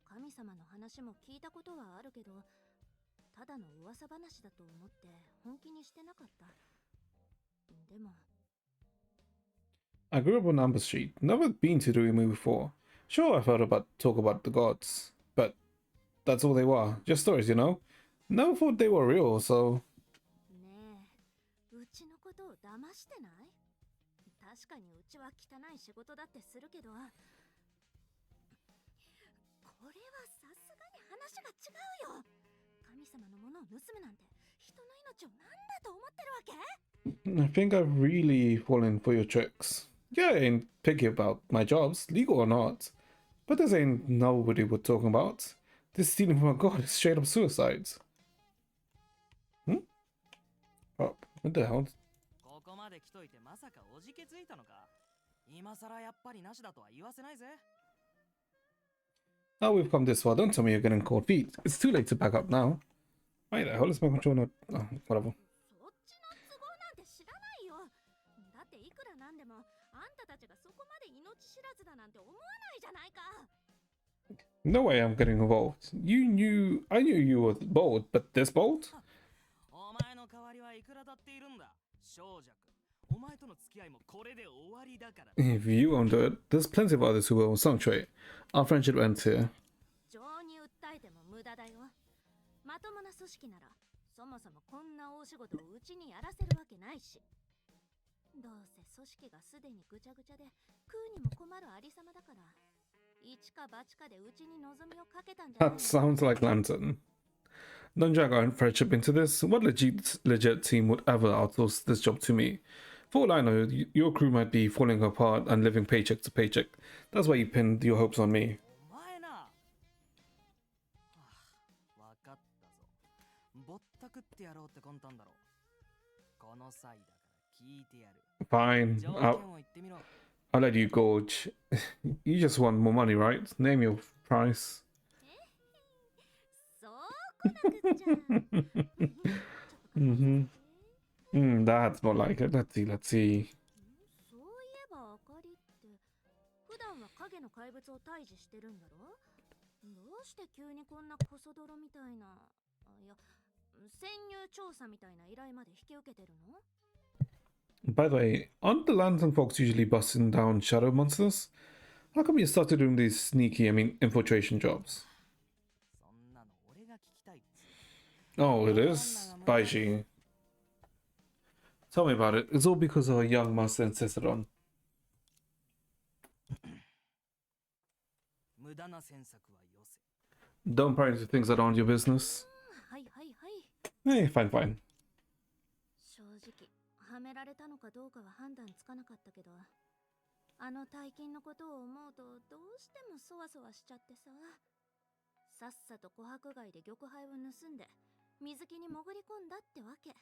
神様の話も聞いたことはあるけど、ただの噂話だと思って本気にしてなかった。でも I grew up on Amber Street, never been to Dreamu before. Sure, I've heard talk about the gods, but that's all they were, just stories, you know? Never thought they were real, so ねえ、うちのことを騙してない？確かにうちは汚い仕事だってするけど、これはさすがに話が違うよ。神様のものを盗むなんて人の命を何だと思ってるわけ？ I think I've really fallen for your tricks. Yeah, I ain't picky about my jobs, legal or not. But this ain't nobody we're talking about. This stealing from a god is straight up suicide. Hmm? Oh, what the hell? ここまで来といてまさかおじけついたのか？今さらやっぱりなしだとは言わせないぜ。Now we've come this far, don't tell me you're getting cold feet. It's too late to back up now. Why the hell is my controller? Oh, whatever. そっちの都合なんて知らないよ。だっていくらなんでもあんたたちがそこまで命知らずだなんて思わないじゃないか。 No way I'm getting involved. I knew you were bold, but this bold? お前の代わりはいくらだっているんだ。少弱。お前との付き合いもこれで終わりだから。 If you won't do it, there's plenty of others who will. Sanctuary. Our friendship ends here. 情に訴えても無駄だよ。まともな組織ならそもそもこんな大仕事をうちにやらせるわけないし。どうせ組織がすでにぐちゃぐちゃで食うにも困るありさまだから、一か八かでうちに望みをかけたんじゃない That sounds like Lantern. Don't drag our friendship into this. What legit team would ever outsource this job to me? For all I know, your crew might be falling apart and living paycheck to paycheck. That's why you pinned your hopes on me. お前な。はあ、わかったぞ。ぼったくってやろうって魂胆だろ。この際だから聞いてやる。 Fine, 条 I'll, 件を言ってみろ。 I'll let you gorge. You just want more money, right? Name your price. そうこなくっちゃ。ちょっと考えさせて。 That's more like it. Let's see. そういえばあかりって普段は影の怪物を退治してるんだろ？どうして急にこんなコソ泥みたいな、いや、潜入調査みたいな依頼まで引き受けてるの？ By the way, aren't the Lantern folks usually busting down shadow monsters? How come you started doing these sneaky, infiltration jobs? そんなの俺が聞きたいっつう。 Oh, it is? Baiji. Tell me about it. It's all because our young master insisted on. 無駄な詮索はよせ。 Don't pry into things that aren't your business. はいはいはい。 Hey, fine, fine. 正直はめられたのかどうかは判断つかなかったけど、あの大金のことを思うとどうしてもそわそわしちゃってさ。さっさと琥珀街で玉杯を盗んで水木に潜り込んだってわけ。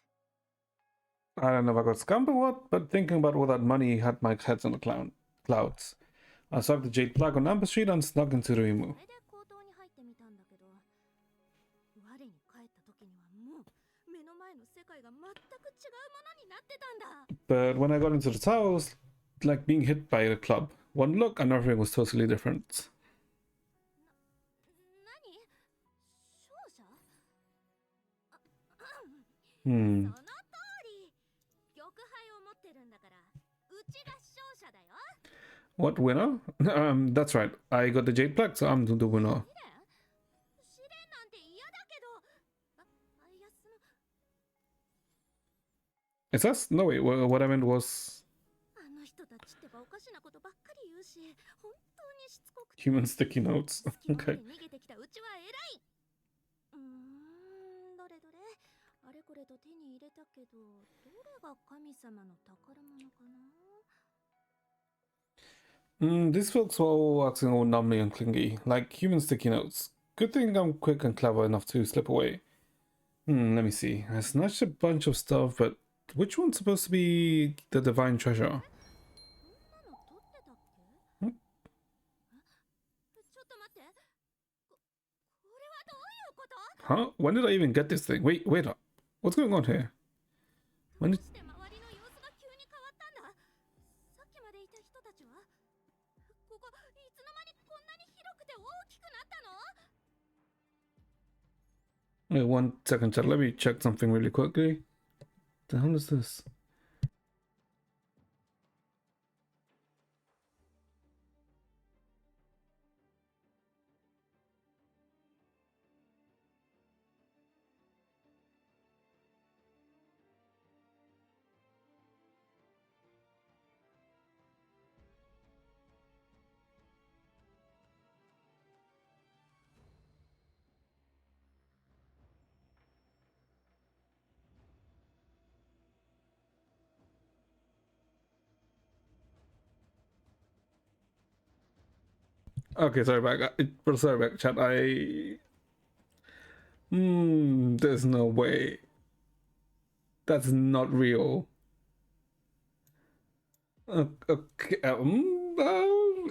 I don't know if I got scammed or what, but thinking about all that money had my head on the clouds. I swapped the jade flag on Amber Street and snuck into the そ Rimu. れで強盗に入ってみたんだけど、我に帰った時にはもう目の前の世界が全く違うものになってたんだ。 But when I got into the tower, it was like being hit by a club. One look and everything was totally different. 何？勝者？ Hmm. その通り。玉杯を持ってるんだから、うちが勝者だよ。 What winner? That's right. I got the jade flag, so I'm the winner. 試練なんて嫌だけど。いや、その Is that? No, wait. What I meant was あの人たちってばおかしなことばっかり言うし、本当にしつこくて。 human sticky notes. 隙間ま Okay. で逃げてきたうちは偉い。どれどれ、あれこれと手に入れたけど、どれが神様の宝物かな？ These folks were all acting all numbly and clingy, like human sticky notes. Good thing I'm quick and clever enough to slip away. Let me see. I snatched a bunch of stuff, but which one's supposed to be the divine treasure? こんなの取ってたっけ？ちょっと待って。これはどういうこ Huh? When did I even get this thing? Wait up. What's going on here? When did... どうして周りの様子が急に変わったんだ。さっきまでいた人たちはここいつの間にこんなに広くて大きくなったの？ Wait, 1 second, chat. Let me check something really quickly. The hell is this? Okay, sorry back. Sorry back, chat. There's no way. That's not real. Okay, is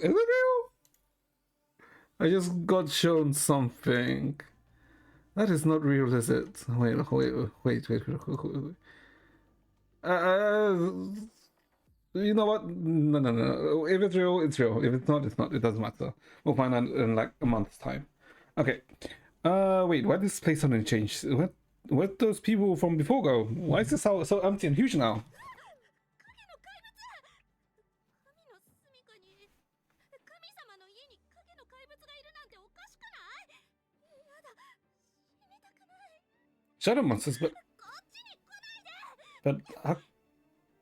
it real? I just got shown something. That is not real, is it? Wait. You know what? No. If it's real, it's real. If it's not, it's not. It doesn't matter. We'll find out in like a month's time. Okay. Wait. Why this place suddenly changed? Where'd those people from before go? Why is this house so empty and huge now? 神の怪物！神の住処に神様の家に影の怪物がいるなんておかしくない？やだ、死にたくない。 Shadow monsters, こっちに来ないで！ but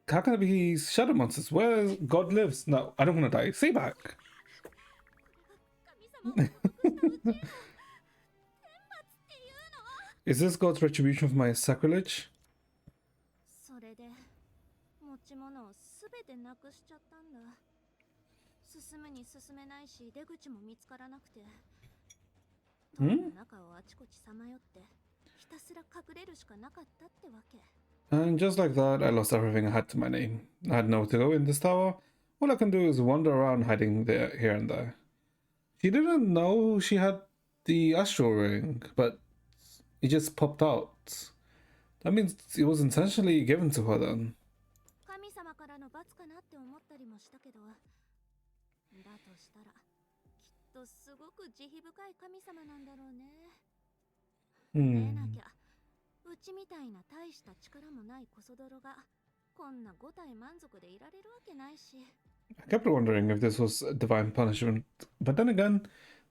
how can it be shadow monsters? Where God lives? No, I don't want to die. Stay back. これが神様を降伏したうちへの天罰っていうの？ Is this God's retribution for my sacrilege? それで持ち物をすべてなくしちゃったんだ。進むに進めないし出口も見つからなくて、塔の中をあちこちさまよってひたすら隠れるしかなかったってわけ。 And just like that, I lost everything I had to my name. I had nowhere to go in this tower. All I can do is wander around hiding there, here and there. She didn't know she had the astral ring, but it just popped out. That means it was intentionally given to her then. 神様からの罰かなって思ったりもしたけど、だとしたらきっとすごく慈悲深い神様なんだろうね。でなきゃ、うちみたいな大した力もないコソ泥がこんな五体満足でいられるわけないし。 I kept wondering if this was a divine punishment, but then again,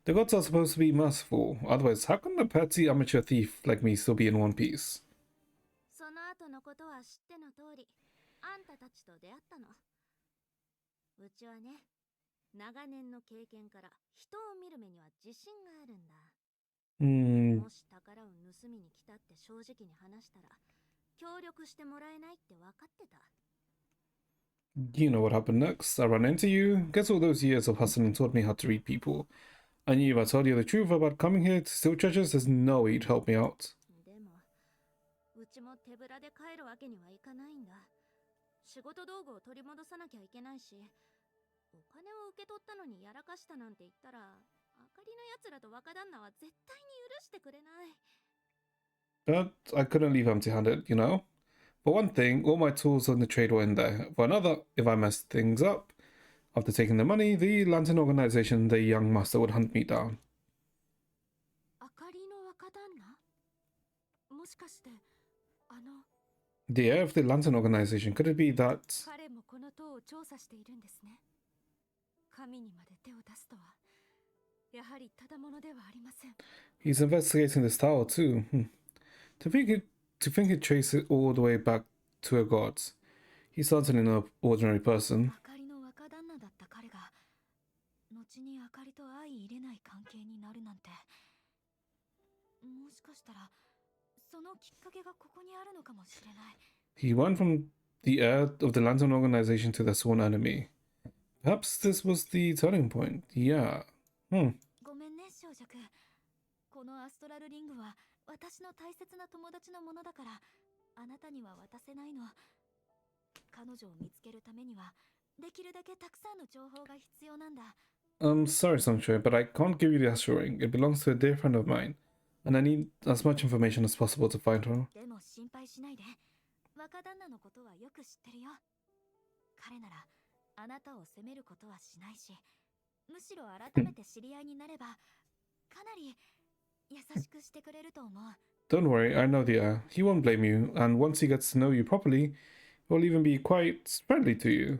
the gods are supposed to be merciful. Otherwise, how can a petty amateur thief like me still be in one piece? その後のことは知っての通り、あんたたちと出会ったの。うちはね、長年の経験から人を見る目には自信があるんだ。もし宝を盗みに来たって正直に話したら、協力してもらえないって分かってた。 You know what happened next. I ran into you. Guess all those years of hustling taught me how to read people. I knew if I told you the truth about coming here to steal treasures, there's no way you'd help me out. でも、うちも手ぶらで帰るわけにはいかないんだ。仕事道具を取り戻さなきゃいけないし、お金を受け取ったのにやらかしたなんて言ったら、あかりのやつらと若旦那は絶対に許してくれない。 But I couldn't leave empty-handed, you know? For one thing, all my tools on the trade were in there. For another, if I messed things up, after taking the money, the Lantern Organization, the young master, would hunt me down. あかりの若旦那？もしかして、The heir of the Lantern Organization, could it be that... 彼もこの塔を調査しているんですね。神にまで手を出すとは、やはりただものではありません。 He's investigating this tower too. To think he'd trace it all the way back to a god. He's certainly no ordinary person. あかりの若旦那だった彼が、後にあかりと相入れない関係になるなんて。もしかしたら、そのきっかけがここにあるのかもしれない。 He went from the heir of the Lantern Organization to their sworn enemy. Perhaps this was the turning point. Yeah. ごめんね、少女くん。このアストラルリングは私の大切な友達のものだから、あなたには渡せないの。彼女を見つけるためには、できるだけたくさんの情報が必要なんだ。 Sorry, Sancho, but I can't give you the astral ring. It belongs to a dear friend of mine. and I need as much information as possible to find her. でも心配しないで。若旦那のことはよく知ってるよ。彼ならあなたを責めることはしないし、むしろ改めて知り合いになればかなり優しくしてくれると思う。Don't worry, I know he won't blame you, and once he gets to know you properly, he'll even be quite friendly to you.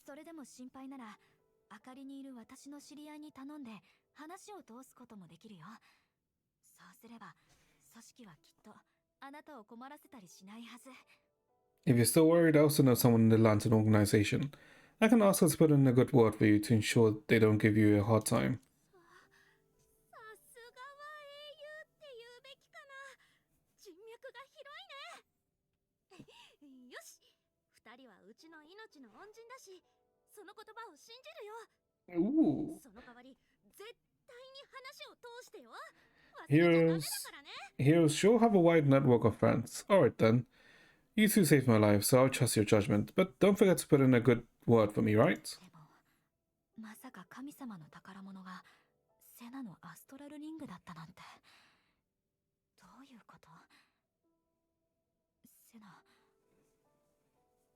それでも心配なら、あかりにいる私の知り合いに頼んで話を通すこともできるよ。そうすれば、組織はきっとあなたを困らせたりしないはず。If you're still worried, I also know someone in the Lantern organization. I can ask her to put in a good word for you to ensure they don't give you a hard time. さすがは英雄って言うべきかな。人脈が広いね。よし、二人はうちの命の恩人だし、その言葉を信じるよ。 Ooh. その代わり絶対に話を通してよ。 Heroes sure have a wide network of friends. Alright then. You two saved my life, so I'll trust your judgment. But don't forget to put in a good word for me, right? でもまさか神様の宝物がセナのアストラルリングだったなんて。どういうこと？セナ、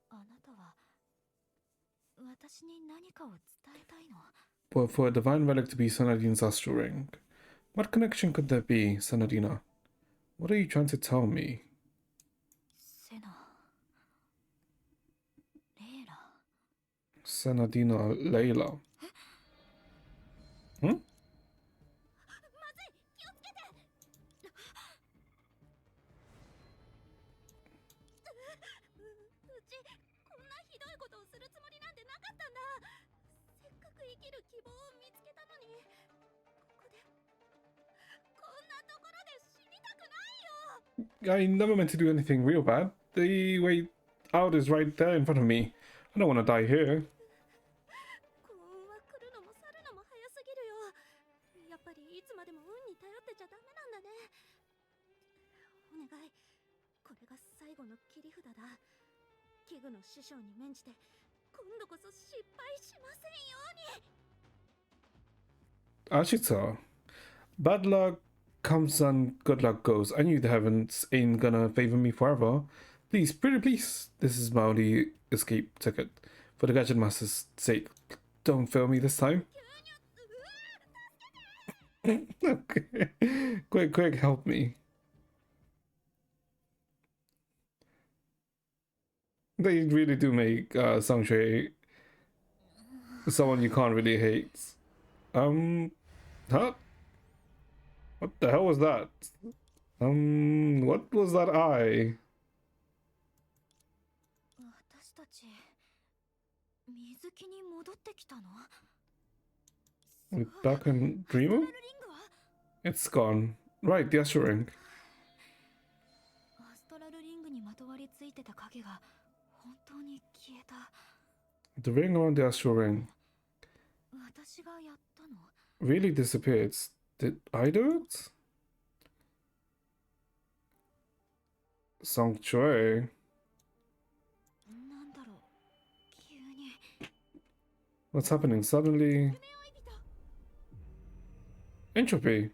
あなたは私に何かを伝えたいの？ But for a divine relic to be Sanadine's astral ring. What connection could there be, Sanadina? What are you trying to tell me? セナ、レイラ。 Sanadina Layla. Hmm? まずい、気をつけて。うちこんなひどいことをするつもりなんてなかったんだ。せっかく生きる希望を見つけたのに、ここでこんなところで死にたくないよ。 I never meant to do anything real bad. The way out is right there in front of me. I don't want to die here. 幸運は来るのも去るのも早すぎるよ。やっぱりいつまでも運に頼ってちゃダメなんだね。お願い、これが最後の切り札だ。器具の師匠に免じて今度こそ失敗しませんように。 Ashita. Bad luck comes and good luck goes. I knew the heavens ain't gonna favor me forever. Please, pretty please. This is my only escape ticket. For the Gadget Master's sake, don't fail me this time. Okay. Quick, help me. They really do make Sangshui someone you can't really hate. Huh? What the hell was that? What was that eye? 私たち水木に戻ってきたの？ We're back in Dreamer? リングは？ It's gone. Right, the Astral Ring. アストラルリングにまとわりついてた影が本当に消えた。 The ring around the Astral Ring 私がやったの？ really disappeared. Did I do it? Sanctuary. なんだろう、急に。 What's happening? Suddenly. Entropy.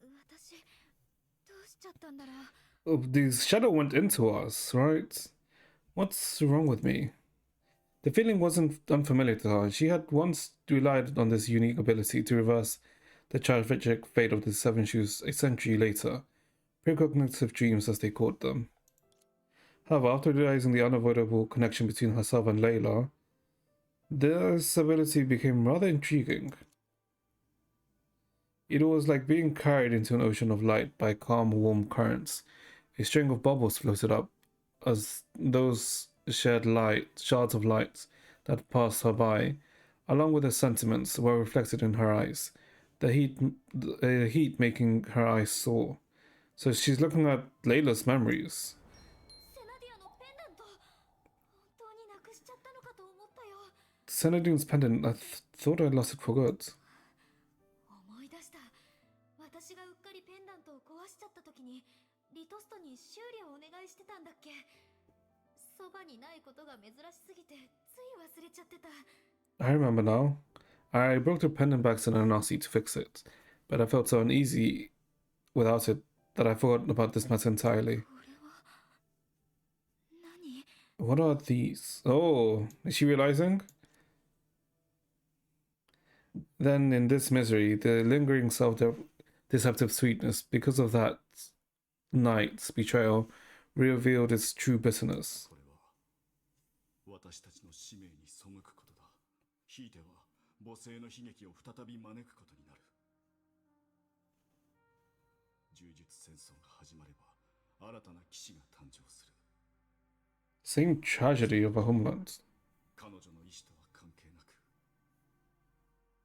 私どうしちゃったんだろう。 Oh, the shadow went into us, right? What's wrong with me? The feeling wasn't unfamiliar to her. She had once relied on this unique ability to reverse the tragic fate of the Seven Shoes a century later. Precognitive dreams, as they called them. However, after realizing the unavoidable connection between herself and Layla, this ability became rather intriguing. It was like being carried into an ocean of light by calm, warm currents. A string of bubbles floated up as those shards of light that passed her by, along with her sentiments, were reflected in her eyes. The heat making her eyes sore. So she's looking at Layla's memories. セナディアのペンダント、本当になくしちゃったのかと思ったよ。 Senadine's pendant, I thought I lost it for good. 思い出した。私がうっかりペンダントを壊しちゃった時にリトストに修理をお願いしてたんだっけ。そばにないことが珍しすぎてつい忘れちゃってた。 I remember now. I broke the pendant back to the Nazi to fix it, but I felt so uneasy without it that I forgot about this matter entirely. これは何？ What are these? Oh, is she realizing? Then, in this misery, the lingering self-deceptive sweetness, because of that night's betrayal, revealed its true bitterness. これは私たちの使命に背くことだ。ひいては母性の悲劇を再び招くことになる。柔術戦争が始まれば新たな騎士が誕生する。 Same tragedy of a homeland. 彼女の意志とは関係なく、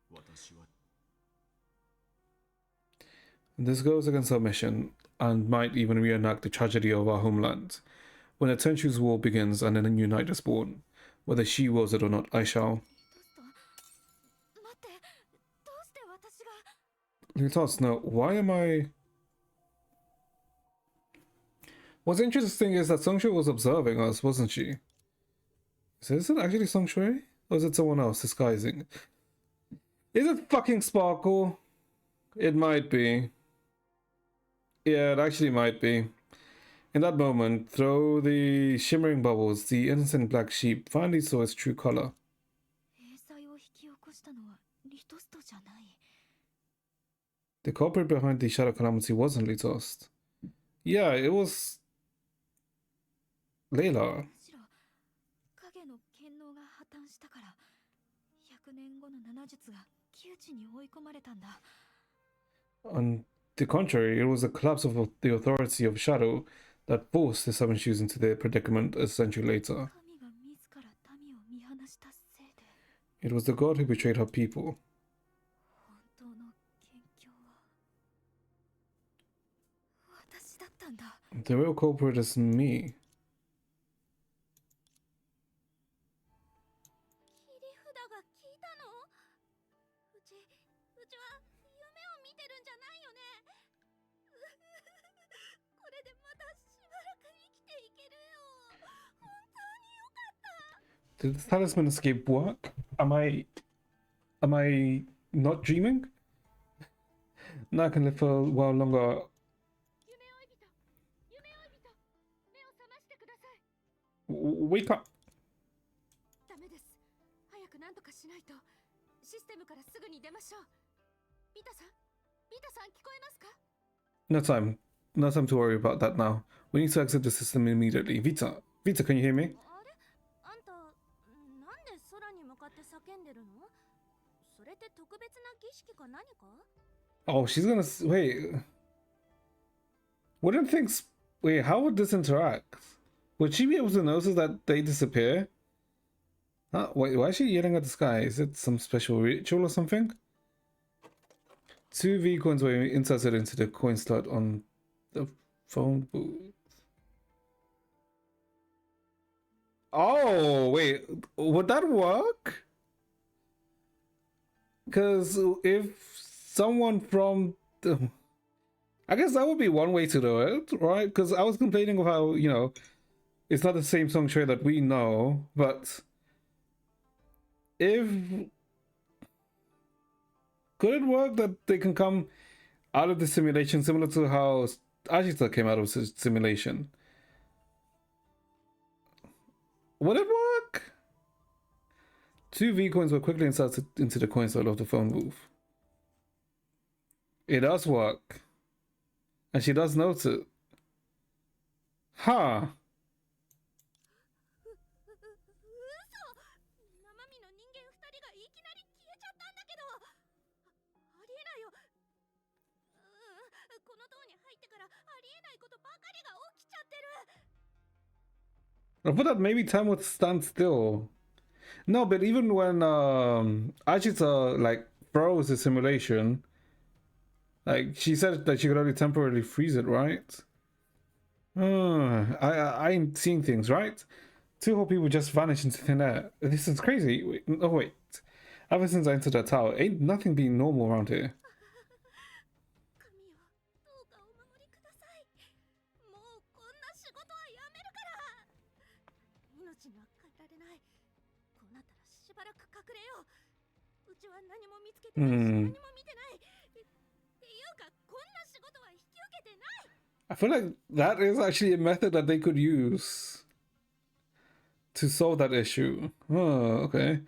私は This goes against our mission and might even reenact the tragedy of our homeland. When a century's war begins and a new night is born, whether she wills it or not, I shall. 待って、どうして私が？ Litos, no, why am I... What's interesting is that Songshui was observing us, wasn't she? So is it actually Songshui? Or is it someone else disguising? Is it fucking Sparkle? It might be. Yeah, it actually might be. In that moment, through the shimmering bubbles, the innocent black sheep finally saw its true color. 閉鎖を引き起こしたのはリトストじゃない。 The culprit behind the shadow calamity wasn't Litos. Yeah, it was... Layla. むしろ影の権能が破綻したから100年後の七術が窮地に追い込まれたんだ。 On the contrary, it was the collapse of the authority of Shadow that forced the Seven Shoes into their predicament a century later. 神が自ら民を見放したせいで It was the god who betrayed her people. 本当の元凶は私だったんだ。 The real culprit is me. 切り札が効いたの？うちは夢を見てるんじゃないよね。これでまたしばらく生きていけるよ。本当によかった。 Did the talisman escape work? Am I not dreaming? Now I can live for a while longer. 夢追い人、夢追い人、目を覚ましてください。 Wake up! ダメです。早く何とかしないと。システムからすぐに出ましょう。ビタさん聞こえますか？ No time. No time to worry about that now. We need to exit the system immediately. Vita, can you hear me? あれ？あんた、なんで空に向かって叫んでるの？それって特別な儀式か何か？ Oh, she's gonna... Wait. Wouldn't things... Wait, how would this interact? Would she be able to notice that they disappear? Wait, why is she yelling at the sky? Is it some special ritual or something? 2 V coins were inserted into the coin slot on the phone booth. Oh, wait. Would that work? Because if someone from the... I guess that would be one way to do it, right? Because I was complaining of how, you know, it's not the same song tray that we know, but if... Could it work that they can come out of the simulation similar to how Ajita came out of the simulation? Would it work? 2 V coins were quickly inserted into the coin slot of the phone booth. It does work. And she does notice it. Huh. 生身の人間2人がいきなり消えちゃったんだけど。ありえないよ。この塔に入ってからありえないことばかりが起きちゃってる。 I thought that maybe time would stand still. No, but even when Ajita like froze the simulation, like she said that she could only temporarily freeze it, right? I ain't seeing things, right? 2 whole people just vanished into thin air. This is crazy. Wait, oh wait. Ever since I entered that tower, ain't nothing been normal around here. 神よ、どうかお守りください。もうこんな仕事はやめるから。命には変えられない。こうなったらしばらく隠れよう。うちは何も見つけてないし、何 Hmm. も見てない。っていうか、こんな仕事は引き受けてない。 I feel like that is actually a method that they could use to solve that issue. Oh, okay.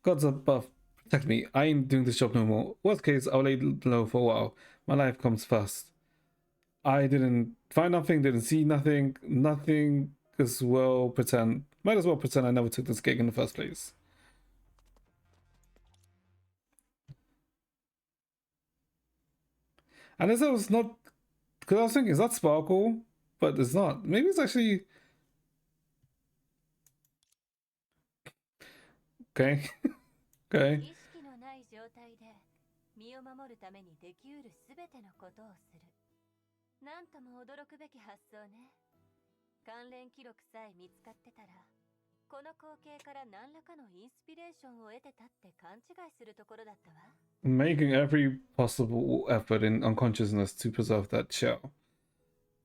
Gods above, protect me. I ain't doing this job no more. Worst case, I'll lay low for a while. My life comes first. I didn't find nothing, didn't see nothing, nothing as well pretend. Might as well pretend I never took this gig in the first place. And this was not, because I was thinking, is that Sparkle? But it's not. Maybe it's actually. Okay. Okay. 意識のない状態で身を守るためにできうるすべてのことをする。なんとも驚くべき発想ね。関連記録さえ見つかってたら、この光景から何らかのインスピレーションを得てたって勘違いするところだったわ。Making every possible effort in unconsciousness to preserve that shell.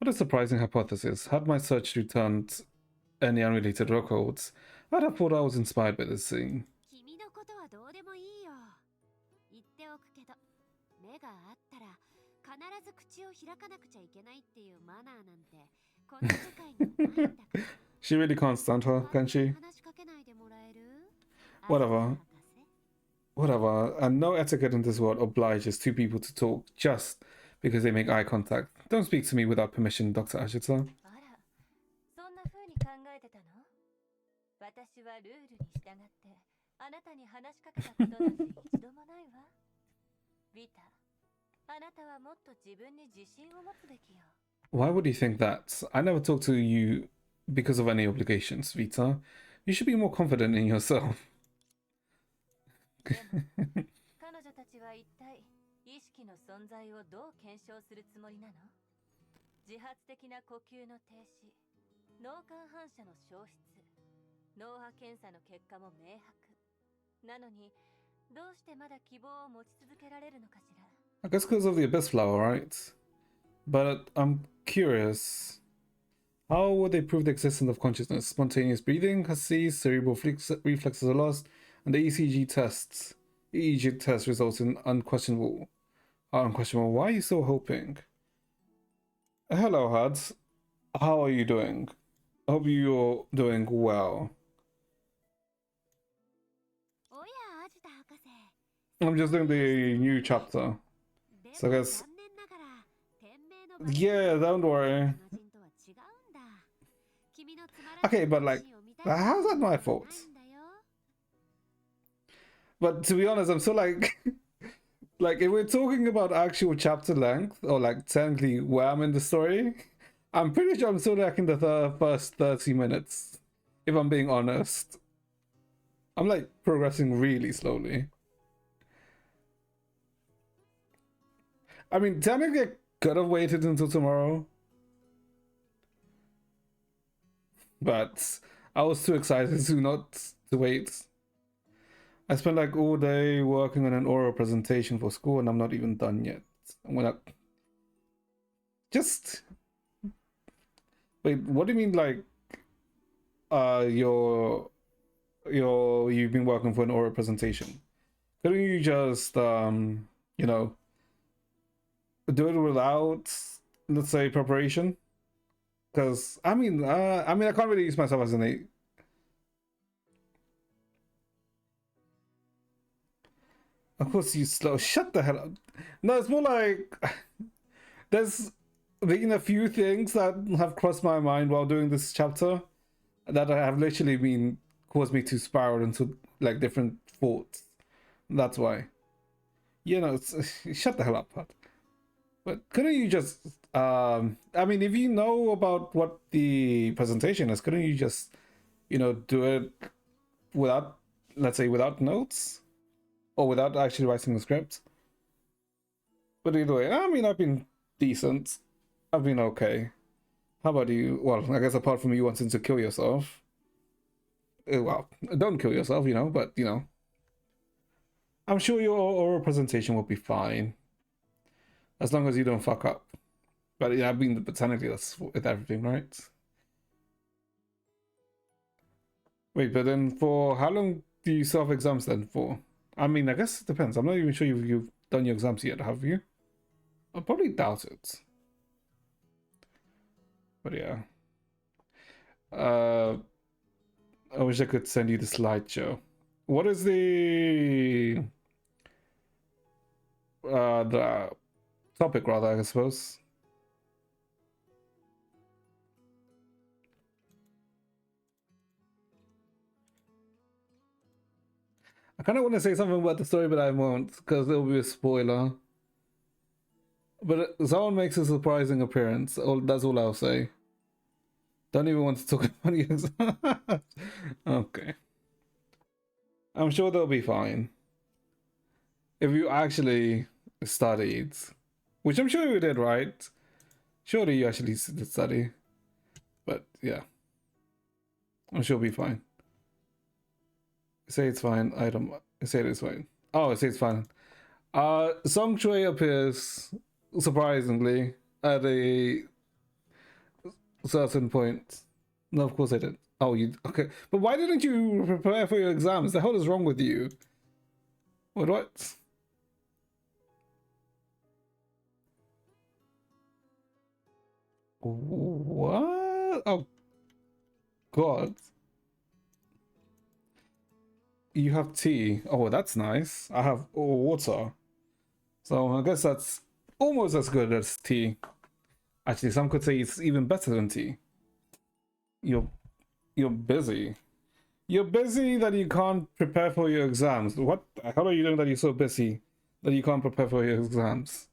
What a surprising hypothesis. Had my search returned any unrelated records, I'd have thought I was inspired by this scene. 君のことはどうでもいいよ。言っておくけど、目があったら必ず口を開かなくちゃいけないっていうマナーなんてこの世界にないんだから。She really can't stand her, can she? 話しかけないでもらえる？ Whatever. Whatever. And no etiquette in this world obliges two people to talk just because they make eye contact. Don't speak to me without permission, Dr. Ashita. あら、そんな風に考えてたの？私はルールに従ってあなたに話しかけたことなんて一度もないわ。ビタ、あなたはもっと自分に自信を持つべきよ。Why would you think that? I never talk to you because of any obligations, Vita. You should be more confident in yourself. でも彼女たちは一体意識の存在をどう検証するつもりなの？自発的な呼吸の停止、脳幹反射の消失、脳波検査の結果も明白。なのに、どうしてまだ希望を持ち続けられるのかしら。 I guess because of the abyss flower, right? But I'm curious. How would they prove the existence of consciousness? Spontaneous breathing has ceased, cerebral reflexes are lost, and the EEG test results in unquestionable. Unquestionable. Why are you still hoping? Hello, Huds. How are you doing? I hope you're doing well. おや、アジタ博士。 I'm just doing the new chapter. So I guess. 残念ながら、天命の場所 Yeah, don't worry. 人とは違うんだ。君のつまらない Okay, but like, 写真を見たい how's that my fault? なんだよ。 But to be honest, I'm still like, like if we're talking about actual chapter length or like technically where I'm in the story, I'm pretty sure I'm still like in the first 30 minutes. If I'm being honest, I'm like progressing really slowly. I mean, technically, I could have waited until tomorrow, but I was too excited to not to wait. I spent like all day working on an oral presentation for school, and I'm not even done yet. I'm gonna just wait. What do you mean, like, you've been working for an oral presentation? Couldn't you just you know, do it without, let's say, preparation? Because I mean, I can't really use myself as an eight. Of course, you slow. Shut the hell up. No, it's more like there's been a few things that have crossed my mind while doing this chapter that have literally been caused me to spiral into like different thoughts. That's why. You know, shut the hell up, Pat. But couldn't you just? I mean, if you know about what the presentation is, couldn't you just, you know, do it without, let's say, without notes? Or without actually writing the script. But either way, I mean, I've been decent. I've been okay. How about you? Well, I guess apart from you wanting to kill yourself. Well, don't kill yourself, you know, but, you know. I'm sure your oral presentation will be fine. As long as you don't fuck up. But yeah, I mean, technically that's with everything, right? Wait, but then for how long do you self-exams then for? I mean, I guess it depends. I'm not even sure you've done your exams yet, have you? I probably doubt it. But yeah. I wish I could send you the slideshow. What is the topic rather, I suppose? I kind of want to say something about the story, but I won't because it'll be a spoiler. But someone makes a surprising appearance. That's all I'll say. Don't even want to talk about it. Okay. I'm sure they'll be fine. If you actually studied, which I'm sure you did, right? Surely you actually did study. But yeah, I'm sure it'll be fine. Say it's fine. I don't say it's fine. Oh, say it's fine. Song Shui appears surprisingly at a certain point. No, of course I did. Oh, you okay? But why didn't you prepare for your exams? The hell is wrong with you? What? What? Oh God! You have tea. Oh, that's nice. I have water. So I guess that's almost as good as tea. Actually, some could say it's even better than tea. You're you're busy. You're busy that you can't prepare for your exams. What the hell are you doing that you're so busy that you can't prepare for your exams?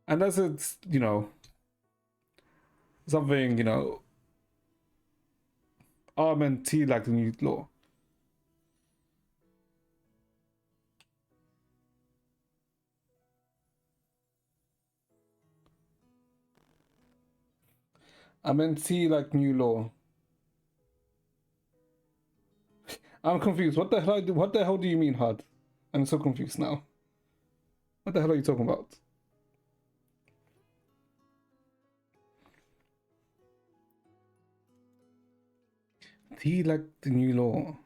Unless it's, something, RMNT like the new law. RMNT like new law. I'm confused. What the hell do you mean, HUD? I'm so confused now. What the hell are you talking about? T like the new law.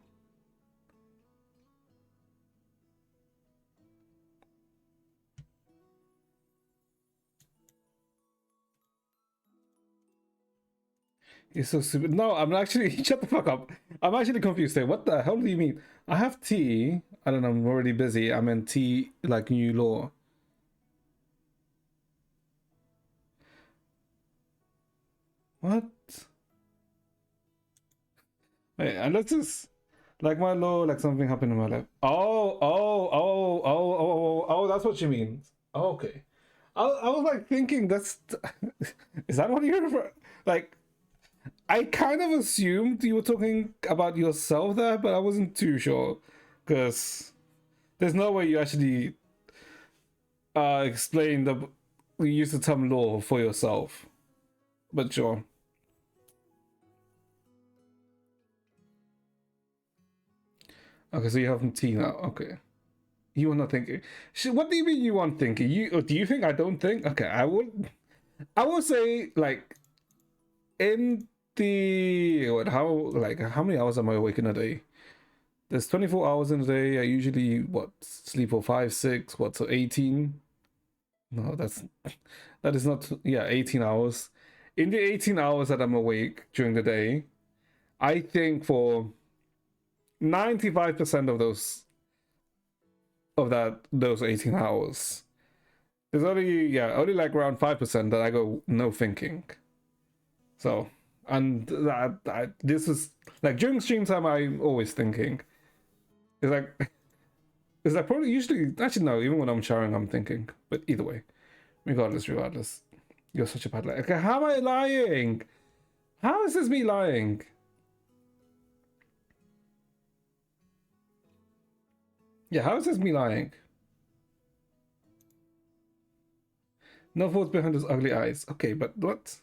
You're so stupid. No, I'm actually shut the fuck up. I'm actually confused here. What the hell do you mean? I have tea. I don't know. I'm already busy. I meant tea like new law. What? Wait, and let's just like my law, like something happened in my life. Oh, that's what she means. Oh, okay. I was like thinking that's is that what you're like? I kind of assumed you were talking about yourself there, but I wasn't too sure because there's no way you actually explain the you use the term law for yourself. But sure. Okay, so you have some tea now. Okay. You are not thinking. What do you mean you aren't thinking? Do you think I don't think? Okay, I will say like in the how many hours am I awake in a day? There's 24 hours in a day. I usually sleep for 5, 6, so 18? No, that is not, yeah, 18 hours. In the 18 hours that I'm awake during the day, I think for 95% of those 18 hours. There's only like around 5% that I go no thinking. So, and this is like during stream time, I'm always thinking. It's like, it's like probably usually, actually, no, even when I'm showering, I'm thinking. But either way, regardless, you're such a bad liar. Okay, how am I lying? How is this me lying? Yeah, how is this me lying? No thoughts behind those ugly eyes. Okay, but what?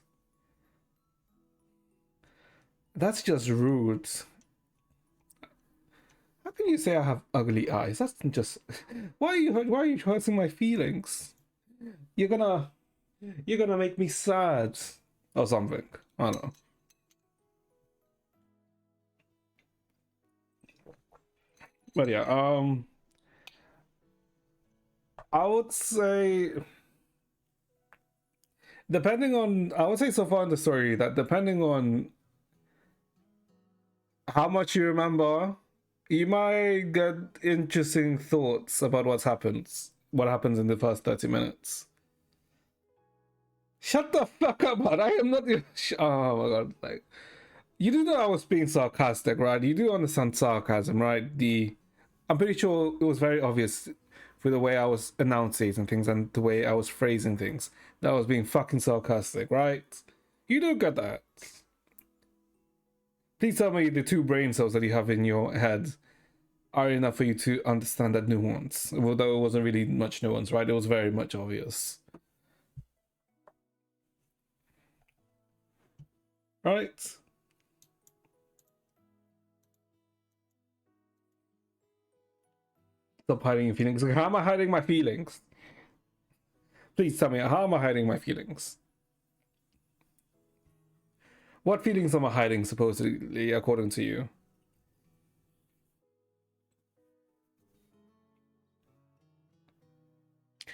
That's just rude. How can you say I have ugly eyes? That's just. Why are you hurting my feelings? You're gonna make me sad or something. I don't know. But yeah, I would say, I would say so far in the story that depending on how much you remember, you might get interesting thoughts about what happens in the first 30 minutes. Shut the fuck up, man. I am not even. Oh my god. Like, you do know I was being sarcastic, right? You do understand sarcasm, right? I'm pretty sure it was very obvious for the way I was enunciating things and the way I was phrasing things that I was being fucking sarcastic, right? You do get that. Please tell me the two brain cells that you have in your head are enough for you to understand that nuance. Although it wasn't really much nuance, right? It was very much obvious. Right? Stop hiding your feelings. How am I hiding my feelings? Please tell me, how am I hiding my feelings? What feelings am I hiding, supposedly, according to you?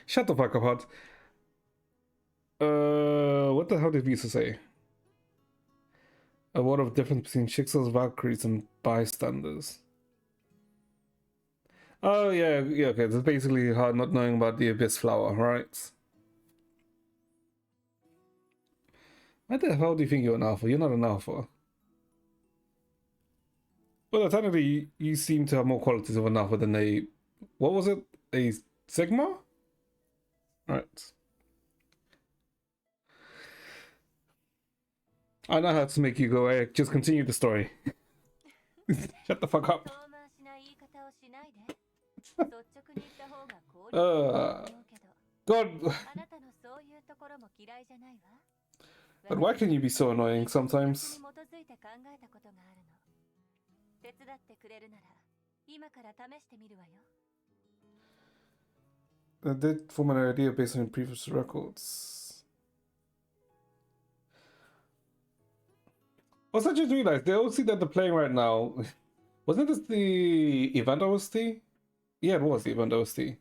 Shut the fuck up, Hot. What the hell did Visa say? A word of difference between Shixel's Valkyries and bystanders. Oh, yeah, okay. That's basically her not knowing about the Abyss Flower, right? Why the hell do you think you're an alpha? You're not an alpha. Well, technically, you seem to have more qualities of an alpha than a... What was it? A Sigma? Right. I know how to make you go away. Just continue the story. Shut the fuck up. God. But why can you be so annoying sometimes? I did form an idea based on previous records. Also, I just realized the OC that they're playing right now, wasn't this the event OST? Yeah, it was the event OST.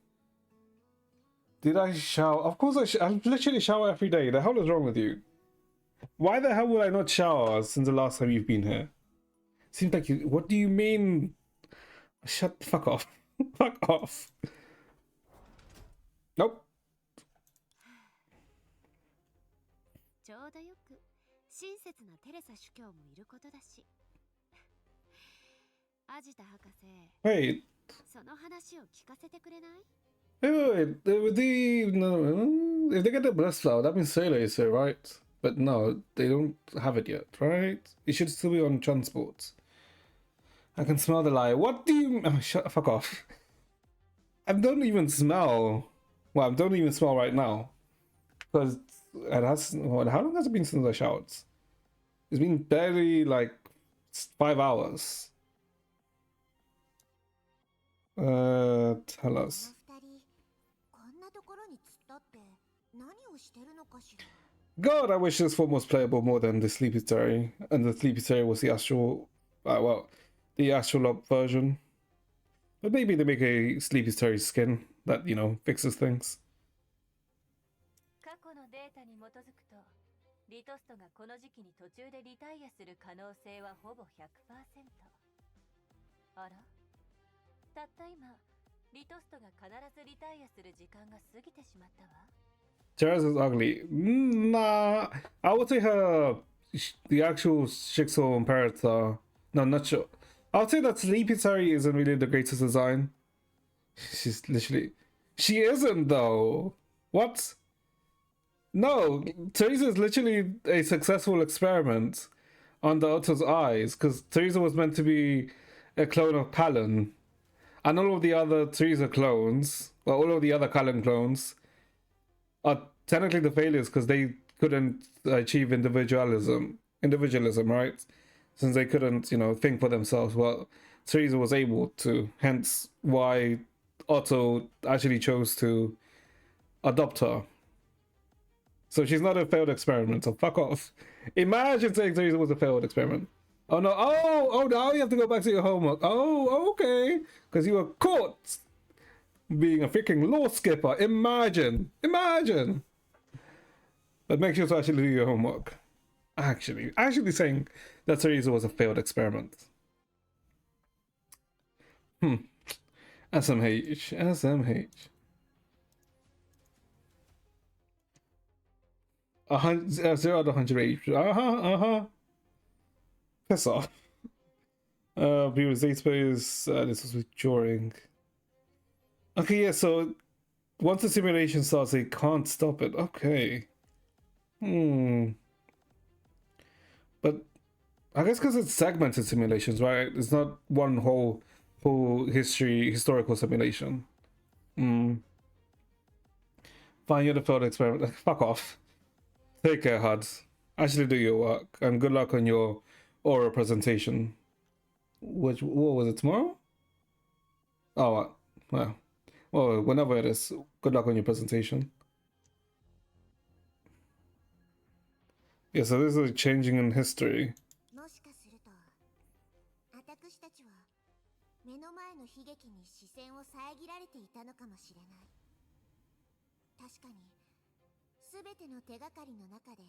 Did I shower? Of course I literally shower every day. The hell is wrong with you? Why the hell would I not shower since the last time you've been here? Seems like you... What do you mean? Shut the fuck off. Fuck off. Nope. ちょうどよく親切なテレサ主教もいることだし。アジタ博士。Wait. その話を聞かせてくれない？ Wait. No, if they get the blessed flower, that means Sailor is here, right? But no, they don't have it yet, right? It should still be on transport. I can smell the lie. What do you... Oh, fuck off. I don't even smell. Well, I don't even smell right now. Because it has... Well, how long has it been since I showered? It's been barely like 5 hours. Tell us. God, I wish this form was playable more than the Sleepy Terry. And the Sleepy Terry was the astral... the astral up version. But maybe they make a Sleepy Terry skin that, you know, fixes things. 過去のデータに基づくと、リトストがこの時期に途中でリタイアする可能性はほぼ 100%。あら？たった今、リトストが必ずリタイアする時間が過ぎてしまったわ。Teres is ugly. Nah, I would say the actual Shixel Imperator. No, not sure. I would say that Sleepy Terry isn't really the greatest design. She's literally... She isn't, though. What? No, Teresa is literally a successful experiment on the Otto's eyes, because Teresa was meant to be a clone of Palin. And all of the other Teresa clones, well, all of the other Callan clones, are technically the failures because they couldn't achieve individualism, right? Since they couldn't, you know, think for themselves. Well, Teresa was able to, hence why Otto actually chose to adopt her. So she's not a failed experiment, so fuck off. Imagine saying Teresa was a failed experiment. Oh no, oh, now you have to go back to your homework. Oh, okay. Because you were caught. being a freaking law skipper. Imagine. Imagine. But make sure to actually do your homework. Actually saying that series was a failed experiment. SMH. 0 out of 100 HP. Piss off. Viewers database. This was withdrawing. Okay, yeah, so once the simulation starts, they can't stop it. Okay. But I guess because it's segmented simulations, right? It's not one whole historical simulation. Fine, you're the failed experiment. Fuck off. Take care, HUDs. Actually do your work, and good luck on your oral presentation. What was it, tomorrow? Oh, well, whenever it is, good luck on your presentation. Yeah, so this is changing in history. もしかすると私たちは目の前の悲劇に視線を遮られていたのかもしれない。確かに全ての手がかりの中で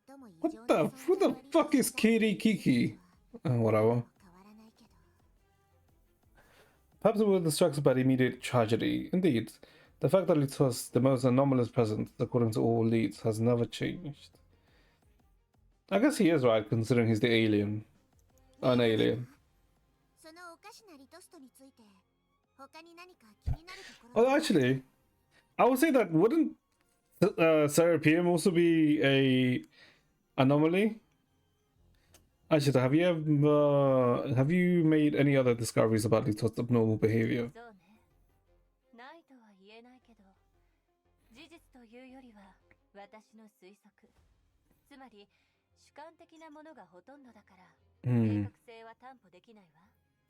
最も異常な Who the fuck is Kitty Kiki? Whatever. 変わらないけど。 Perhaps we were distracted by the immediate tragedy. Indeed, the fact that it was the most anomalous presence, according to all leads, has never changed. I guess he is right, considering he's the alien. An alien. そのおかしなリトストについて他に何か気になるところ Oh, actually, I would say that wouldn't Serapeum also be a anomaly? Actually, have you made any other discoveries about Lito's abnormal behavior? そうね。ないとは言えないけど、事実というよりは私の推測。つまり主観的なものがほとんどだから、正確性は担保できないわ。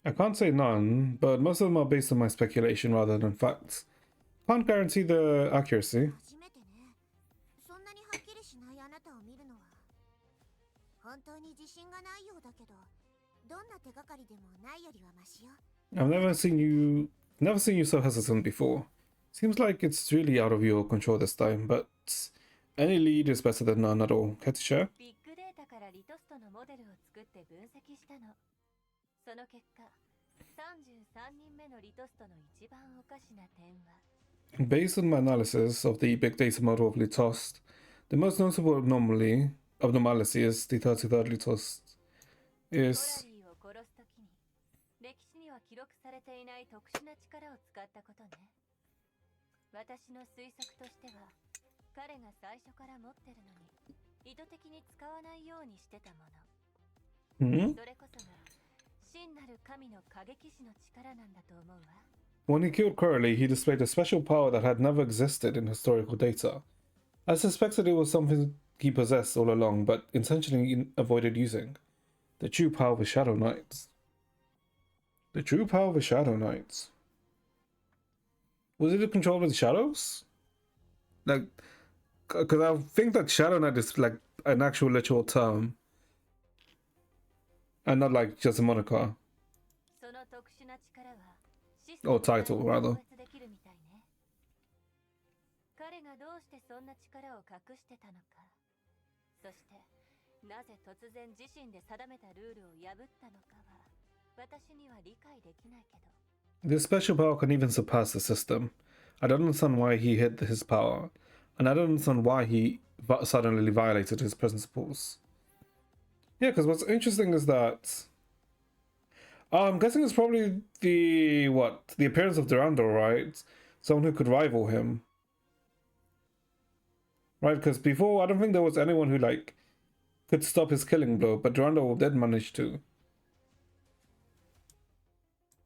I can't say none, but most of them are based on my speculation rather than facts. Can't guarantee the accuracy. 初めてね。そんなにはっきりしないあなたを見るのは本当に自信がないようだけど、どんな手がかりでもないよりはマシよ。 I've never seen you so hesitant before. Seems like it's really out of your control this time, but any lead is better than none at all. Care to share? ビッグデータからリトストのモデルを作って分析したの。その結果、33人目のリトストの一番おかしな点は Based on my analysis of the big data model of Litost, the most notable abnormality is the 33rd Litost コラ is リーを殺すときに歴史には記録されていない特殊な力を使ったことね。私の推測としては彼が最初から持ってるのに意図的に使わないようにしてたもの。それこそが真なる神の過激師の力なんだと思うわ。 when he killed Coralie, he displayed a special power that had never existed in historical data. I suspected it was something he possessed all along, but intentionally avoided using. The true power of the Shadow Knights. The true power of the Shadow Knights. Was it the control of the shadows? Like, because I think that Shadow Knight is like an actual literal term. And not like just a moniker. その特殊な力はシス Or title, rather. 特別できるみたいね。彼がどうしてそんな力を隠してたのか。そしてなぜ突然自身で定めたルールを破ったのかは私には理解できないけど。 This special power can even surpass the system. I don't understand why he hid his power, and I don't understand why he suddenly violated his principles. Yeah, because what's interesting is that I'm guessing it's probably the appearance of Durandal, right? Someone who could rival him, right? Because before, I don't think there was anyone who like could stop his killing blow, but Durandal did manage to.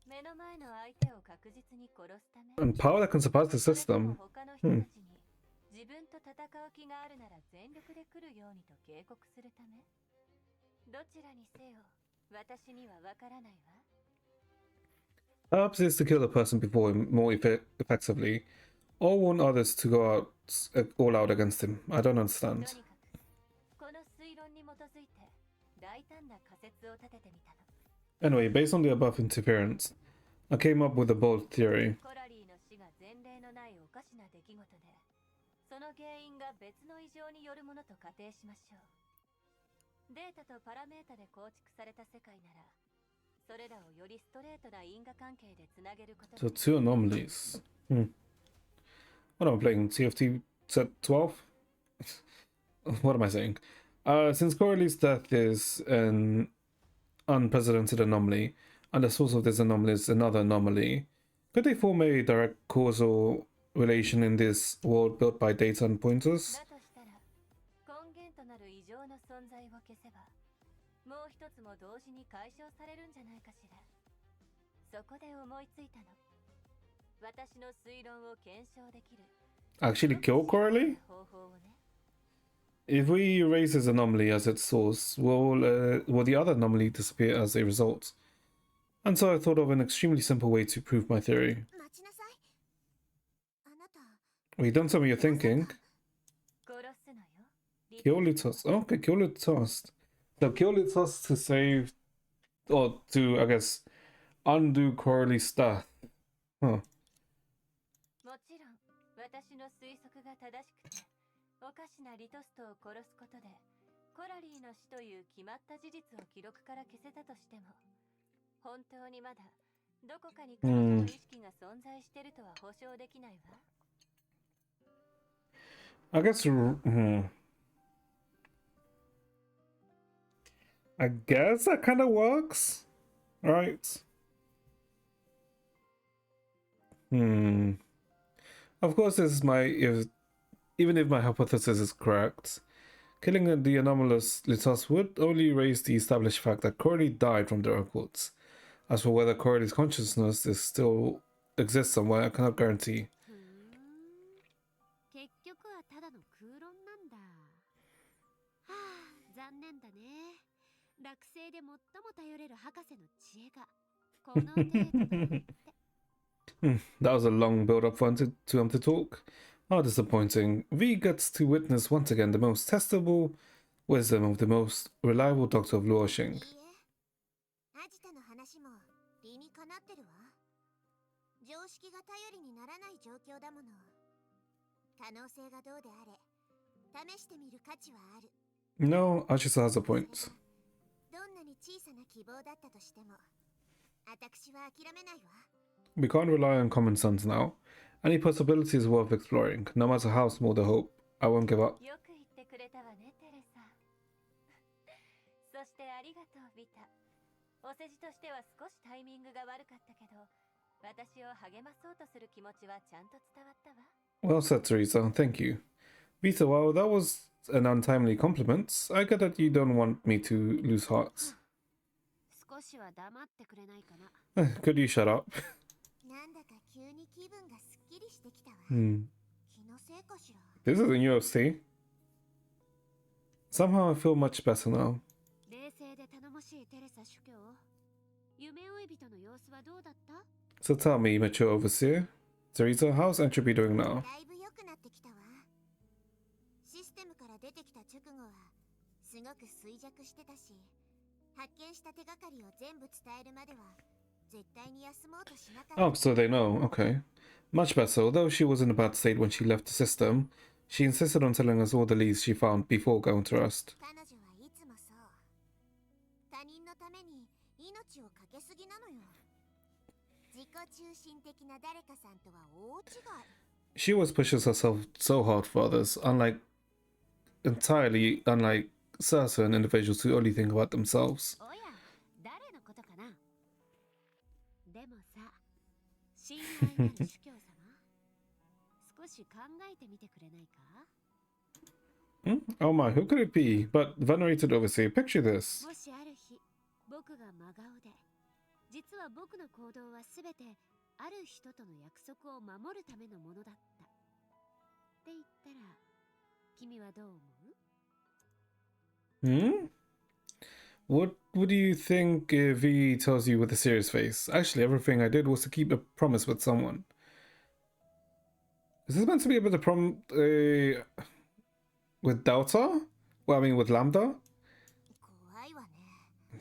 目の前の相手を確実に殺すため And power that can surpass the それと system. も他の人たちに自分と戦う気があるなら全力で来るようにと警告するためどちらにせよ私にはわからないわ Perhaps it's to kill the person before him more effectively, or warn others to go out all out against him. I don't と understand. にかくこの推論に基づいて大胆な仮説を立ててみたの Anyway, based on the above interference, I came up with a bold theory. コラリーの仕事で、その原因が別の異常によるものと仮定しましょう。データとパラメータで構築された世界なら、それらをよりストレートな因果関係でつなげることが So 2 anomalies. What am I playing? TFT set 12? What am I saying? Since Coralie's death is an unprecedented anomaly, and the source of this anomaly is another anomaly, could they form a direct causal relation in this world built by data and pointers? だとしたら、根源となる異常の存在を消せば、もう一つも同時に解消されるんじゃないかしら。そこで思いついたの。私の推論を検証できる。 Actually kill Coralie? 方法をね。 If we erase this anomaly as its source, will the other anomaly disappear as a result? And so I thought of an extremely simple way to prove my theory. 待ちなさい。あなた、 Wait, don't tell me you're thinking. 殺すのよ。 Kill Lutos. Okay, kill Lutos. So kill Lutos to save, or to, I guess, undo Coralie's death. Huh. もちろん、私の推測が正しくて、おかしなリトストを殺すことで、コラリーの死という決まった事実を記録から消せたとしても、本当にまだどこかに彼女の意識が存在してるとは保証できないわ。I guess. I guess that kind of works, right? Of course, this is even if my hypothesis is correct, killing the anomalous Litos would only raise the established fact that Coralie died from the records. As for whether Coralie's consciousness is still exists somewhere, I cannot guarantee. 結局はただの空論なんだ。はあ、残念だね。落星で最も頼れる博士の知恵がこの程度だって。That was a long build-up for him to talk. How disappointing. V gets to witness once again the most testable wisdom of the most reliable doctor of Luoxing. いいえ。アジタの話も理にかなってるわ。常識が頼りにならない状況だもの。可能性がどうであれ、試してみる価値はある。No, Ashisa has a point. どんなに小さな希望だったとしても、私は諦めないわ。We can't rely on common sense now. Any possibility is worth exploring. No matter how small the hope, I won't give up. よく言ってくれたわね、テレサ。そしてありがとう、ビタ。お世辞としては少しタイミングが悪かったけど、私を励まそうとする気持ちはちゃんと伝わったわ。Well said, Teresa. Thank you. Vita, while that was an untimely compliment, I get that you don't want me to lose hearts. 少しは黙ってくれないかな。Could you shut up? なんだか急に気分がすっきりしてきたわ。 Hmm. 気のせいかしら。 This is a new OC. Somehow I feel much better now. 冷静で頼もしいテレサ主教。夢追い人の様子はどうだった？ So tell me, mature overseer. Teresa, how's Entropy doing now? だいぶ良くなってきたわ。システムから出てきた直後はすごく衰弱してたし、発見した手がかりを全部伝えるまでは絶対に休もうとしなかった。 Oh, so they know. Okay. Much better. Although she was in a bad state when she left the system, she insisted on telling us all the leads she found before going to rest. 彼女はいつもそう。他人のために命をかけすぎなのよ。自己中心的な誰かさんとは大違い。 She always pushes herself so hard for others, entirely unlike certain individuals who only think about themselves. おや、誰のことかな？でもさ、親愛なる主教様、少し考えてみてくれないか？ Oh my, who could it be? But venerated overseer, picture this. もしある日、僕が真顔で、実は僕の行動はすべてある人との約束を守るためのものだったって言ったら、君はどう思う？ What would you think if he tells you with a serious face? Actually, everything I did was to keep a promise with someone. Is this meant to be a bit of with Delta? Well, I mean, with Lambda? 怖いわね。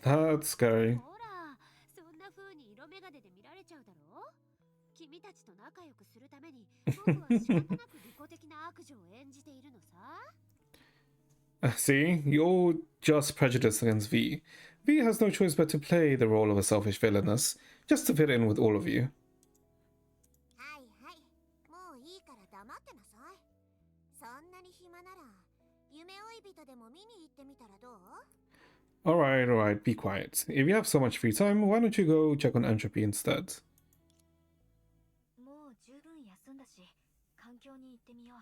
That's scary. ほら、そんな風に色眼鏡で見られちゃうだろう？君たたちと仲良くするために僕は仕方なく利己的な悪女を演じているのさ。See, you're just prejudiced against V. V has no choice but to play the role of a selfish villainess, just to fit in with all of you. はいはい、もういいから黙ってなさい。そんなに暇なら夢追い人でも見に行ってみたらどう？ Alright, be quiet. If you have so much free time, why don't you go check on Entropy instead? もう十分休んだし、環境に行ってみよう。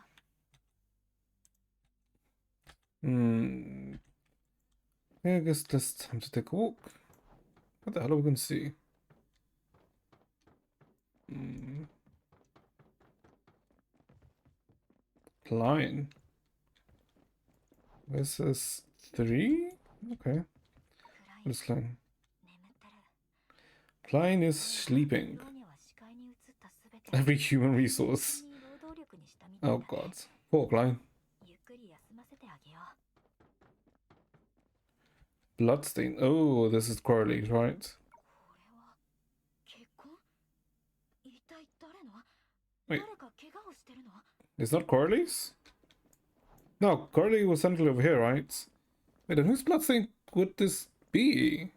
I guess it's time to take a walk. What the hell are we going to see? Klein. This is 3? Okay. What is Klein? 眠ってる。 Klein is sleeping. 今日には視界に映ったすべて Every human resource. 労働力にしたみたい Oh だね。 god. Poor Klein. ゆっくり休ませてあげよう。 Bloodstain. Oh, this is Corley, right? これは結婚？一体誰の？ Wait. 誰か怪我をしてるの？ It's not Corley's? No, Corley was centrally over here, right? Wait, then whose bloodstain would this be?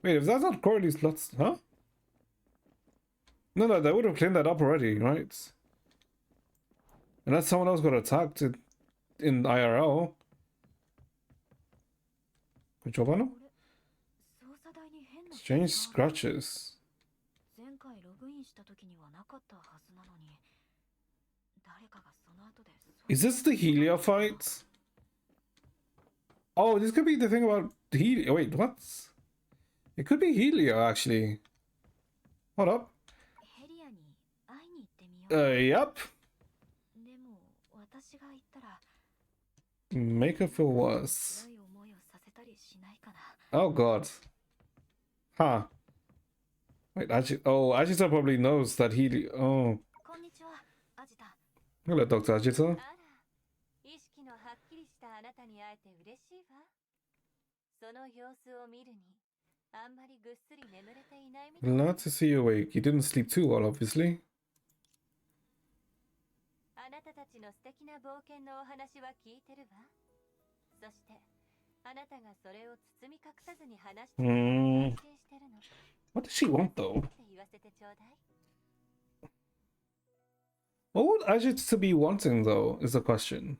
Wait, if that's not Corley's bloodstain, huh? No, they would have cleaned that up already, right? Unless someone else got attacked in IRL. Good job, Anna. 捜査台に変な Strange scratches. 前回ログインした時にはなかったはずなのに、誰かがその後で。 Is this the Helia fight? Oh, this could be the thing about Helia. Wait, what? It could be Helia, actually. Hold up. ヘリアに会いに行ってみよう。 Yep. でも私が行ったら Make her feel worse. 辛い思いをさせたりしないかな。 Oh god. Huh. Wait, Ajita probably knows that Helia. Oh. こんにちは、アジタ。 Hello, Dr. Ajita. あら、意識のはっきりしたあなたに会えて嬉しいわ。その様子を見るに、あんまりぐっすり眠れていないみたい。 Glad to see you awake. You didn't sleep too well, obviously. あなたたちの素敵な冒険のお話は聞いてるわ。そして、あなたがそれを包み隠さずに話してくれて安心してるの。 What does she want, though? って言わせてちょうだい。 What would Ajita be wanting, though, is the question.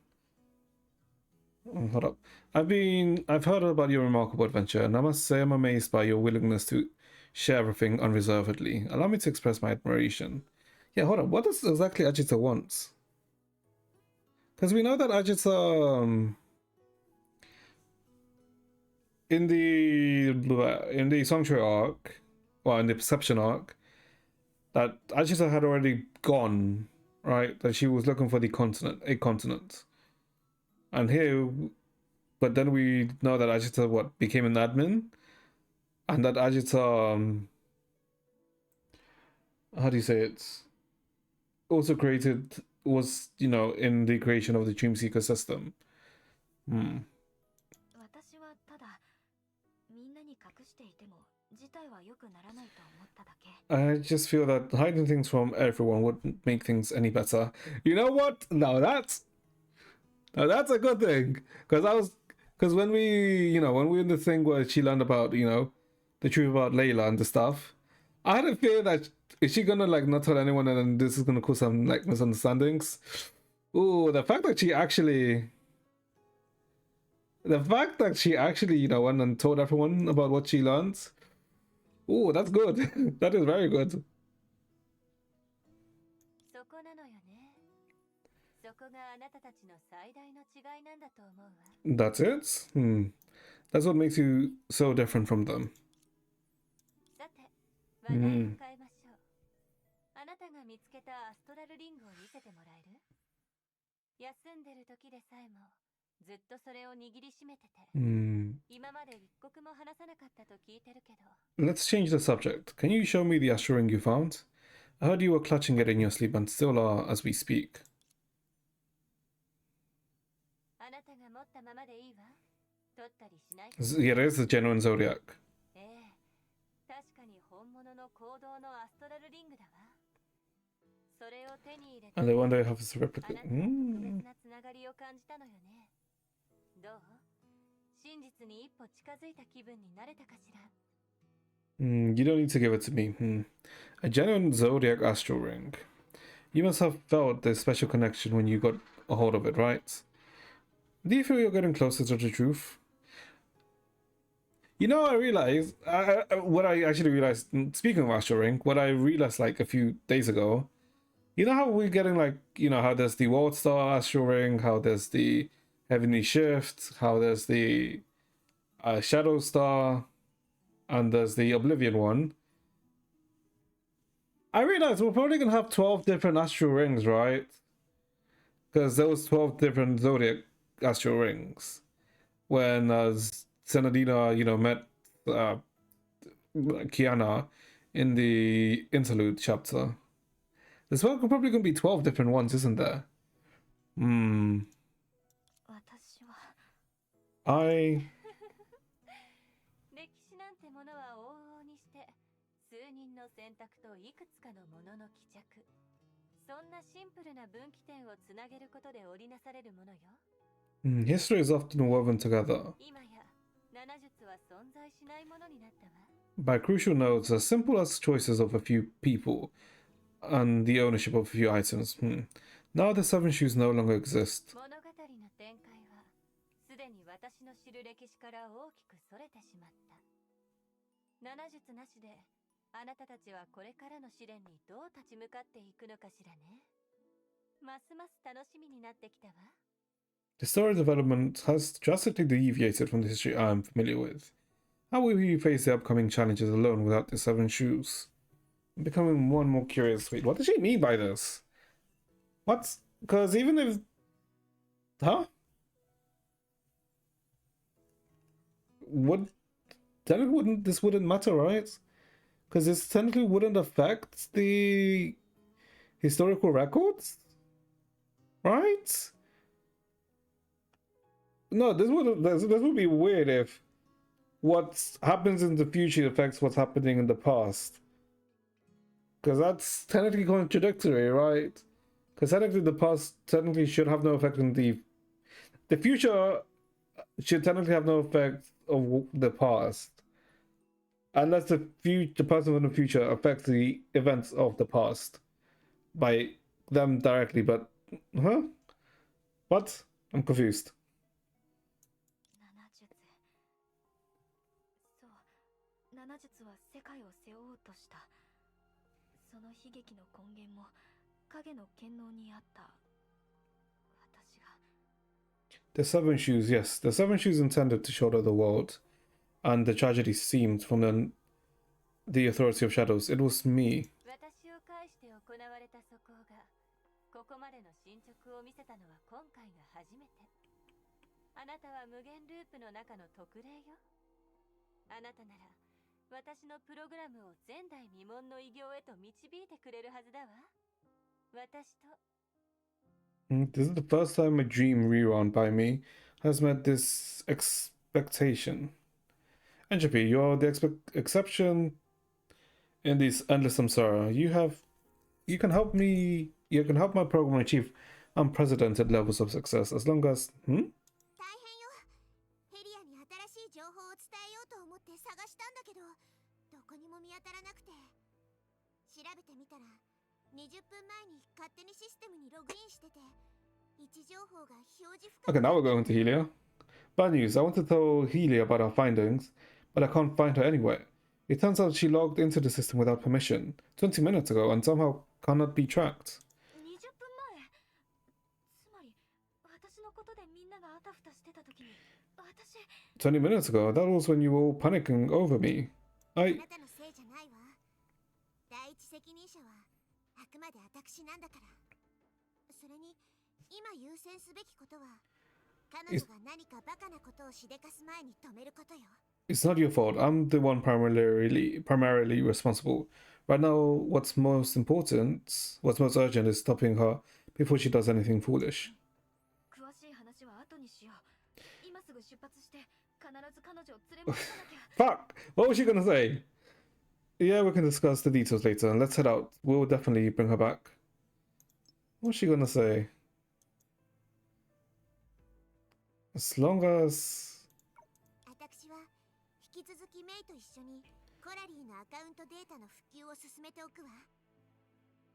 Hold up. I've heard about your remarkable adventure, and I must say I'm amazed by your willingness to share everything unreservedly. Allow me to express my admiration. Yeah, hold up. What does exactly Ajita want? Because we know that Ajita, in the Sanctuary arc, well, in the Perception arc, that Ajita had already gone, right? That she was looking for a continent. And here, but then we know that Ajita, became an admin? And that Ajita, how do you say it? Also was, in the creation of the Dream Seeker system. 私はただみんなに隠していても事態は良くならないと思っただけ。 I just feel that hiding things from everyone wouldn't make things any better. You know what? Now that's a good thing. Because when we were in the thing where she learned about, the truth about Layla and the stuff, I had a fear that is she gonna not tell anyone and then this is gonna cause some misunderstandings. Ooh, the fact that she actually went and told everyone about what she learned. Ooh, that's good. That is very good. そこなのよね。そこがあなたたちの最大の違いなんだと思うわ。 That's it? That's what makes you so different from them. さて、話題を変えましょう。あなたが見つけたアストラルリングを見せてもらえる？休んでる時でさえもずっとそれを握りしめてて、今まで一刻も離さなかったと聞いてるけど。 Let's change the subject. Can you show me the astral ring you found? I heard you were clutching it in your sleep and still are as we speak. あなたが持ったままでいいわ。取ったりしない。 Yeah, it is the genuine Zodiac. ええ、確かに本物のの行動のアストラルリングだわ。それを手に入れて And they one day have this あな replicate. たは特別なつながりを感じたのよね。どう？真実に一歩近づいた気分になれたかしら。 You don't need to give it to me. A genuine zodiac astral ring. You must have felt this special connection when you got a hold of it, right? Do you feel you're getting closer to the truth? You know, I realized, what I actually realized, speaking of astral ring, what I realized like a few days ago, you know how we're getting like, you know, how there's the World Star astral ring, how there's the Heavenly Shift, how there's the Shadow Star, and there's the Oblivion one. I realized we're probably gonna have 12 different astral rings, right? Because there was 12 different zodiac astral rings when Senadina, you know, met Kiana in the interlude chapter. There's probably gonna be 12 different ones, isn't there? 私は I 歴史なんてものは往々にして数人の選択といくつかのものの帰着、そんなシンプルな分岐点をつなげることで織りなされるものよ。history is often woven together 今や七術は存在しないものになったわ。 by crucial nodes as simple as choices of a few people and the ownership of a few items. Now the seven shoes no longer exist. 物語の展開はすでに私の知る歴史から大きくそれてしまった。七術なしであなたたちはこれからの試練にどう立ち向かっていくのかしらね。ますます楽しみになってきたわ。 The story development has drastically deviated from the history I am familiar with. How will we face the upcoming challenges alone without the seven shoes? I'm becoming more and more curious. Wait, what does she mean by this? What? Because even if... Huh? Would... Technically, this wouldn't matter, right? Because this technically wouldn't affect the historical records? Right? No, this would be weird if what happens in the future affects what's happening in the past. Because that's technically contradictory, right? Because technically the past technically should have no effect on the future should technically have no effect of the past. Unless the person from the future affects the events of the past by them directly, but huh? What? I'm confused. 七術。そう、七術は世界を背負おうとした。その悲劇の根源も影の権能にあった。私が。 The seven shoes, yes. The seven shoes intended to shoulder the world, and the tragedy seemed from the authority of shadows. It was me. 私を介して行われた素行がここまでの進捗を見せたのは今回が初めて。あなたは無限ループの中の特例よ。あなたなら私のプログラムを前代未聞の偉業へと導いてくれるはずだわ。私と This is the first time a dream rerun by me has met this expectation. Entropy, you are the exception in this endless samsara. You can help my program achieve unprecedented levels of success as long as 大変よ。ヘリアに新しい情報を伝えようと思って探したんだけど、どこにも見当たらなくて。調べてみたら、20分前に勝手にシステムにログインしてて、位置情報が表示不可 Okay, now we're going to Helia. Bad news, I want to tell Helia about our findings, but I can't find her anywhere. It turns out she logged into the system without permission 20 minutes ago and somehow cannot be tracked. 20分前。つまり私のことでみんながあたふたしてた時に私。 20 minutes ago, that was when you were all panicking over me. あなたのせいじゃないわ。第一責任者はあくまで私なんだから。それに今優先すべきことは彼女が何かバカなことをしでかす前に止めることよ。 It's not your fault. I'm the one primarily responsible. Right now, what's most urgent is stopping her before she does anything foolish. 詳しい話は後にしよう。今すぐ出発して必ず彼女を連れ戻さなきゃ。 Fuck! What was she gonna say? Yeah, we can discuss the details later. And let's head out. We'll definitely bring her back. What's she gonna say? As long as... 私は引き続きメイと一緒にコラリーのアカウントデータの復旧を進めておくわ。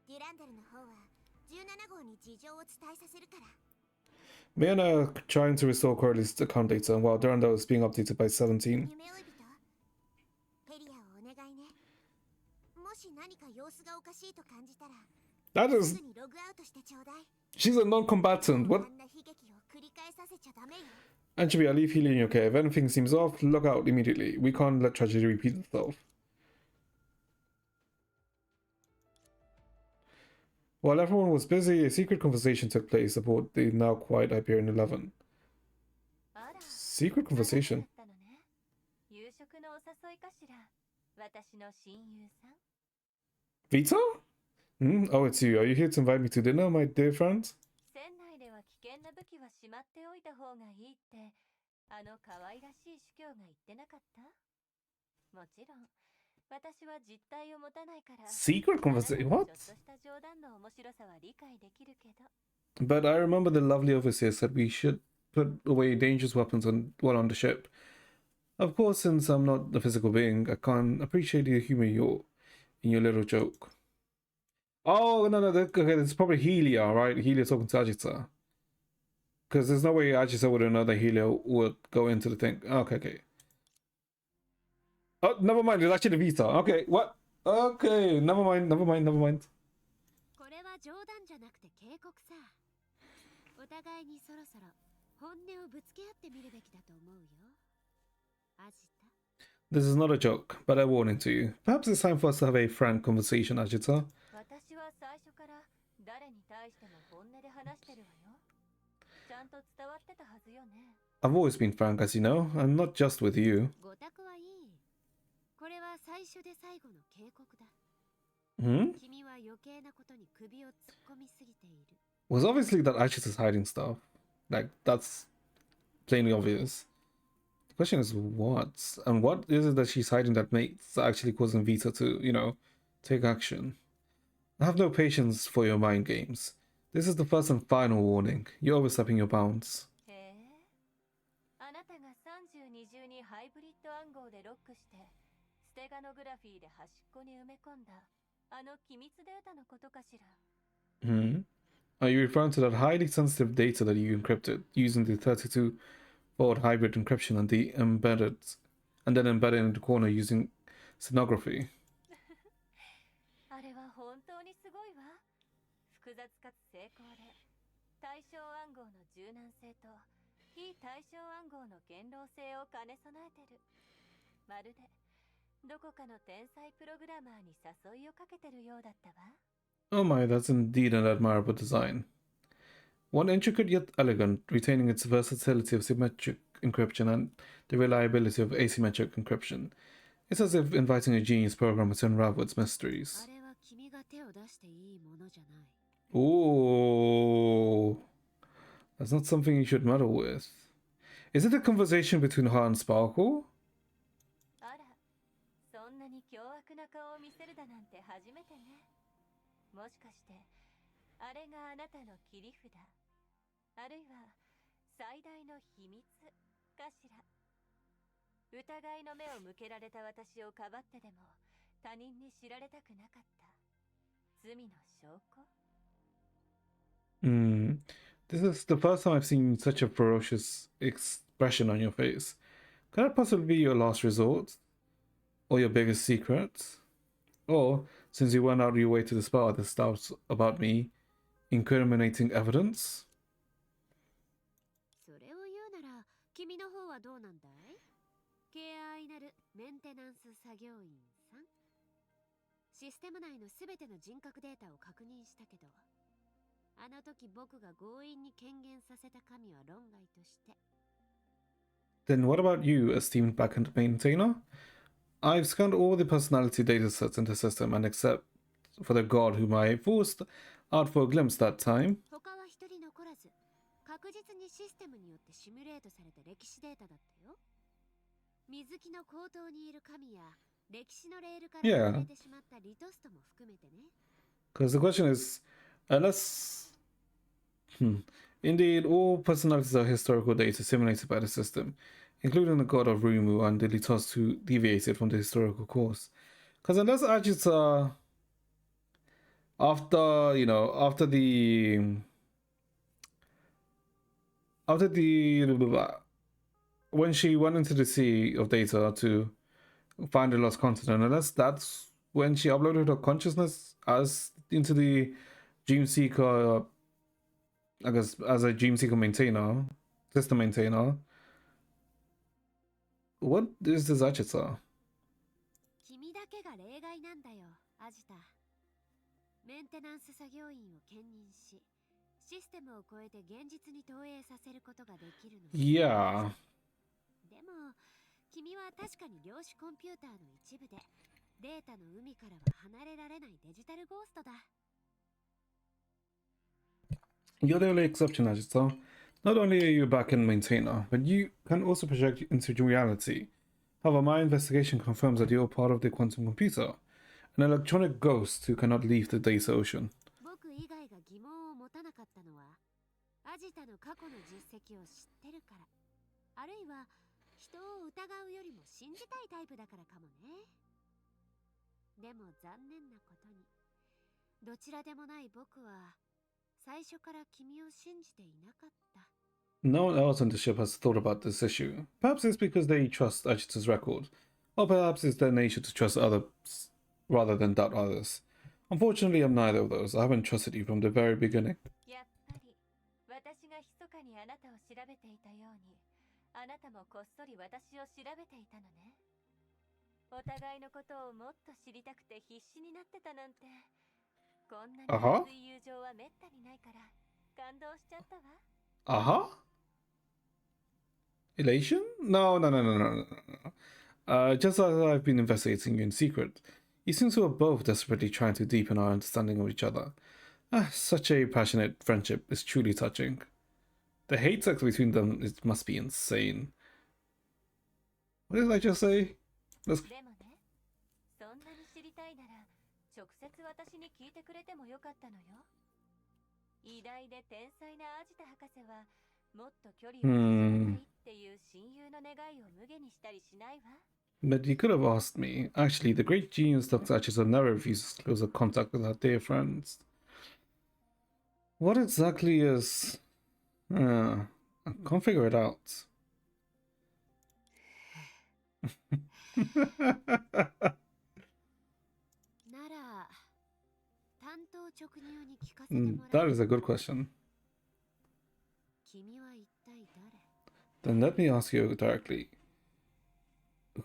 デュランダルの方は17号に事情を伝えさせるから。Me and her are trying to restore Corley's account data while Durandal is being updated by 17. 夢追い人ヘリアをお願いね。もし何か様子がおかしいと感じたら That す is... ぐにログアウトしてちょうだい。 She's a non-combatant. What? あんな悲劇を繰り返させちゃダメよ。 Anchoby, I'll leave Helia in your care. If anything seems off, log out immediately. We can't let tragedy repeat itself. While everyone was busy, a secret conversation took place aboard the now quiet Hyperion 11. あら、 Secret あなただ conversation? ったのね。夕食のお誘いかしら。私の親友さん。 Vita? Hmm? Oh, it's you. Are you here to invite me to dinner, my dear friend? 船内では危険な武器はしまっておいた方がいいって、あの可愛らしい主教が言ってなかった？もちろん、私は実体を持たないから。 Secret あなた conversation? の What? ちょっとした冗談の面白さは理解できるけど。 But I remember the lovely overseer said we should put away dangerous weapons while on the ship. Of course, since I'm not a physical being, I can't appreciate the humor in your little joke. Oh, no, okay, it's probably Helia, right? Helia talking to Agita. Because there's no way Agita would know that Helia would go into the thing. Okay, okay. Oh, never mind. It's actually Vita. Okay, what? Okay, never mind, never mind, never mind. これは冗談じゃなくて警告さ。お互いにそろそろ本音をぶつけ合ってみるべきだと思うよ。アジタ。 This is not a joke, but a warning to you. Perhaps it's time for us to have a frank conversation, Agita. 私は最初から誰に対しても本音で話してるわよ。ちゃんと伝わってたはずよね。 I've always been frank, as you know, and not just with you. ごたくはいい。これは最初で最後の警告だ。 Hmm? 君は余計なことに首を突っ込みすぎている。 Was obviously that Agita's hiding stuff. Like, that's plainly obvious. The question is what? And what is it that she's hiding that makes actually causing Vita to, take action? I have no patience for your mind games. This is the first and final warning. You're overstepping your bounds. へえ。あなたが30二重にハイブリッド暗号でロックして、ステガノグラフィーで端っこに埋め込んだ、あの機密データのことかしら。 Hmm? Are you referring to that highly sensitive data that you encrypted using the 32-fold hybrid encryption and then embedded in the corner using stenography? あれは本当にすごいわ。複雑かつ精巧で、対象暗号の柔軟性と非対象暗号の堅牢性を兼ね備えてる。まるでどこかの天才プログラマーに誘いをかけてるようだったわ。 Oh my, that's indeed an admirable design. One intricate yet elegant, retaining its versatility of symmetric encryption and the reliability of asymmetric encryption. It's as if inviting a genius programmer to unravel its あ mysteries. れは君が手を出していいものじゃない。 Ooh. That's not something you should meddle with. Is it a conversation between her and Sparkle? あら、そんなに凶悪な顔を見せるだなんて初めてね。もしかして、あれがあなたの切り札、あるいは最大の秘密かしら。疑いの目を向けられた私をかばってでも他人に知られたくなかった。罪の証拠？ This is the first time I've seen such a ferocious expression on your face. Could that possibly be your last resort? Or your biggest secret? Or, since you went out of your way to dispel others' doubts about me, incriminating evidence? それを言うなら、君の方はどうなんだい？敬愛なるメンテナンス作業員さん。システム内のすべての人格データを確認したけど、あの時僕が強引に権限させた神は論外として。 Then what about you, esteemed backend maintainer? I've scanned all the personality datasets in the system, and except for the god whom I forced out for a glimpse that time. 他は一人残らず、確実にシステムによってシミュレートされた歴史データだったよ。水木の口頭にいる神や歴史のレールから Yeah. 外れてしまったリトストも含めてね。 Because the question is, unless... Indeed, all personalities are historical data simulated by the system, including the god of Rumu and the Litos who deviated from the historical course. Because unless Ajita, after, you know, after the... When she went into the sea of data to find the lost continent, unless that's when she uploaded her consciousness as into the Dream Seeker, I guess, as a Dream Seeker maintainer, system maintainer. What is this Ajita? 君だけが例外なんだよ、アジタ。メンテナンス作業員を兼任し、システムを超えて現実に投影させることができるの。Yeah. でも、君は確かに量子コンピューターの一部で、データの海からは離れられないデジタルゴーストだ。You're the only exception, Ajita. Not only are you a back-end maintainer, but you can also project into reality. However, my investigation confirms that you're part of the quantum computer, an electronic ghost who cannot leave the data ocean. 僕以外が疑問を持たなかったのは、アジタの過去の実績を知ってるから、あるいは人を疑うよりも信じたいタイプだからかもね。でも残念なことに、どちらでもない僕は最初から君を信じていなかった。No one else on the ship has thought about this issue. Perhaps it's because they trust Ajita's record, or perhaps it's their nature to trust others rather than doubt others. Unfortunately, I'm neither of those. I haven't trusted you from the very beginning. やっぱり私が密かにあなたを調べていたように、あなたもこっそり私を調べていたのね。お互いのことをもっと知りたくて必死になってたなんて、こんなに熱い友情はめったにないから感動しちゃったわ。Elation? No. Just as I've been investigating you in secret, you seem to are both desperately trying to deepen our understanding of each other. Such a passionate friendship is truly touching. The hate sex between them must be insane. What did I just say? でもね、そんなに知りたいなら直接私に聞いてくれてもよかったのよ。偉大で天才なアジタ博士はもっと距離を縮めたいっていう親友の願いを無下にしたりしないわ。But you could have asked me. Actually, the great genius Dr. Achisa never refuses closer contact with her dear friends. What exactly is... I can't figure it out. なら、担当直入に聞かせてもら That is a good question. 君は一体誰？ Then let me ask you directly.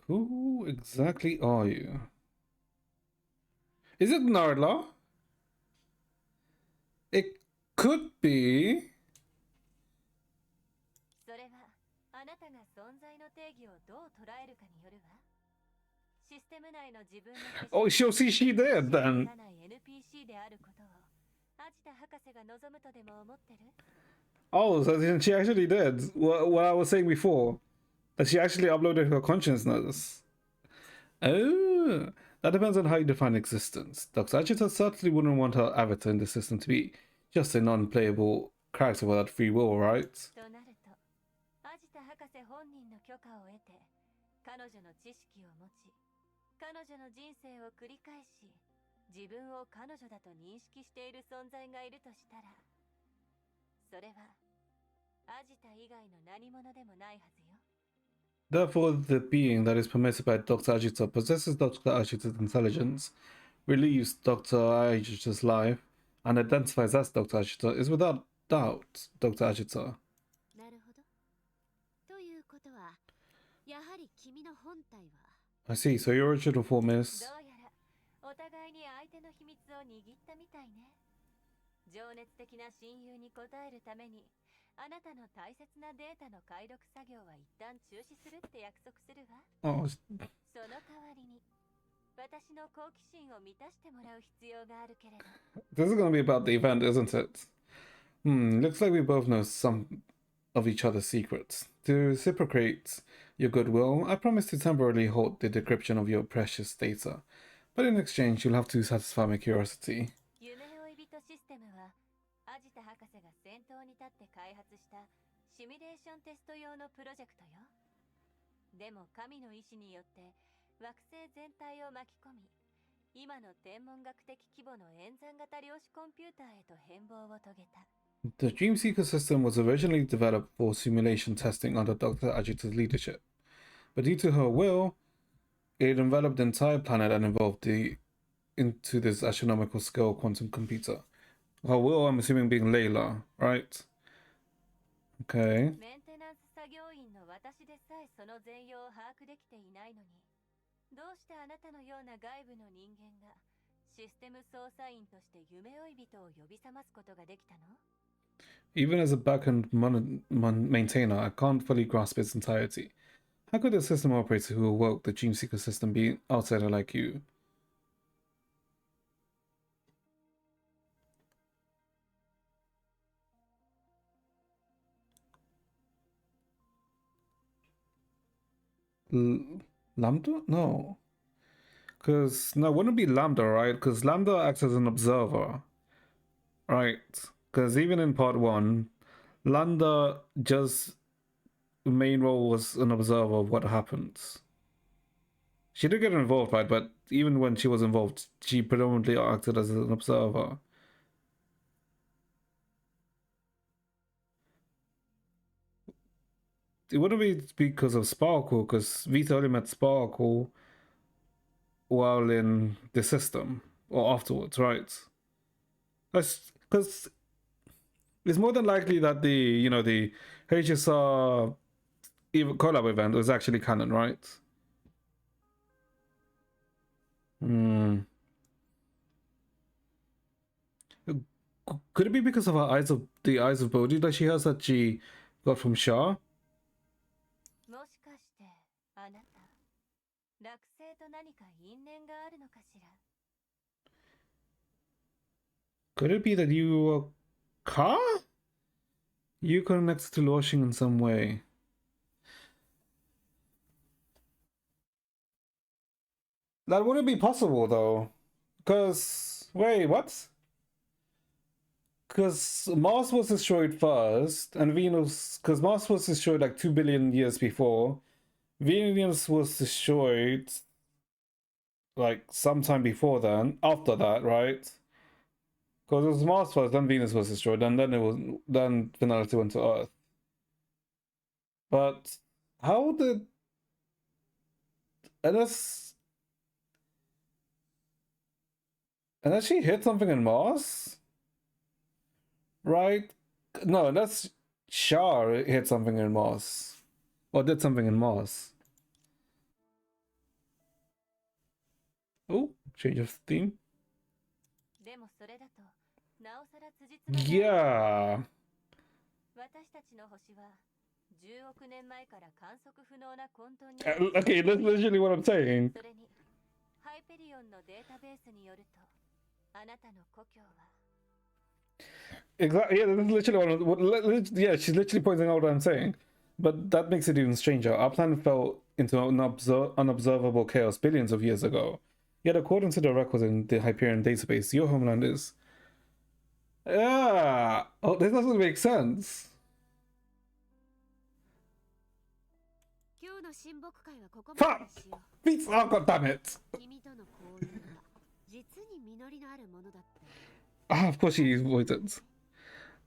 Who exactly are you? Is it Nardla? It could be. それはあなたが存在の定義をどう捉えるかによるわ。システム内の自分の Oh, see, she did then. NPC であることをアジタ博士が望むとでも思ってる？ Oh, so she actually did what I was saying before. That she actually uploaded her consciousness. Oh, that depends on how you define existence. Dr. Ajita certainly wouldn't want her avatar in the system to be just a non-playable character without free will, right? となると、アジタ博士本人の許可を得て、彼女の知識を持ち、彼女の人生を繰り返し、自分を彼女だと認識している存在がいるとしたら、それはアジタ以外の何者でもないはずよ。Therefore, the being that is permitted by Dr. Ajita possesses Dr. Ajita's intelligence, relieves Dr. Ajita's life, and identifies as Dr. Ajita is without doubt Dr. Ajita. なるほど。ということは、やはり君の本体は I see, so your original form is... どうやらお互いに相手の秘密を握ったみたいね。情熱的な親友に応えるために、あなたの大切なデータの解読作業は一旦中止するって約束するわ。Oh, その代わりに、私の好奇心を満たしてもらう必要があるけれど。this is going to be about the event, isn't it? Looks like we both know some of each other's secrets. To reciprocate, your goodwill, I promise to temporarily halt the decryption of your precious data. But in exchange, you'll have to satisfy my curiosity. 夢追い人システムはアジタ博士が先頭に立って開発したシミュレーションテスト用のプロジェクトよ。でも神の意志によって惑星全体を巻き込み、今の天文学的規模の演算型量子コンピューターへと変貌を遂げた。The Dreamseeker system was originally developed for simulation testing under Dr. Ajita's leadership, but due to her will, it enveloped the entire planet and evolved into this astronomical scale quantum computer. Her will, I'm assuming, being Layla, right? Okay. メンテナンス作業員の私でさえその全容を把握できていないのに、どうしてあなたのような外部の人間がシステム操作員として夢追い人を呼び覚ますことができたの？ Even as a backend maintainer, I can't fully grasp its entirety. How could a system operator who awoke the Dreamseeker system be an outsider like you? Lambda? No. Because, no, it wouldn't be Lambda, right? Because Lambda acts as an observer. Right? Because even in part 1, Lambda just... the main role was an observer of what happens. She did get involved, right? But even when she was involved, she predominantly acted as an observer. It wouldn't be because of Sparkle, because Vita only met Sparkle while in the system, or afterwards, right? That's because it's more than likely that the HSR collab event was actually canon, right? Could it be because of the eyes of Bodhi that she has that she got from Shah? もしかしてあなた、落星と何か因縁があるのかしら？ Could it be that you you connected to Luoxing in some way? That wouldn't be possible though. Because wait, what? Because Mars was destroyed first, and Venus, because Mars was destroyed like 2 billion years before. Venus was destroyed like sometime before then, after that, right? Because it was Mars first, then Venus was destroyed, and then finality went to Earth. But how did unless she hit something in Mars? Right? No, unless Shar hit something in Mars. Or did something in Mars. Oh, change of theme. でもそれだとなおさら辻褄が Yeah. 私たちの星は10億年前から観測不能な混沌に Okay, that's literally what I'm saying. それにハイペリオンのデータベースによるとあなたの故郷は Exactly. Yeah, that's literally yeah, she's literally pointing out what I'm saying. But that makes it even stranger. Our planet fell into unobservable chaos billions of years ago. Yet, according to the records in the Hyperion database, your homeland is. Yeah. Oh, this doesn't make sense. 今日の親睦会はここまでにしよ Beats! Oh, god damn it! う。君との交流は実に実りのあるものだった。 Ah, of course she avoided.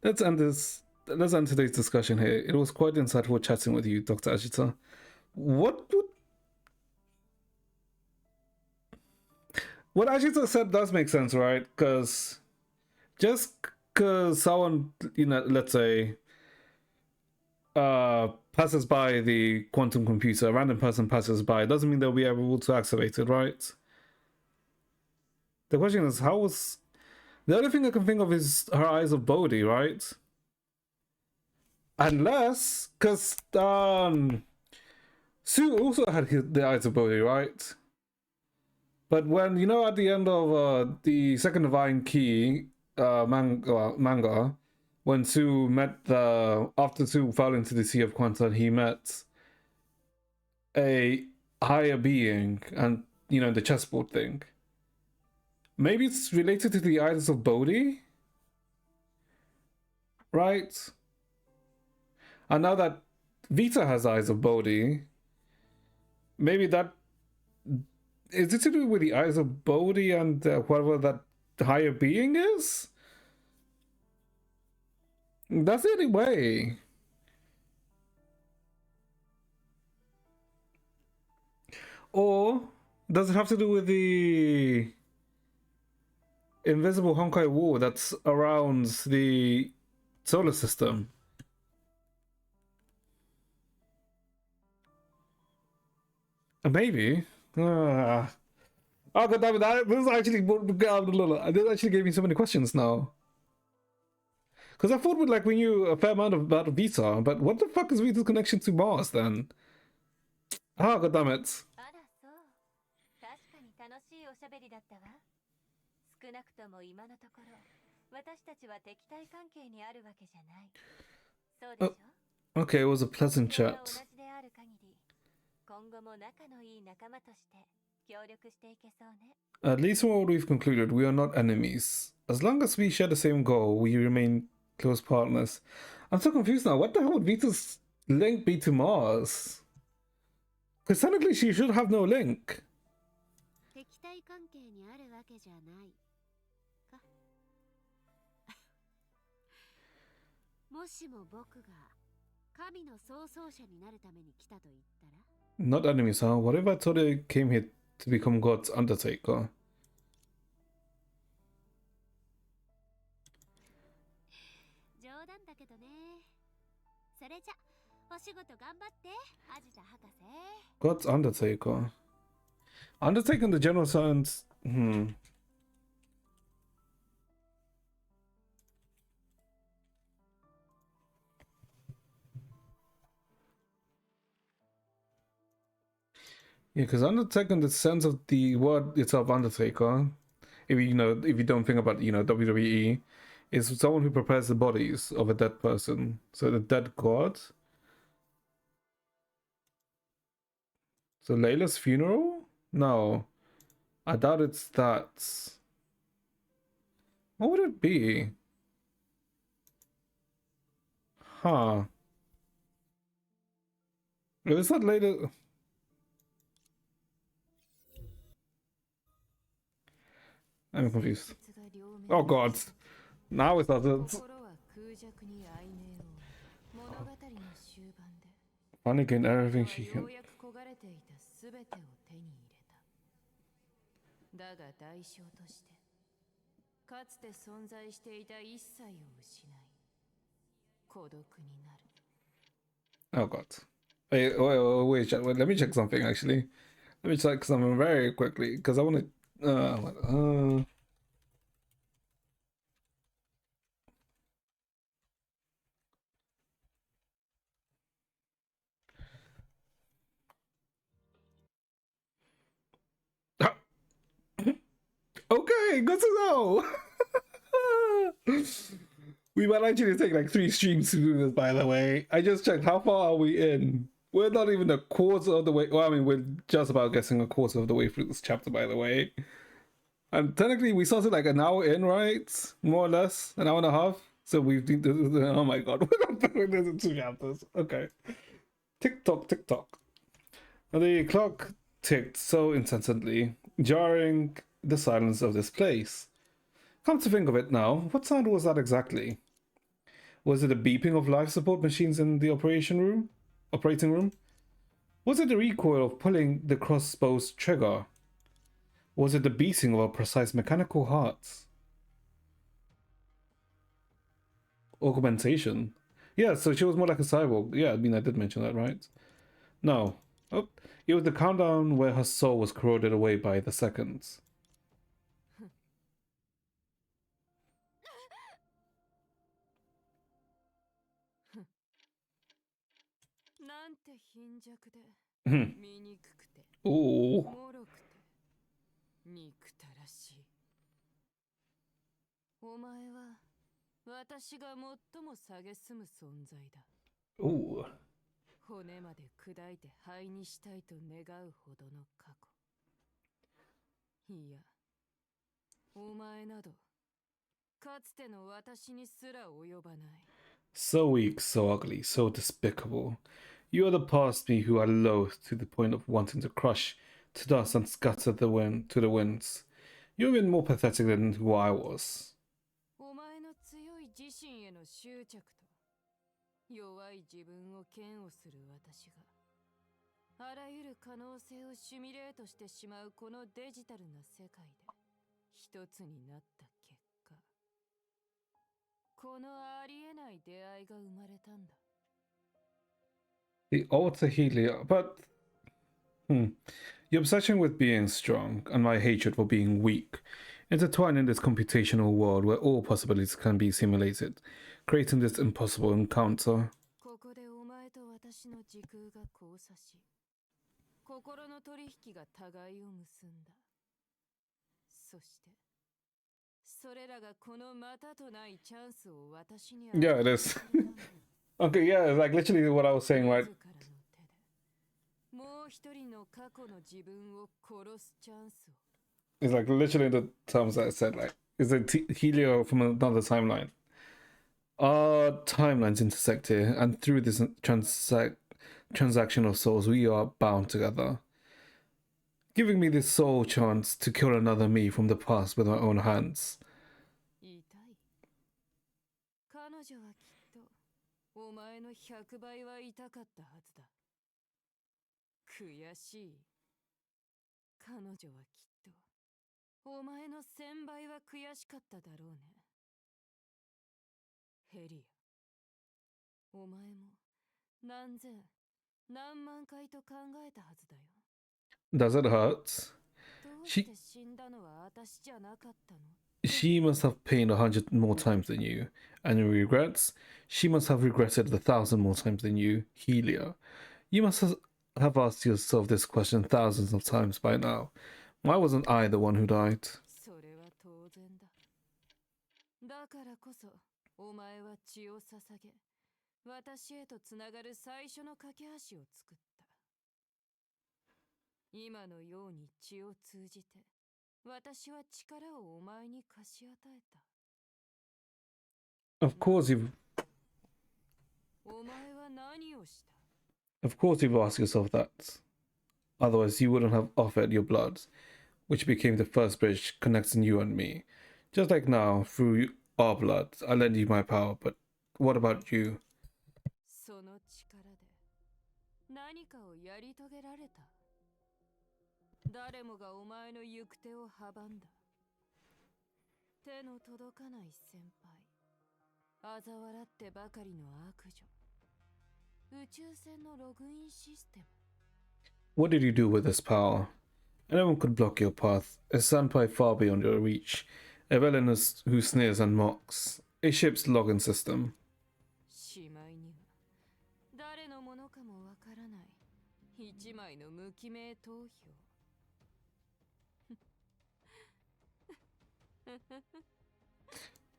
Let's end today's discussion here. It was quite insightful chatting with you, Dr. Ajita. What Ajita said does make sense, right? Because just because someone, let's say, passes by the quantum computer, a random person passes by, doesn't mean they'll be able to activate it, right? The question is, how was... The only thing I can think of is her eyes of Bodhi, right? Unless, because Sue also had the eyes of Bodhi, right? But when, at the end of the Second Divine Key manga, when Sue met after Sue fell into the Sea of Quanta, he met a higher being, and the chessboard thing. Maybe it's related to the eyes of Bodhi, right? And now that Vita has eyes of Bodhi, maybe that is it to do with the eyes of Bodhi and whatever that higher being is? That's the only way. Or does it have to do with the invisible Honkai wall that's around the solar system? Maybe. Oh god damn it! This actually gave me so many questions now. Because I thought we knew a fair amount about Vita, but what the fuck is Vita's connection to Mars then? Ah, god damn it! あらそう。確かに楽しいおしゃべりだったわ。少なくとも今のところ、私たちは敵対関係にあるわけじゃない。そうでしょ? Okay, it was a pleasant 同 chat. じである限り、今後も仲のいい仲間として協力していけそうね。At least from what we've concluded, we are not enemies. As long as we share the same goal, we remain close partners. I'm so confused now. What the hell would Vita's link be to Mars? Because technically she should have no link. 敵対関係にあるわけじゃないか。もしも僕が神の創造者になるために来たと言ったら Not enemies, huh? What if I thought I came here to become God's Undertaker? 冗談だけどね。それじゃお仕事頑張ってアジタ博士。 God's Undertaker. Undertaker in the general sense. Yeah, because Undertaker in the sense of the word itself, Undertaker, if you don't think about WWE, is someone who prepares the bodies of a dead person. So the dead god. So Layla's funeral? No, I doubt it's that. What would it be? Huh? Is that Layla? I'm confused. Oh god. Now it's not. Finally gained everything she can. だが代償としてかつて存在していた一切を失い孤独になる Oh god. Wait, let me check something actually. Let me check something very quickly because I want to. Okay, good to know. We might actually take like 3 streams to do this, by the way. I just checked how far are we in. We're not even a quarter of the way. Well, I mean, we're just about getting a quarter of the way through this chapter, by the way. And technically, we started like an hour in, right? More or less, an hour and a half. So we've. Oh my god, we're not doing this in 2 chapters. Okay. Tick tock, tick tock. The clock ticked so incessantly, jarring the silence of this place. Come to think of it now, what sound was that exactly? Was it a beeping of life support machines in the operating room? Was it the recoil of pulling the crossbow's trigger? Was it the beating of a precise mechanical heart? Augmentation. Yeah, so she was more like a cyborg. Yeah, I mean, I did mention that, right? No. Oh, it was the countdown where her soul was corroded away by the seconds. なんて貧弱で醜くて Ooh. もろくて憎たらしいお前は私が最も蔑む存在だ Ooh. 骨まで砕いて灰にしたいと願うほどの過去。いや、お前などかつての私にすら及ばない。So weak, so ugly, so despicable. You are the past me who I loathe to the point of wanting to crush to dust and scatter the wind to the winds. You've been more pathetic than who I was. お前の強い自身への執着と弱い自分を嫌悪する私があらゆる可能性をシミュレートしてしまうこのデジタルな世界で一つになった結果、このありえない出会いが生まれたんだ。 The alter Helia, but your obsession with being strong and my hatred for being weak intertwine in this computational world where all possibilities can be simulated, creating this impossible encounter. ここでお前と私の時空が交差し、心の取引が互いを結んだ。そしてそれらがこのまたとないチャンスを私に Yeah, it is. Okay, yeah, it's like literally what I was saying, right? 自らの手でもう一人の過去の自分を殺すチャンスを。 It's like literally the terms that I said, like, is it Helia from another timeline? Our timelines intersect here, and through this transaction of souls, we are bound together. Giving me this sole chance to kill another me from the past with my own hands. 痛い。彼女はきっとお前の100倍は痛かったはずだ。悔しい。彼女はきっとお前の1000倍は悔しかっただろうね。ヘリア、お前も何千何万回と考えたはずだよ。 Does it hurt? どうして死んだのは私じゃなかったの？ She must have pained 100 more times than you. And your regrets? She must have regretted 1,000 more times than you, Helia. You must have asked yourself this question thousands of times by now. Why wasn't I the one who died? それは当然だ。だからこそお前は血を捧げ、私へとつながる最初の架け橋を作った。今のように血を通じて、私は力をお前に貸し与えた。 Of course you've お前は何をした？ Of course you've asked yourself that. Otherwise you wouldn't have offered your blood, which became the first bridge connecting you and me. Just like now, through our blood, I lend you my power, but what about you? その力で何かをやり遂げられた。誰もがお前の行く手を阻んだ。手の届かない先輩、嘲笑ってばかりの悪女。宇宙船のログインシステム。 What did you do with this power? Anyone could block your path, a sandpipe far beyond your reach, a villainous who sneers and mocks, a ship's login system. しまいには誰のものかもわからない一枚の無記名投票。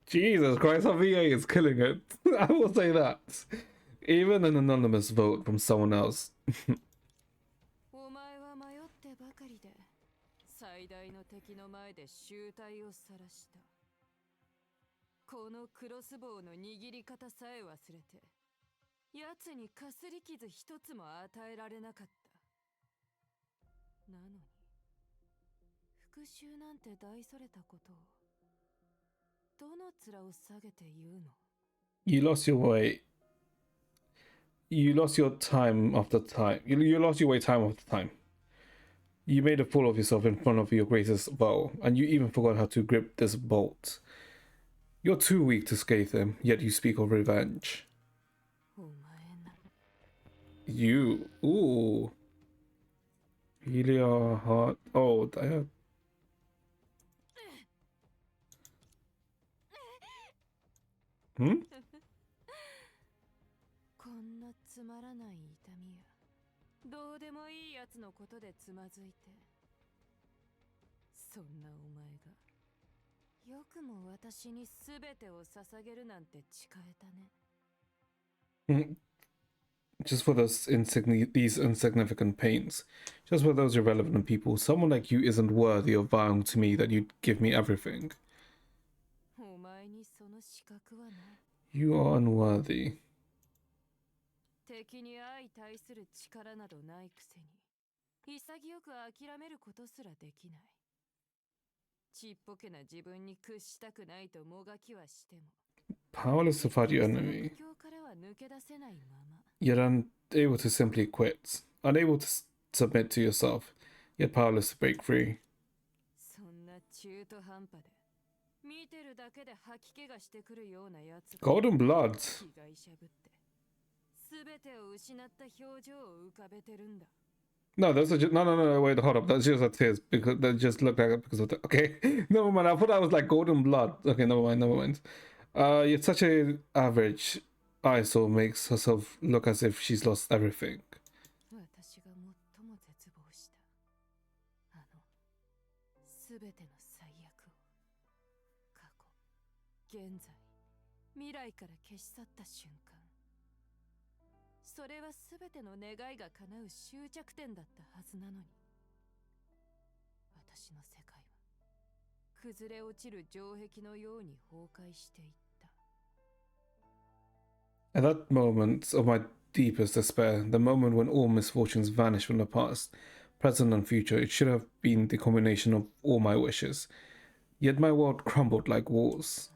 Jesus Christ, our VA is killing it. I will say that. Even an anonymous vote from someone else. お前は迷ってばかりで最大の敵の前で醜態を晒した。このクロスボウの握り方さえ忘れて奴にかすり傷一つも与えられなかった。なのに復讐なんて大それたことをどの面を下げて言うの？ You lost your way. You lost your time after time. You lost your way time after time. You made a fool of yourself in front of your greatest foe, and you even forgot how to grip this bolt. You're too weak to scathe him, yet you speak of revenge. お前な。 You. Ooh. Helia heart. Oh, damn. Hmm? こんなつまらない痛みやどうでもいいやつのことでつまずいて、そんなお前がよくも私に全てを捧げるなんて誓えたね。just for these insignificant pains, just for those irrelevant people. Someone like you isn't worthy of vowing to me that you'd give me everything. お前にその資格はない。 You are unworthy. 敵に相対する力などないくせに、潔く諦めることすらできない。ちっぽけな自分に屈したくないともがきはしても、 Powerless to fight your その enemy, 苦境からは抜け出せないまま。 yet unable to simply quit, unable to submit to yourself, yet powerless to break free. そんな中途半端で、見てるだけで吐き気がしてくるようなやつが Golden blood. 被害者ぶって、すべてを失った表情を浮かべてるんだ。 No, those are just no. Wait, hold up. That's just a tears because that just looked like it because of the. Okay, never mind. I thought that was like golden blood. Okay, never mind. Never mind. You're such a average eyesore makes herself look as if she's lost everything. 私が最も絶望した。すべての最悪を、過去、現在、未来から消し去った瞬間。それはすべての願いが叶う終着点だったはずなのに、私の世界は崩れ落ちる城壁のように崩壊していった。 At that moment of my deepest despair, the moment when all misfortunes vanished from the past, present and future, it should have been the culmination of all my wishes. Yet my world crumbled like walls.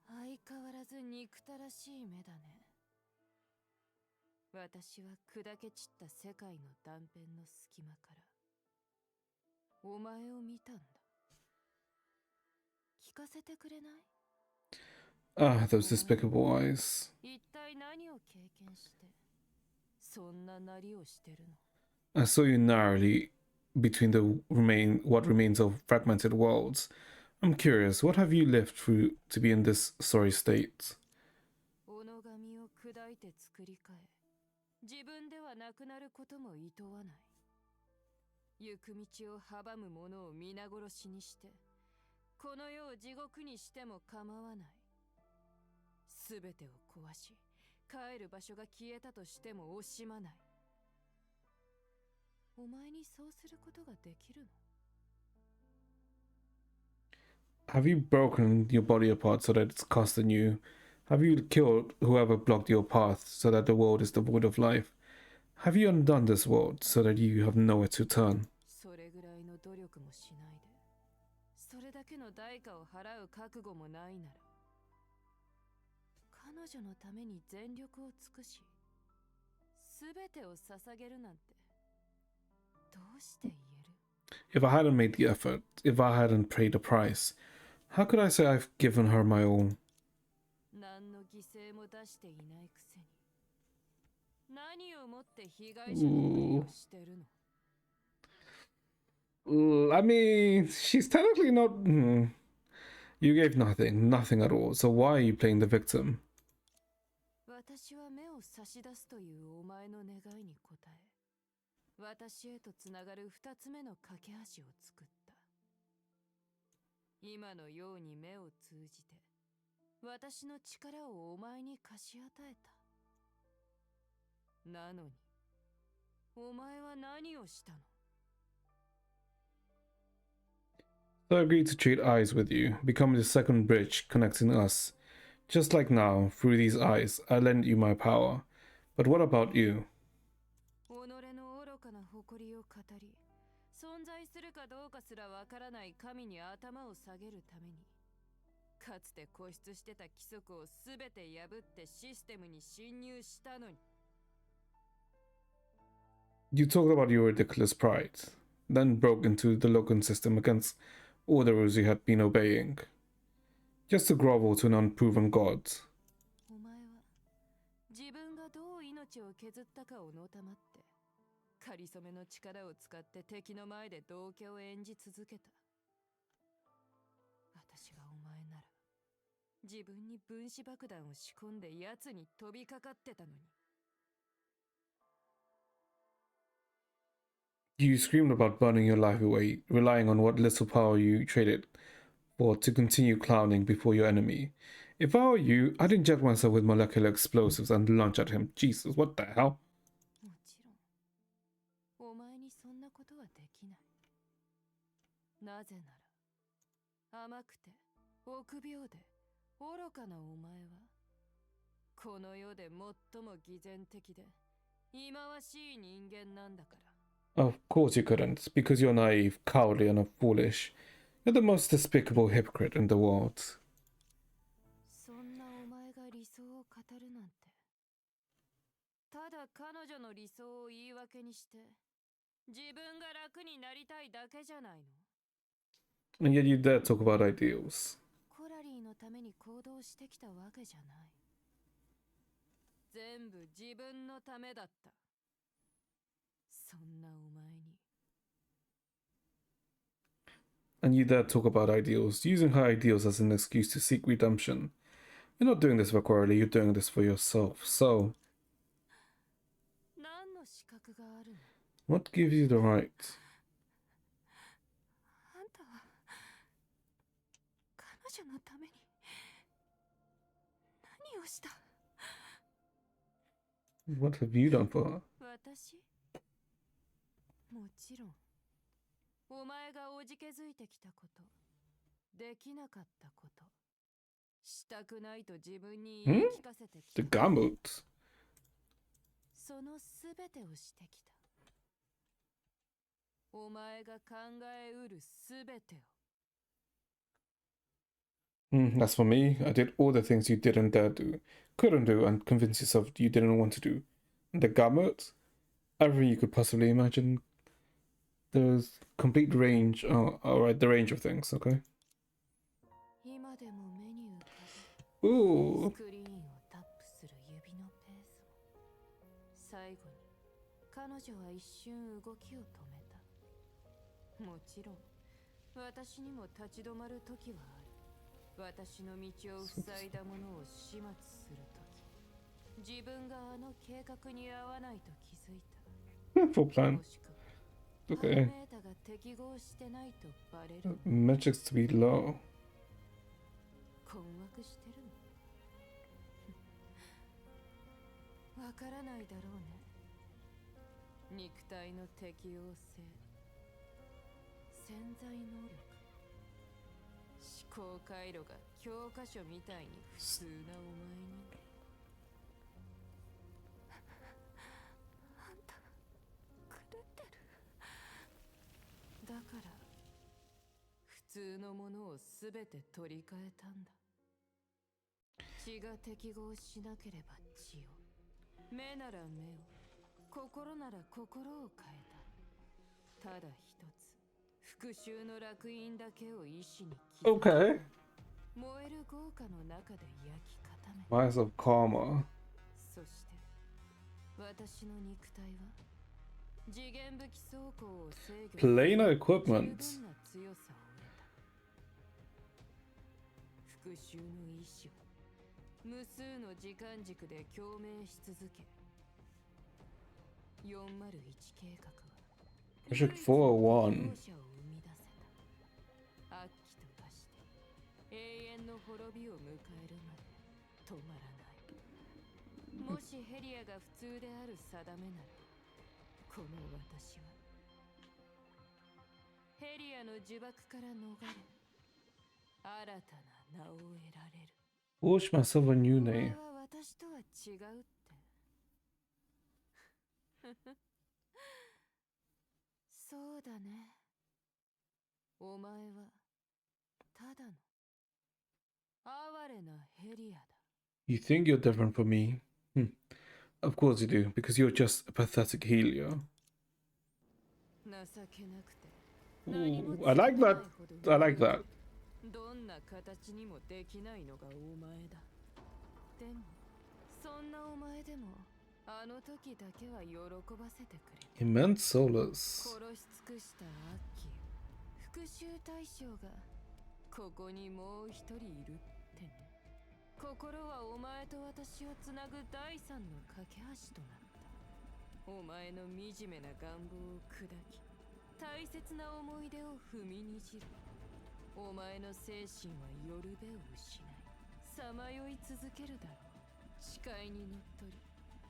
相変わらず憎たらしい目だね。私は砕け散った世界の断片の隙間からお前を見たんだ。聞かせてくれない？ Ah, those despicable eyes. 一体何を経験してそんななりをしてるの？ I saw you narrowly between what remains of fragmented worlds. I'm curious, what have you lived through to be in this sorry state? 己神を砕いて作り変え、自分ではなくなることも厭わない。行く道を阻む者を皆殺しにして、この世を地獄にしても構わない。すべてを壊し、帰る場所が消えたとしても惜しまない。お前にそうすることができるの？ Have you broken your body apart so that it's cast anew? Have you killed whoever blocked your path so that the world is devoid of life? Have you undone this world so that you have nowhere to turn? それぐらいの努力もしないで、それだけの代価を払う覚悟もないなら、彼女のために全力を尽くし、すべてを捧げるなんて、どうして言える？ If I hadn't made the effort, if I hadn't paid the price, how could I say I've given her my all? 何の犠牲も出していないくせに、何をもって被害者のふりをしてるの？ I mean, she's technically not. You gave nothing at all. So why are you playing the victim? 私は目を差し出すというお前の願いに応え、私へとつながる二つ目の架け橋を作った。今のように目を通じて、私の力をお前に貸し与えた。なのに、お前は何をしたの？ So I agreed to trade eyes with you, becoming the second bridge connecting us. Just like now, through these eyes, I lend you my power. But what about you? 己の愚かな誇りを語り、存在するかどうかすらわからない神に頭を下げるために、かつて固執してた規則をすべて破ってシステムに侵入したのに。 You talked about your ridiculous pride, then broke into the Logan system against all the rules you had been obeying, just to grovel to an unproven god. お前は自分がどう命を削ったかをのたまって、かりそめの力を使って敵の前で道化を演じ続けた。私がお前なら、自分に分子爆弾を仕込んで奴に飛びかかってたのに。 You screamed about burning your life away, relying on what little power you traded for to continue clowning before your enemy. If I were you, I'd inject myself with molecular explosives and launch at him. Jesus, what the hell? もちろんお前にそんなことはできない。なぜなら甘くて臆病で愚かなお前はこの世で最も偽善的で忌まわしい人間なんだから。 Of course you couldn't, because you're naive, cowardly, and foolish. You're the most despicable hypocrite in the world. そんなお前が理想を語るなんてただ彼女の理想を言い訳にして自分が楽になりたいだけじゃないの。 And yet you dare talk about ideals. コラリーのために行動してきたわけじゃない。全部自分のためだった。そんなお前に。 And you dare talk about ideals, using her ideals as an excuse to seek redemption. You're not doing this for Coralie, you're doing this for yourself. So, 何の資格があるの？ what gives you the right? あんたは彼女のために何をした？ What have you done for her? 私？もちろんお前がおじけづいてきたこと、できなかったこと、したくないと自分に言い聞かせてき The た。 gamut. そのすべてをしてきた。お前が考えうるすべてを。 As for me, I did all the things you didn't dare do, couldn't do, and convinced yourself you didn't want to do. And the gamut? Everything you could possibly imagine. There's complete range. Oh, alright, the range of things, okay? 今でも目に浮かぶ Ooh. スクリーンをタップする指のペースも。最後に彼女は一瞬動きを止めた。もちろん私にも立ち止まる時はある。私の道を塞いだものを始末する時、自分があの計画に合わないと気づいた。 Full plan. もしくはパラ Okay. メータが適合してないとバレる。 Metrics to be low. 困惑してるの？わからないだろうね。肉体の適応性、潜在能力、思考回路が教科書みたいに普通なお前に。あんた狂ってる。だから普通のものをすべて取り替えたんだ。血が適合しなければ血を、目なら目を、心なら心を変えた。ただ一つ復讐の烙印だけを意志に刻む。 Okay. 燃える豪華の中で焼き固め。 Rise of Karma. そして私の肉体は次元武器装甲を制御する Planar 十 equipment. 分な強さを得た。復讐の意志を無数の時間軸で共鳴し続け、401計画は Project 401. 容赦を生み出せた。悪鬼と化して永遠の滅びを迎えるまで止まらない。もしヘリアが普通である定めなら、この私はヘリアの呪縛から逃れ、新たな名を得られる。 Wish myself a new お前 name. は私とは違うって。そうだね。お前はただの哀れなヘリアだ。 You think you're different from me? Of course you do, because you're just a pathetic Helia. 情けなくて Ooh, I like that. I like that. どんな形にもできないのがお前だ。でもそんなお前でもあの時だけは喜ばせてくれ。 Immense soulless. 殺し尽くしたアッキー、復讐対象がここにもう一人いるってね。心はお前と私をつなぐ第三の架け橋となった。お前の惨めな願望を砕き、大切な思い出を踏みにじる。お前の精神はよるべを失い、さまよい続けるだろう。視界にのっとり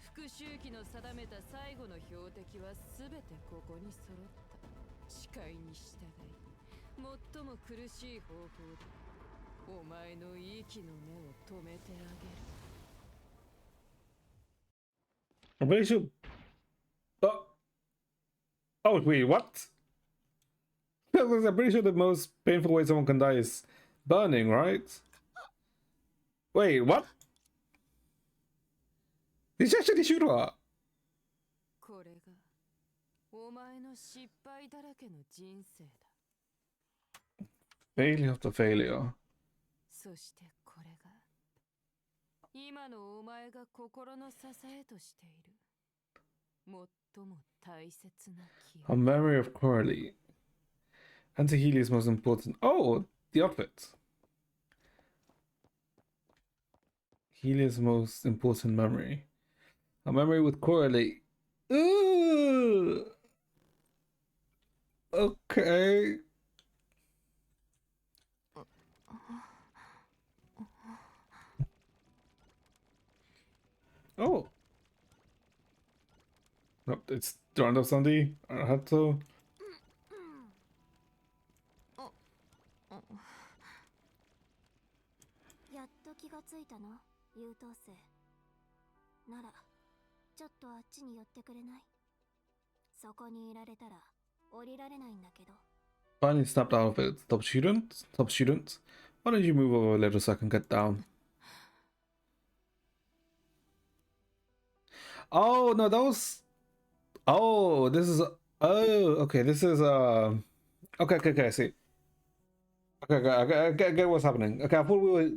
復讐期の定めた最後の標的は全てここに揃った。視界に従い最も苦しい方法でお前の息の根を止めてあげる。 I'm pretty sure. Oh wait, what? I'm pretty sure the most painful way someone can die is burning, right? Wait, what? Did she actually shoot her? これがお前の失敗だらけの人生だ。 Failure after failure. そしてこれが今のお前が心の支えとしている最も大切な記 A 憶。 memory of Coralie. Enter Helia's most important. Oh, the outfit. Helia's most important memory. A memory with Coralie. Ooh. Okay. Oh. Nope, it's Durando Sandy. Arahato. やっと気がついたの、優等生。なら、ちょっとあっちに寄ってくれない？そこにいられたら降りられないんだけど。 Finally snapped out of it. Top student? Top student? Why don't you move over a little so I can get down? Oh, no, that was... Oh, this is... Oh, okay, this is... Okay, I see. Okay, I get what's happening. Okay, I thought we were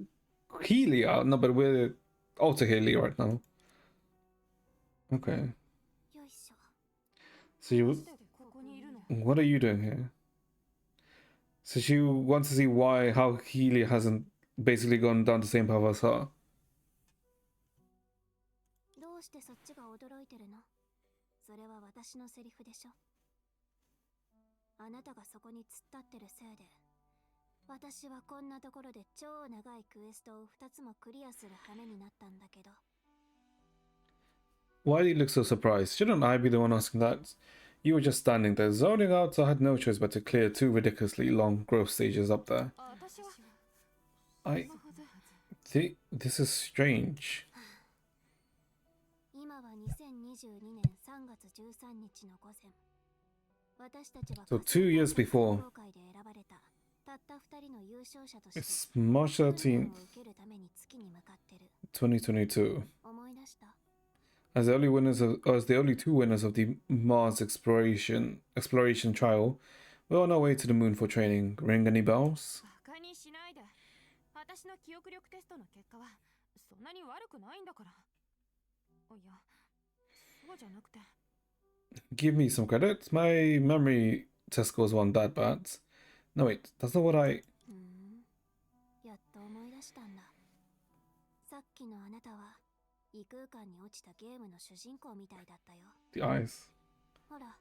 Helia. No, but we're also Helia right now. Okay. よいしょ。 So you... What are you doing here? So she wants to see why, how Helia hasn't basically gone down the same path as her. どうしてそっちが驚いてるの？それは私のセリフでしょ。あなたがそこに突っ立ってるせいで、私はこんなところで超長いクエストを2つもクリアする羽目になったんだけど。 Why do you look so surprised? Shouldn't I be the one asking that? You were just standing there zoning out, so I had no choice but to clear 2 ridiculously long growth stages up there. 私は I... This is strange. 今は2022年3月13日の午前。私たちは So 2 years before. 協会で選ばれたたった2人の優勝者として It's March 訓 13th, 練を受けるために月に向かってる。 2022. 思い出した？ As the only 2 winners of the Mars exploration trial, we're on our way to the moon for training. Ring any bells? バカにしないで。私の記憶力テストの結果はそんなに悪くないんだから。いや、そうじゃなくて。 Give me some credit. My memory test scores weren't that bad. No, wait, that's not what I... やっと思い出したんだ。さっきのあなたは異空間に落ちたゲームの主人公みたいだったよ。 The eyes. ほら、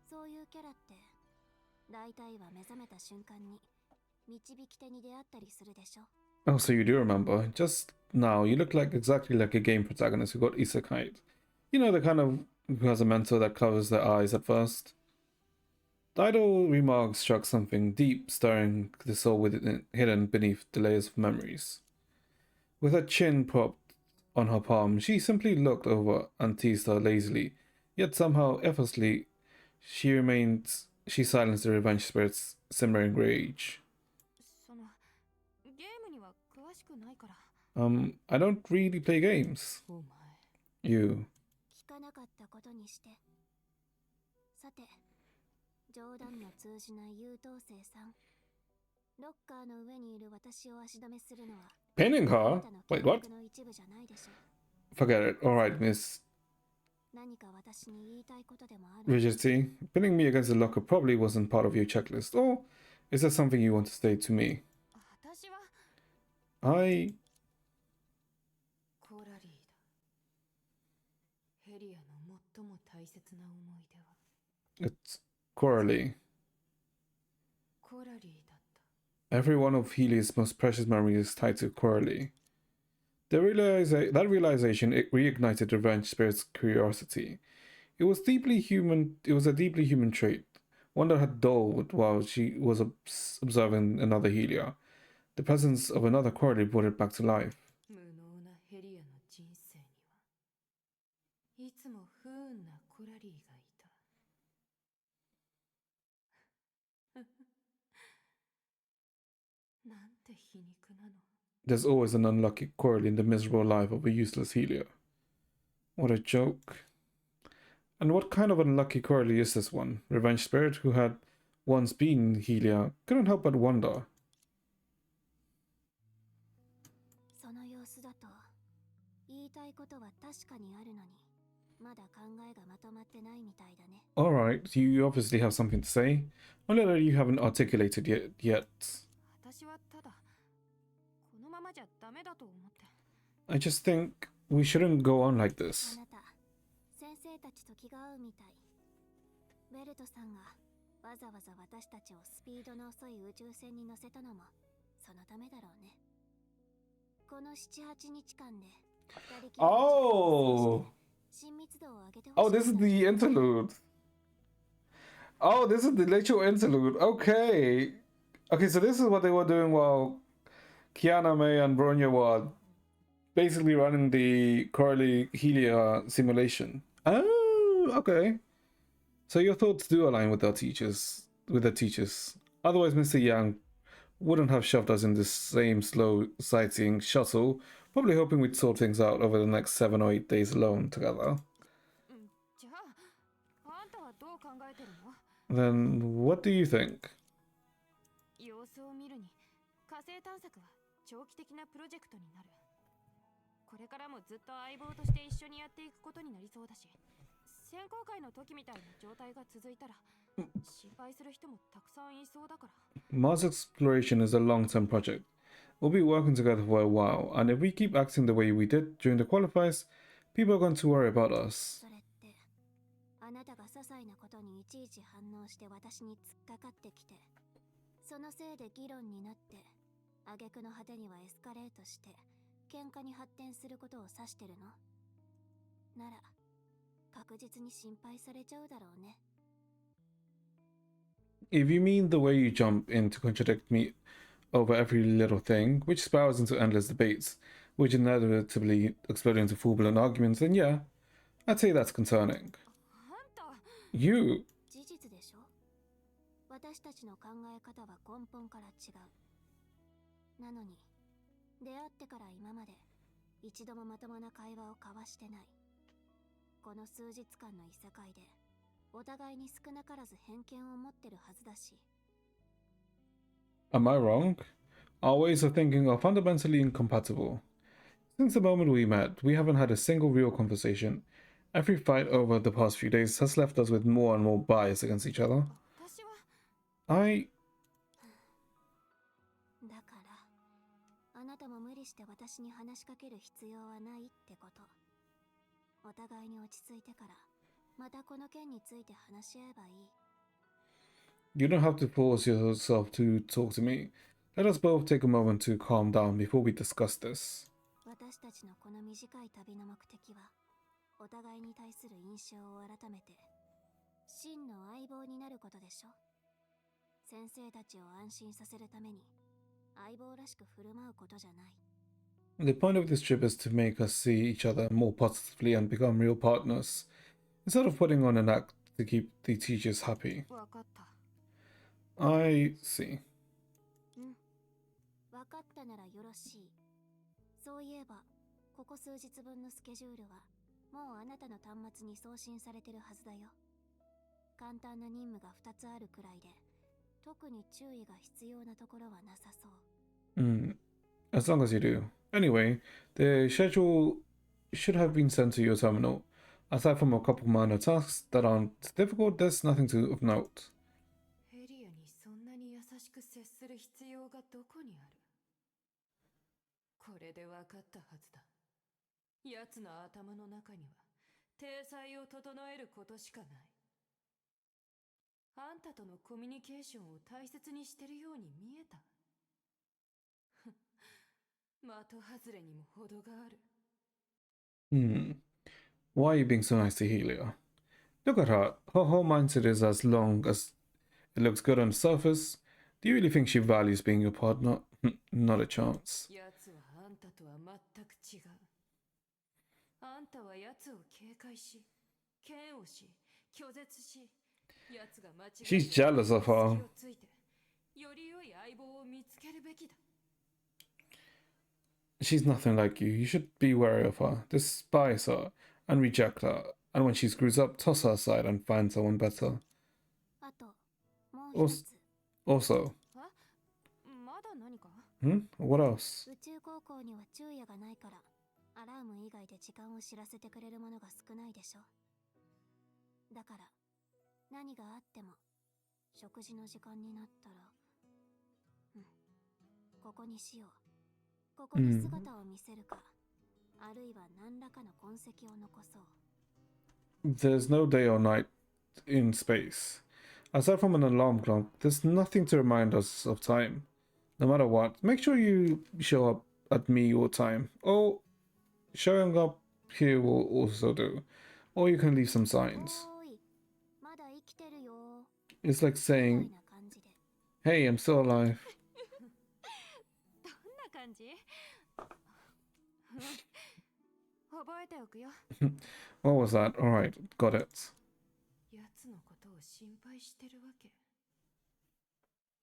そういうキャラって大体は目覚めた瞬間に導き手に出会ったりするでしょ。 Oh, so you do remember. Just now, you look like exactly like a game protagonist who got isekai'd. You know, the kind of who has a mentor that covers their eyes at first. The idle remark struck something deep, stirring the soul within, hidden beneath the layers of memories. With her chin propped on her palm, she simply looked over and teased her lazily, yet somehow effortlessly she silenced the revenge spirit's simmering rage. そのゲームには詳しくないから。 I don't really play games. お前 You. 聞かなかったことにして。さて、冗談の通じない優等生さん。ロッカーの上にいる私を足止めするのは Pinning あな her? たの Wait, 計 what? 画の一部じゃないでしょ。 Forget it. Alright, Miss 何か私に言いたいことでもある？ Rigidity. Pinning me against the locker probably wasn't part of your checklist. Or is that something you want to say to me? 私は I... コラリーだ。ヘリアの最も大切な思い出は It's Coralie. コラリーだった。 Every one of Helia's most precious memories is tied to Coralie. That realization it reignited Revenge Spirit's curiosity. It was deeply human. It was a deeply human trait, one that had dulled while she was observing another Helia. The presence of another quarry brought it back to life. 無能なヘリアの人生にはいつも不運なコラリーがいた。なんて皮肉なの。There's always an unlucky quarry in the miserable life of a useless Helia. What a joke. And what kind of unlucky quarry is this one? Revenge Spirit, who had once been Helia, couldn't help but wonder. その様子だと言いたいことは確かにあるのにまだ考えがまとまってないみたいだね。 Alright, you obviously have something to say, only that you haven't articulated yet. 私はただこのままじゃダメだと思って。 I just think we shouldn't go on like this. あなた先生たちと気が合うみたい。ベルトさんがわざわざ私たちをスピードの遅い宇宙船に乗せたのもそのためだろうね。この7、8日間で二人きりで Oh! 親密度を上げてほしい。 Oh, this is the interlude. Oh, this is the literal interlude. Okay. Okay, so this is what they were doing while Kiana, May, and Bronya were basically running the Corley Helia simulation. Oh, okay. So your thoughts do align with our teachers, Otherwise, Mr. Yang wouldn't have shoved us in this same slow sightseeing shuttle, probably hoping we'd sort things out over the next 7 or 8 days alone together. じゃあ、あんたはどう考えてるの？ Then what do you think? 様子を見るに、火星探索は長期的なプロジェクトになる。これからもずっと相棒として一緒にやっていくことになりそうだし、選考会の時みたいな状態が続いたら、心配する人もたくさんいそうだから。 Mars exploration is a long-term project. We'll be working together for a while, and if we keep acting the way we did during the qualifiers, people are going to worry about us. それってあなたが些細なことにいちいち反応して私に突っかかってきてそのせいで議論になって挙句の果てにはエスカレートして喧嘩に発展することを指してるのなら確実に心配されちゃうだろうね。 If you mean the way you jump in to contradict me over every little thing, which spirals into endless debates, which inevitably explode into full-blown arguments, then yeah, I'd say that's concerning. あんた、 You... 事実でしょ。私たちの考え方は根本から違う。なのに出会ってから今まで一度もまともな会話を交わしてない。この数日間の異世界でお互いに少なからず偏見を持ってるはずだし。 Am I wrong? Our ways of thinking are fundamentally incompatible. Since the moment we met, we haven't had a single real conversation. Every fight over the past few days has left us with more and more bias against each other. 私は I... だからあなたも無理して私に話しかける必要はないってこと。お互いに落ち着いてからまたこの件について話し合えばいい。 You don't have to force yourself to talk to me. Let us both take a moment to calm down before we discuss this. 私たちのこの短い旅の目的はお互いに対する印象を改めて真の相棒になることでしょ。先生たちを安心させるために相棒らしく振る舞うことじゃない。 The point of this trip is to make us see each other more positively and become real partners, instead of putting on an act to keep the teachers happy. わかった。 I see. 分かったならよろしい。そういえばここ数日分のスケジュールはもうあなたの端末に送信されてるはずだよ。簡単な任務が2つあるくらいで特に注意が必要なところはなさそう。 As long as you do. Anyway, the schedule should have been sent to your terminal. Aside from a couple minor tasks that aren't difficult, there's nothing of note. ヘリアにそんなに優しく接する必要がどこにある？これで分かったはずだ。奴の頭の中には体裁を整えることしかない。あんたとのコミュニケーションを大切にしてるように見えた。的外れにも程がある。 Why are you being so nice to Helia? Look at her. Her whole mindset is as long as it looks good on the surface. Do you really think she values being your partner? Not a chance. 奴はあんたとは全く違う。あんたは奴を警戒し、嫌悪し、拒絶し、奴が間違い She's jealous of her. 隙をついて、より良い相棒を見つけるべきだ。 She's nothing like you. You should be wary of her. Despise her and reject her. And when she screws up, toss her aside and find someone better. あともう一つ、 Also, まだ何か？ what else? 宇宙高校には昼夜がないからアラーム以外で時間を知らせてくれるものが少ないでしょ。だから何があっても食事の時間になったら、ここにしよう。ここに姿を見せるか、あるいは何らかの痕跡を残そう。 There's no day or night in space. Aside from an alarm clock, there's nothing to remind us of time. No matter what, make sure you show up at me all time. Or showing up here will also do. Or you can leave some signs. おーい、まだ生きてるよ。 It's like みたい saying, な感じで。 hey, I'm still alive. どんな感じ？覚えておくよ。 What was that? Alright, got it. 奴のことを心配してるわけ。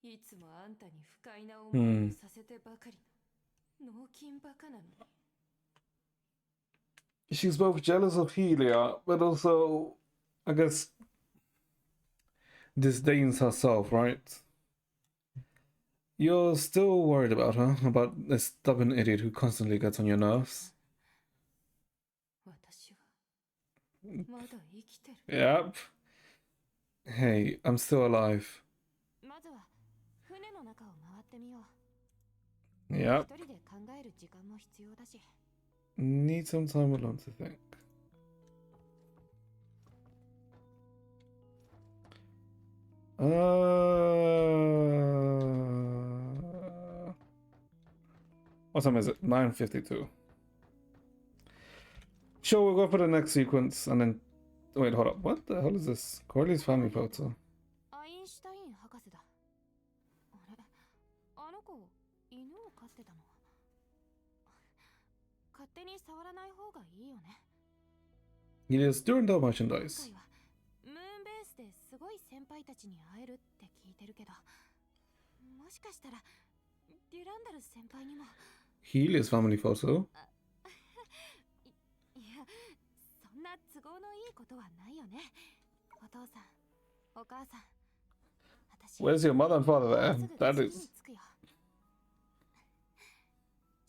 いつもあんたに不快な思いをさせてばかりの脳筋バカなのに。 She's both jealous of Helia, but also, I guess, disdains herself, right? You're still worried about her, about this stubborn idiot who constantly gets on your nerves. 私はまだ生きてる。 Yep. Hey, I'm still alive. まずは船の中を回ってみよう。 Yep. 一人で考える時間も必要だし。 Need some time alone to think. What time is it? 9:52. Sure, we'll go for the next sequence and then. Wait, hold up. What the hell is this? Corley's family photo. アインシュタイン博士だ。あれ、あの子、犬を飼ってたの？勝手に触らない方がいいよね。 It is during the 今 merchandise. 回はムーンベースですごい先輩たちに会えるって聞いてるけど、もしかしたらデュランダル先輩にも。 Helia's family photo. いや、そんな都合のいいことはないよね。お父さん、お母さん、私。 Where's your mother and father there? もうすぐ That 次に is. 着くよ。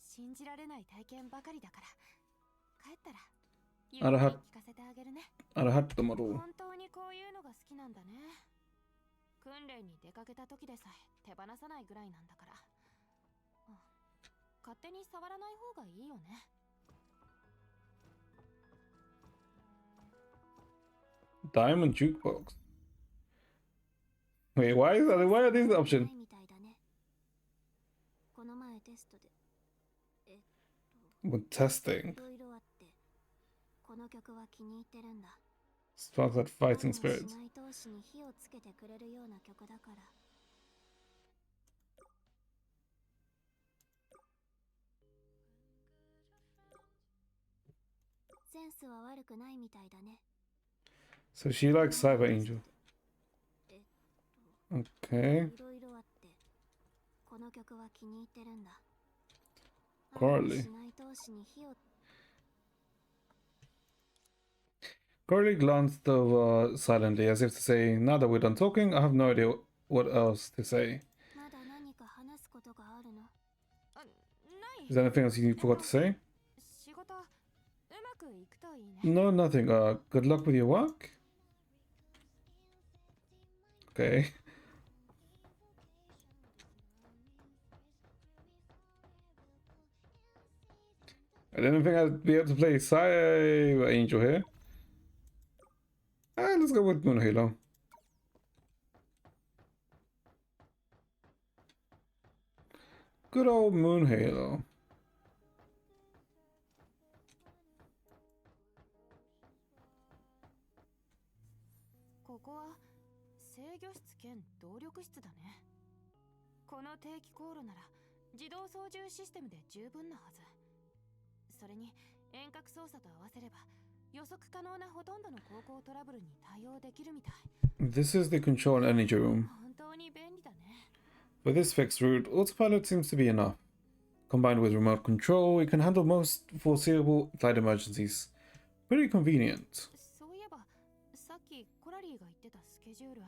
信じられない体験ばかりだから、帰ったらゆっくり聞かせてあげるね。 Arahat model. 本当にこういうのが好きなんだね。訓練に出かけた時でさえ手放さないぐらいなんだから。勝手に触らない方がいいよね。 Diamond jukebox. Wait, why is that? Why are these the な option? いみたいだね。この前テストで When testing. いろいろあってこの曲は気に入ってるんだ。 Sparks that 僕 fighting の spirits. 姉妹同士に火をつけてくれるような曲だから。センスは悪くないみたいだね。 So she likes Cyber Angel. Okay. いろいろあってこの曲は気に入ってるんだ。 Corley. 姉妹同士に火を Corley glanced over silently as if to say, now that we're done talking, I have no idea what else to say. まだ何か話すことがあるの？あ、ない。 Is there anything else you forgot to say? 仕事うまくいくといいね。 No, nothing. Good luck with your work. Okay. I didn't think I'd be able to play Cyber Angel here. Let's go with Moon Halo. Good old Moon Halo. 御室兼動力室だね。この定期航路なら自動操縦システムで十分なはず。それに遠隔操作と合わせれば予測可能なほとんどの航行トラブルに対応できるみたい。 This is the control energy room. 本当に便利だね。 For this fixed route, autopilot seems to be enough. Combined with remote control, it can handle most foreseeable flight emergencies. Pretty convenient. そういえばさっきコラリーが言ってたスケジュール、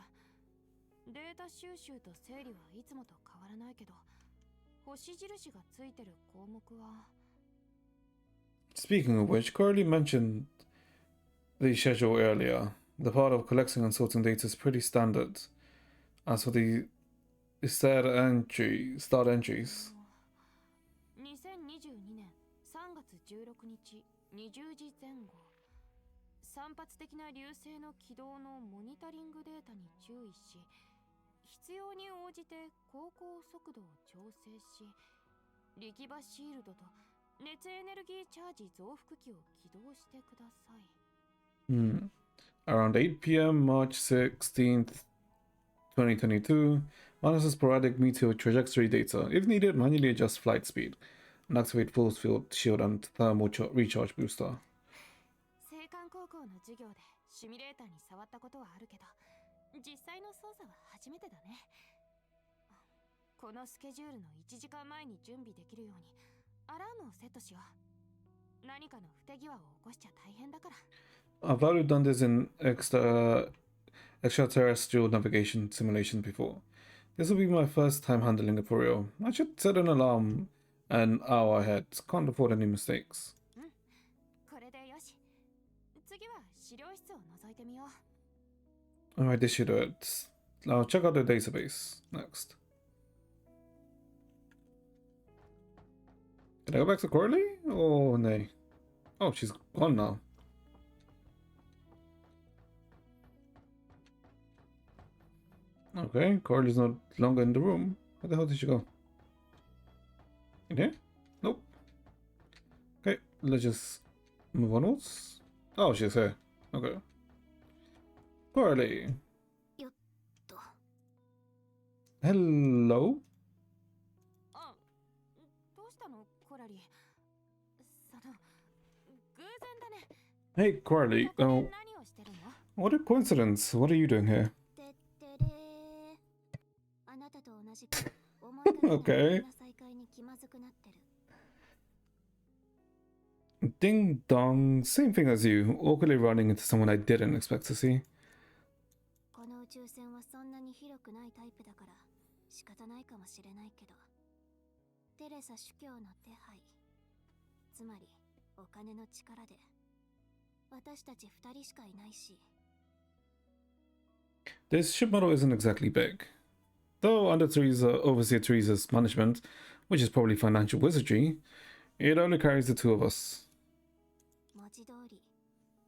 データ収集と整理はいつもと変わらないけど、星印がついてる項目は。 Speaking of which, Corley mentioned the schedule earlier. The part of collecting and sorting data is pretty standard. As for the start entries, 2022年3月16日20時前後、散発的な流星の軌道のモニタリングデータに注意し、必要に応じて航行速度を調整し、力場シールドと熱エネルギーチャージ増幅器を起動してください。Around 8 p.m. March 16th, 2022, minus sporadic meteor trajectory data. If needed, manually adjust flight speed and activate force field shield and thermal recharge booster. 青函高校の授業でシミュレーターに触ったことはあるけど、実際の操作は初めてだね。このスケジュールの1時間前に準備できるようにアラームをセットしよう。何かの不手際を起こしちゃ大変だから。 I've already done this in extraterrestrial navigation simulation before. This will be my first time handling it for real. I should set an alarm an hour ahead. Can't afford any mistakes. これでよし。次は資料室を覗いてみよう。 Alright, this should do it. I'll check out the database next. Can I go back to Corley? Oh, no. Oh, she's gone now. Okay, Corley's no longer in the room. Where the hell did she go? In here? Nope. Okay, let's just move onwards. Oh, she's here. Okay. Corley. よっと。 Hello? あ、どうしたのコラリー。その、偶然だね。 Hey, Corley. ここで Oh, 何をしてるの？ what a coincidence. What are you doing here? てってれー。あなたと同じく思いがけない Okay. な再会に気まずくなってる。 Ding dong. Same thing as you. Awkwardly running into someone I didn't expect to see. この宇宙船はそんなに広くないタイプだから仕方ないかもしれないけど、テレサ主教の手配、つまりお金の力で私たち二人しかいないし。 This ship model isn't exactly big. Though under Overseer Teresa's management, which is probably financial wizardry, it only carries the two of us. 文字通り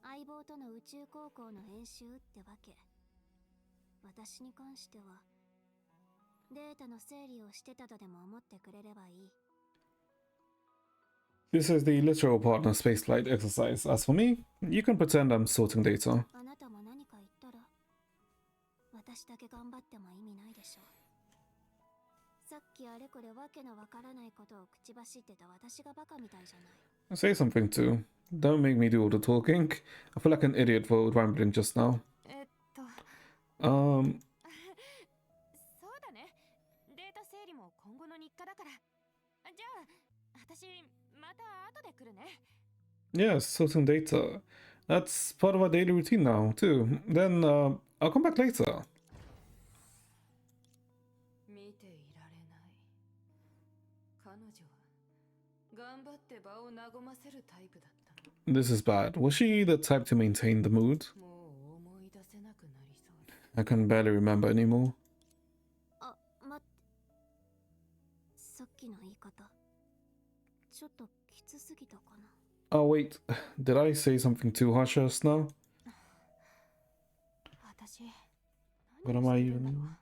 相棒との宇宙高校の演習ってわけ。私に関してはデータの整理をしてたとでも思ってくれればいい。 This is the literal partner spaceflight exercise. As for me, you can pretend I'm sorting data. あなたも何か言ったら私だけ頑張っても意味ないでしょ。さっきあれこれわけのわからないことを口走ってた私がバカみたいじゃない。 Say something too. Don't make me do all the talking. I feel like an idiot for rambling just now. そうだね。データ整理も今後の日課だから。じゃあ、私また後で来るね。 Yes, sorting data. That's part of our daily routine now, too. Then, I'll come back later. 見ていられない。彼女は頑張って場を和ませるタイプだったの。 This is bad. Was she the type to maintain the mood? もう思い出せなくなりそうだ。 I can barely remember anymore. あ、待って。さっきの言い方ちょっときつすぎたかな。 Oh, wait. Did I say something too harsh just now? 私、 What 何 am を I してるんだろ even... う。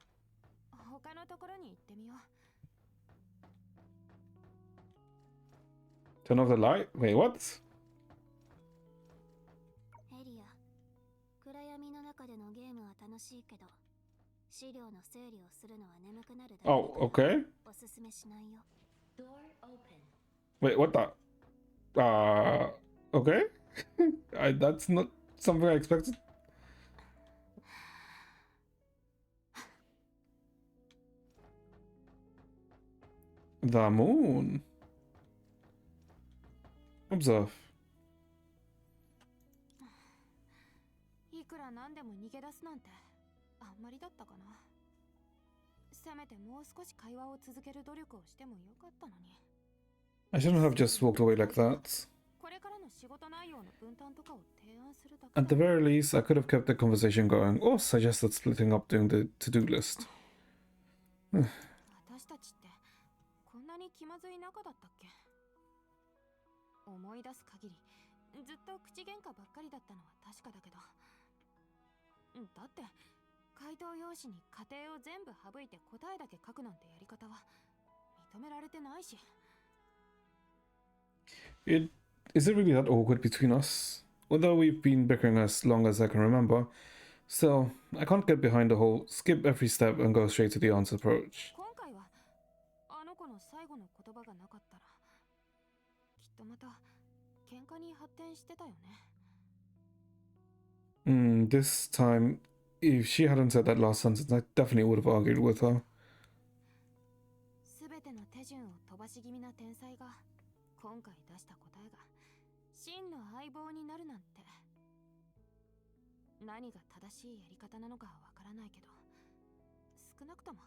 他のところに行ってみよう。 Turn off the light? Wait, what? ヘリア、暗闇の中でのゲームは楽しいけど資料の整理をするのは眠くなるだけ Oh, okay. おすすめしないよ。 Wait, what the? Okay. That's not something I expected. The moon. Observe. いくらなんでも逃げ出すなんてあんまりだったかな。せめてもう少し会話を続ける努力をしてもよかったのに。 I shouldn't have just walked away like that. これからの仕事内容の分担とかを提案するだけ At the だ。 very least, I could have kept the conversation going, or suggested splitting up doing the to-do list. 私たちってこんなに気まずい仲だったっけ。思い出す限りずっと口喧嘩ばっかりだったのは確かだけど、だって回答用紙に過程を全部省いて答えだけ書くなんてやり方は認められてないし。 Is it really that awkward between us? Although we've been bickering as long as I can remember, still, I can't get behind the whole skip every step and go straight to the answer approach. 今回はあの子の最後の言葉がなかったらきっとまた喧嘩に発展してたよね。This time, if she hadn't said that last sentence, I definitely would have argued with her. すべての手順を飛ばし気味な天才が今回出した答えが真の相棒になるなんて。何が正しいやり方なのかはわからないけど、少なくとも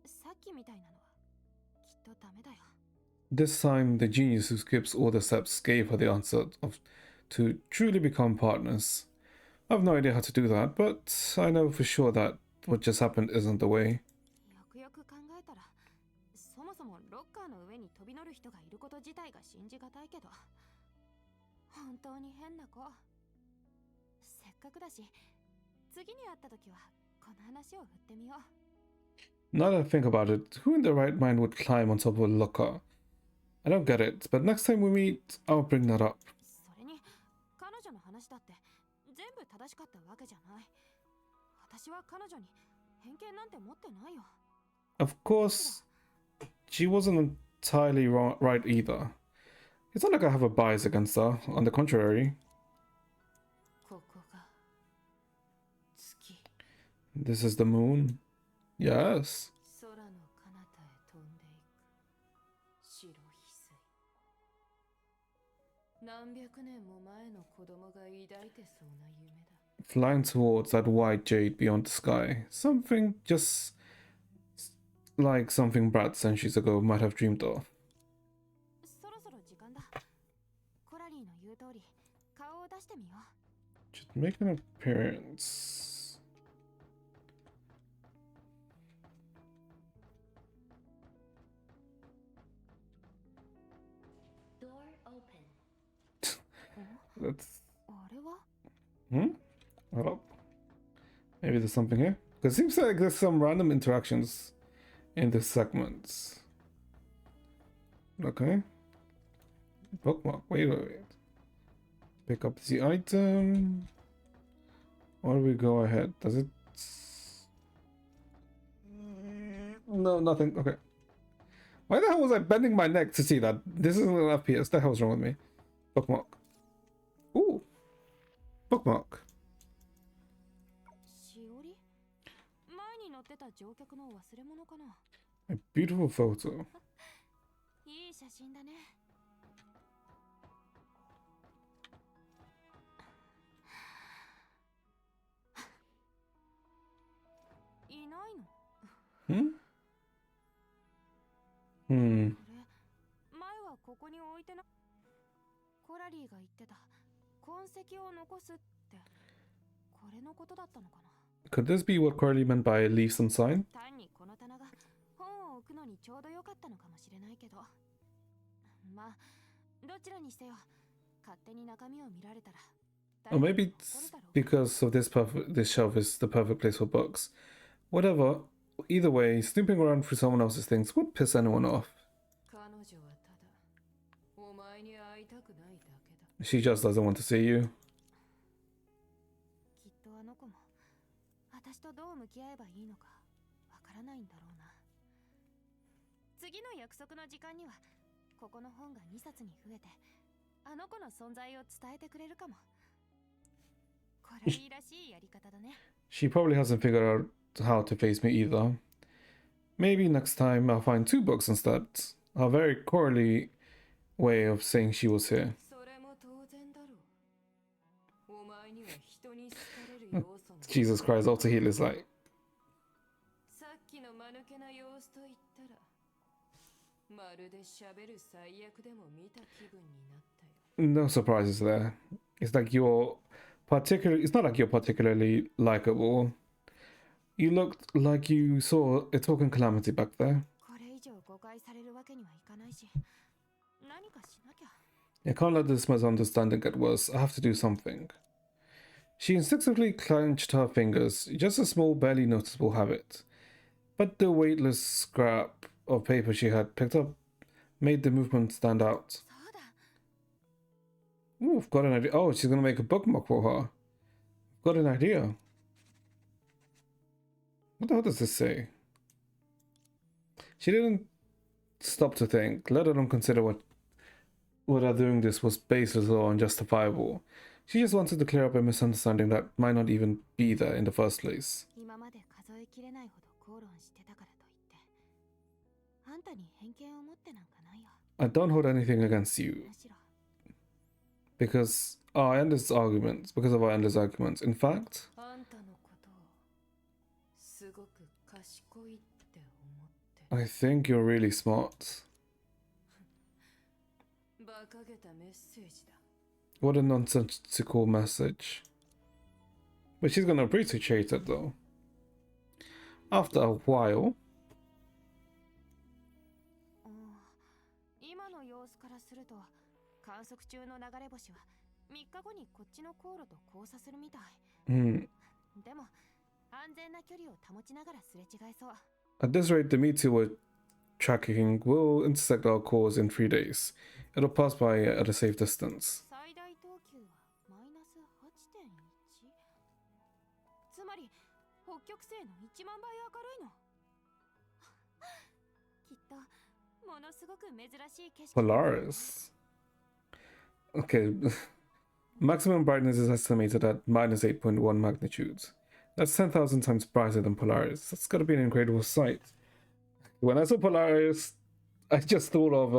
さっきみたいなのはきっとダメだよ。 This time, the genius who skips all the steps gave her the answer to truly become partners. I have no idea how to do that, but I know for sure that what just happened isn't the way. よくよく考えたら、そもそもロッカーの上に飛び乗る人がいること自体が信じがたいけど、本当に変な子。せっかくだし、次に会った時はこの話を振ってみよう。 Now that I think about it, who in their right mind would climb on top of a locker? I don't get it, but next time we meet, I'll bring that up. それに彼女の話だって全部正しかったわけじゃない。私は彼女に偏見なんて持ってないよ。 Of course, she wasn't entirely right either. It's not like I have a bias against her, on the contrary. ここが月。 This is the moon. Yes. 空の彼方へ飛んでいく白い水。何百年も前の子供が抱いてそうな夢だ。 Flying towards that white jade beyond the sky. Something just like something Brad centuries ago might have dreamed of. そろそろ時間だ。コラリーの言う通り顔を出してみよう。 Should make an appearance. That's あれは hold up. Maybe there's something here. Because it seems like there's some random interactions in this segment. Okay. Bookmark. Wait. Pick up the item. Or do we go ahead? Does it? No, nothing. Okay. Why the hell was I bending my neck to see that? This isn't an FPS. The hell's wrong with me? Bookmark. Ooh. Bookmark. しおり。前に乗ってた乗客の忘れ物かな。 A beautiful photo. いい写真だね。いないの。 これ前はここに置いてな。コラリーが言ってた痕跡を残すってこれのことだったのかな。 Could this be what Corley meant by leave some sign? 単にこの棚が本を置くのにちょうど良かったのかもしれないけど、まあどちらにしてよ勝手に中身を見られたら。 Or maybe it's because of this shelf is the perfect place for books. Whatever. Either way, snooping around through someone else's things would piss anyone off. 彼女はただお前に会いたくないだけだ。 She just doesn't want to see you. きっとあの子も私とどう向き合えばいいのかわからないんだろうな。次の約束の時間にはここの本が2冊に増えて、あの子の存在を伝えてくれるかも。これいいらしいやり方だね。 She probably hasn't figured out how to face me either. Maybe next time I'll find 2 books instead. A very corely way of saying she was here. それも当然だろう。お前には人に好かれる要素も Jesus Christ, also Helia's like, さっきの間抜けな様子と言ったら、まるで喋る最悪でも見た気分になったよ。 no surprises there. It's like it's not like you're particularly likable. You looked like you saw a token calamity back there. これ以上誤解されるわけにはいかないし、何かしなきゃ。 I can't let this misunderstanding get worse. I have to do something. She instinctively clenched her fingers, just a small, barely noticeable habit. But the weightless scrap of paper she had picked up made the movement stand out. そうだ。 Ooh, I've got an idea. Oh, she's gonna make a bookmark for her. I've got an idea. What the hell does this say? She didn't stop to think, let alone consider whether doing this was baseless or unjustifiable. She just wanted to clear up a misunderstanding that might not even be there in the first place. 今まで数えきれないほど口論してたからといって、あんたに偏見を持ってなんかないよ。 I don't hold anything against you むしろ because our endless arguments, because of our endless arguments. In fact, あんたのことをすごく賢いって思って I think you're really smart. 馬鹿げたメッセージだ。 What a nonsensical message. But she's gonna appreciate it though. After a while, 今の様子からすると、観測中の流れ星は3日後にこっちの航路と交差するみたい。 hmm, でも安全な距離を保ちながらすれ違いそう。 at this rate, the meteor we're tracking will intersect our course in 3 days. It'll pass by at a safe distance. 最大等級はマイナス 8.1。 つまり北極星の1万倍明るいの。きっとものすごく珍しい景色。 Polaris. Okay, maximum brightness is estimated at minus 8.1 magnitudes. That's 10,000 times brighter than Polaris. That's gotta be an incredible sight. When I saw Polaris, I just thought of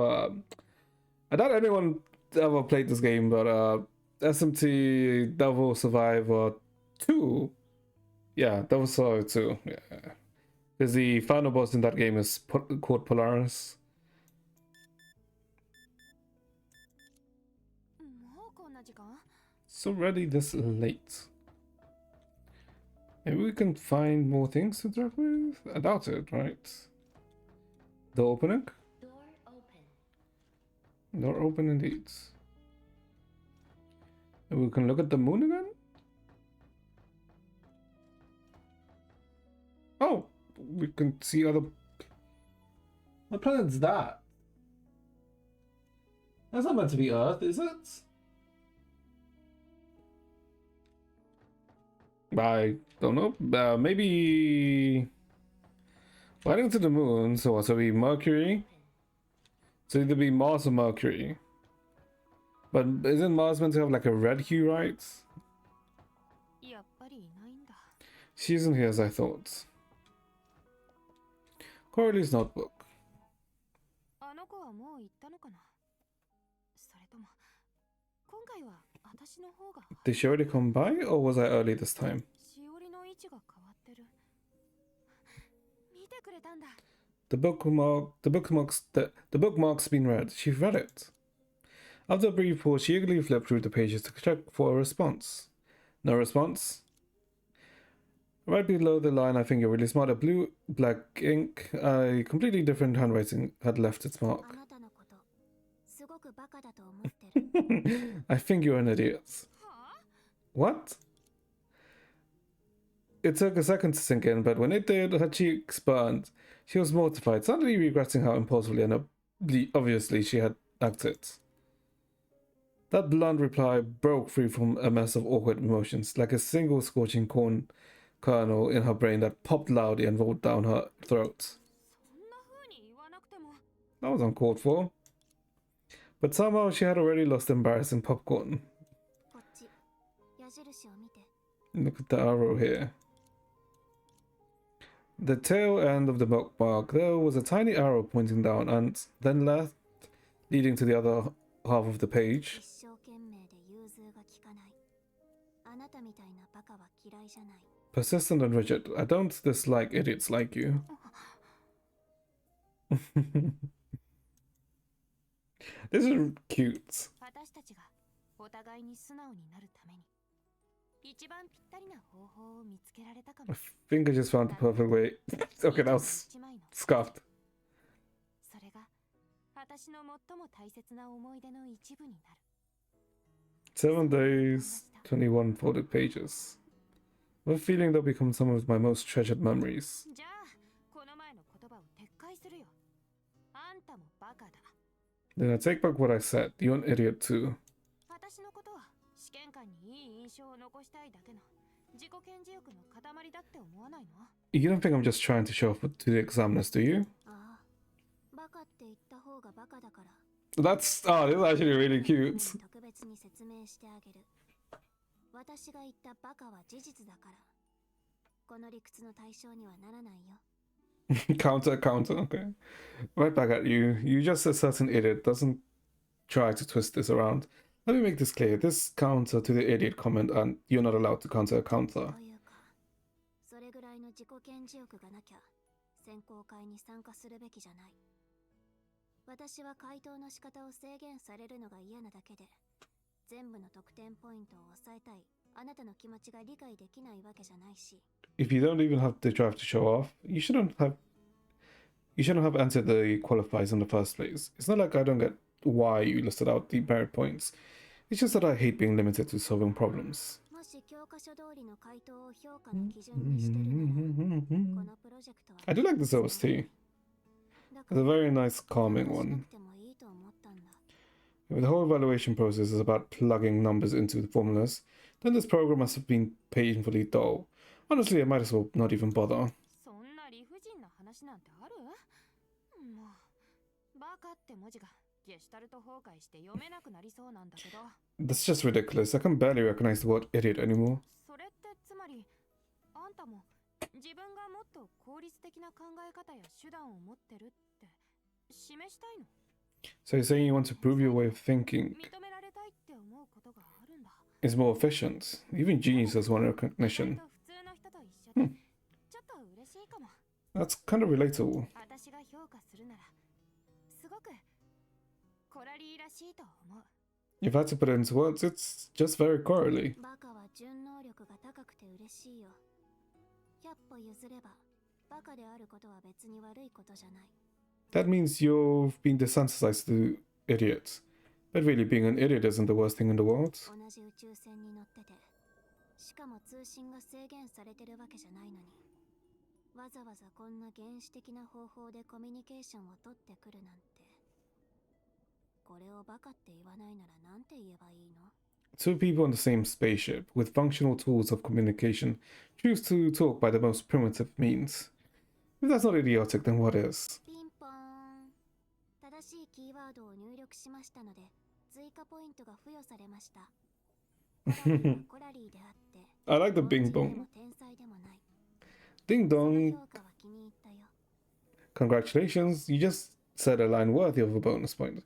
I doubt anyone ever played this game, but SMT Devil Survivor 2. Yeah, Devil Survivor 2. Yeah. Because the final boss in that game is called Polaris. もうこんな時間？ It's already this late. Maybe we can find more things to interact with? I doubt it, right? Door opening? Door open. Door open indeed. And we can look at the moon again? Oh, we can see other... What planet's that? That's not meant to be Earth, is it? I don't know. Maybe... We're heading to the moon, so it'll be Mercury. So either be Mars or Mercury. But isn't Mars meant to have like a red hue, right? やっぱりいないんだ。 She isn't here as I thought. Coralie's notebook. あの子はもう行ったのかな。それとも今回は私の方が Did she already come by, or was I early this time? しおりの位置が変わってる。見てくれたんだ。 The bookmark's been read. She read it. After a brief pause, she eagerly flipped through the pages to check for a response. No response. Right below the line, I think you're really smart. A blue-black ink, a completely different handwriting had left its あ mark. なたのことすごくバカだと思ってる。 I think you're an idiot. はあ？ What? It took a second to sink in, but when it did, her cheeks burned. She was mortified, suddenly regretting how impulsively and obviously she had acted. That blunt reply broke free from a mess of awkward emotions, like a single scorching corn kernel in her brain that popped loudly and rolled down her throat. そんな風に言わなくても。 That was uncalled for. But somehow she had already lost embarrassing popcorn. こっち矢印を見て。 Look at the arrow here. The tail end of the milk bark, there was a tiny arrow pointing down and then left, leading to the other half of the page. 一生懸命で融通が利かない。あなたみたいなバカは嫌いじゃない。 Persistent and rigid. I don't dislike idiots like you. This is cute. 私たちがお互いに素直になるために一番ぴったりな方法を見つけられたかも。 I think I just found the perfect way. Okay, that was 一枚の scuffed. それが私の最も大切な思い出の一部になる。 7 days, 21 folded pages. I have a feeling they'll become some of my most treasured memories. じゃあこの前の言葉を撤回するよ。あんたもバカだ。 Then I take back what I said. You're an idiot too. 私のことは試験官にいい印象を残したいだけの自己顕示欲の塊だって思わないの？ You don't think I'm just trying to show off to the examiners, do you? ああ、バカって言った方がバカだから。 That's oh, this is actually really cute. 特別に説明してあげる。私が言ったバカは事実だから。この理屈の対象にはならないよ。Counter, counter. Okay, right back at you. You just a certain idiot doesn't try to twist this around. Let me make this clear. This counter to the idiot comment, and you're not allowed to counter a counter. というか、それぐらいの自己顕示欲がなきゃ選考会に参加するべきじゃない。私は回答の仕方を制限されるのが嫌なだけで、全部の得点ポイントを抑えたいあなたの気持ちが理解できないわけじゃないし。If you don't even have the drive to show off, you shouldn't have entered the qualifiers in the first place. It's not like I don't get why you listed out the merit points. It's just that I hate being limited to solving problems. もし教科書通りの回答を評価の基準にしてるなら、このプロジェクトは I do like this OST. だか It's a ら very nice, calming しな one. くてもいいと思ったんだ。 If the whole evaluation process is about plugging numbers into the formulas, then this program must have been painfully dull. Honestly, I might as well not even bother. そんな理不尽な話なんてある？もうバカって文字がゲシュタルト崩壊して読めなくなりそうなんだけど。 That's just ridiculous. I can barely recognize the word idiot anymore. それってつまりあんたも自分がもっと効率的な考え方や手段を持ってるって示したいの？ So you're saying you want to prove your way of thinking 認められたいって思うことがあるんだ。 is more efficient. Even geniuses want recognition. 普通の人と一緒でちょっと嬉しいかも。 That's kind of relatable. 私が評価するならすごくコラリーらしいと思う。 If I had to put it into words, it's just very correlate. バカは順能力が高くて嬉しいよ。100歩譲れば、バカであることは別に悪いことじゃない。 That means you've been desensitized to idiots. But really, being an idiot isn't the worst thing in the world. 同じ宇宙船に乗ってて、しかも通信が制限されてるわけじゃないのに、わざわざこんな原始的な方法でコミュニケーションを取ってくるなんて。これをバカって言わないならなんて言えばいいの？ Two people on the same spaceship, with functional tools of communication, choose to talk by the most primitive means. If that's not idiotic, then what is? ピンポーン。正しいキーワードを入力しましたので、追加ポイントが付与されました。コラリーであって、 I like the 凡 bing 人で bong. も天才でもない。 Ding その dong. 評価は気に入ったよ。 Congratulations, you just said a line worthy of a bonus point.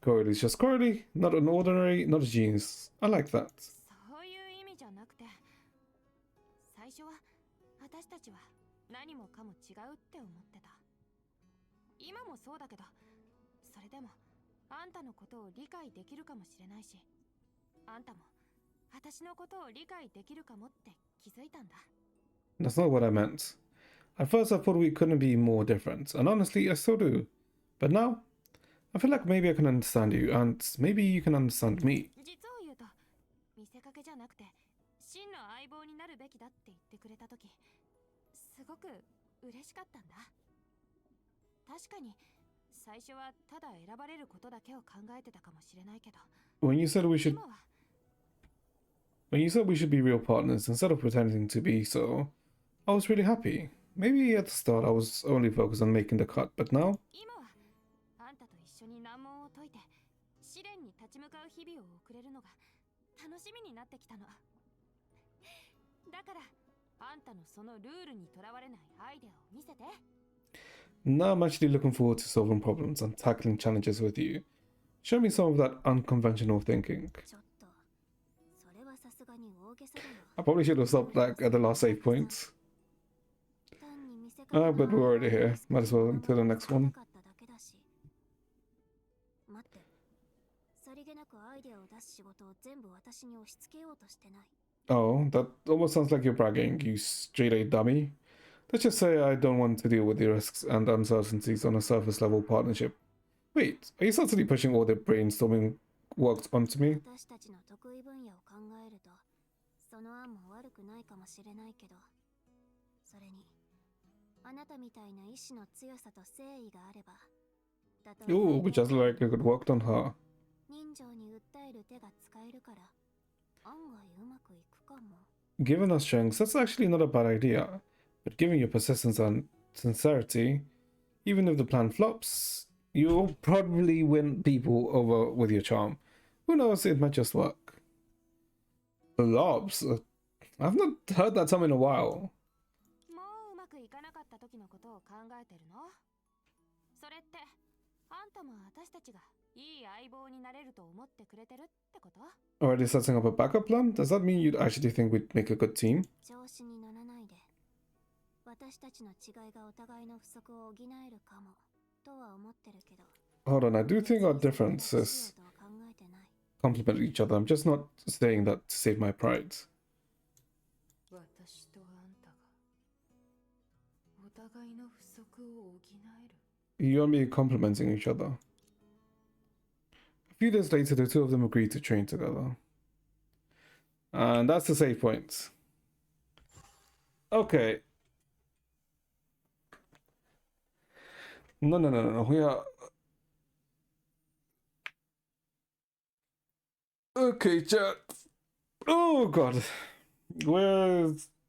Corey is just Corey, not an ordinary, not a genius. I like that. そういう意味じゃなくて、最初は私たちは何もかも違うって思ってた。今もそうだけど、それでもあんたのことを理解できるかもしれないし、あんたも私のことを理解できるかもって気づいたんだ。 That's not what I meant. At first, I thought we couldn't be more different, and honestly, I still do. But now, I feel like maybe I can understand you, and maybe you can understand me. 実を言うと、見せかけじゃなくて、真の相棒になるべきだって言ってくれたとき、すごく嬉しかったんだ。確かに、最初はただ選ばれることだけを考えてたかもしれないけど、 When you said今は we should be real partners instead of pretending to be so, I was really happy. Maybe at the start I was only focused on making the cut, but now 今はあんたと一緒に難問を解いて試練に立ち向かう日々を送れるのが楽しみになってきたの。だからあんたのそのルールにとらわれないアイデアを見せて。 now I'm actually looking forward to solving problems and tackling challenges with you. Show me some of that unconventional thinking. ちょっとそれはさすがに大げさだよ。 I probably should have stopped like at the last save points. 単に見せかけの But we're already here. Might as well to the next one. かっただけだし。待って。さりげなくアイデアを出す仕事を全部私に押し付けようとしてない。 Oh, that almost sounds like you're bragging, you straight A dummy. Let's just say I don't want to deal with the risks and uncertainties on a surface level partnership. Wait, are you suddenly pushing all the brainstorming work onto me? 私たちの得意分野を考えると、その案も悪くないかもしれないけど、それに、あなたみたいな意志の強さと誠意があれば、たとえ Ooh, just like I could work on her. 人情に訴える手が使えるから、案外うまくいくかも。 Given our strengths, that's actually not a bad idea. But given your persistence and sincerity, even if the plan flops, you'll probably win people over with your charm. Who knows, it might just work. Blobs? I've not heard that term in a while. もううまくいかなかった時のことを考えてるの？それってあんたも私たちがいい相棒になれると思ってくれてるってこと？ Already setting up a backup plan? Does that mean you'd actually think we'd make a good team? 調子に乗らないで。私たちの違いがお互いの不足を補えるかもとは思ってるけど。 Hold on, I do think our differences とは考えてない。 complement each other. I'm just not saying that to save my pride. 私とあんたがお互いの不足を補える。 You and me complementing each other. A few days later, the two of them agreed to train together. And that's the save point. Okay. No. We are... Okay, chat. Oh, God.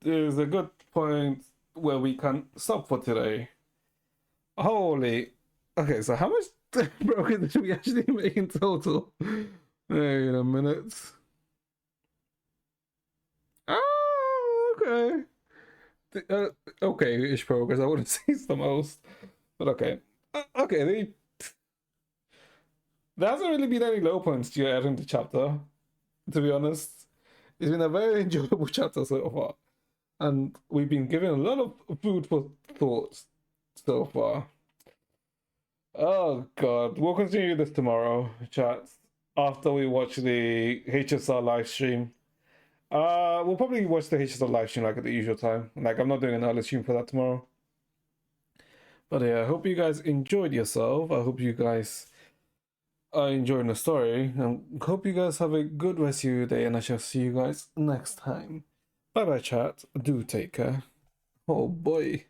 There's a good point where we can stop for today. Holy. Okay, so how much broken did we actually make in total? Wait a minute. Oh, okay. Okay-ish progress. I wouldn't say it's the most. But okay. Okay, there hasn't really been any low points to add in the chapter, to be honest. It's been a very enjoyable chapter so far. And we've been given a lot of food for thought so far. Oh god, we'll continue this tomorrow, chat. After we watch the HSR live stream. We'll probably watch the HSR live stream like at the usual time. Like, I'm not doing an early stream for that tomorrow. But yeah, I hope you guys enjoyed yourself. I hope you guys are enjoying the story. And hope you guys have a good rest of your day. And I shall see you guys next time. Bye bye, chat. Do take care. Oh boy.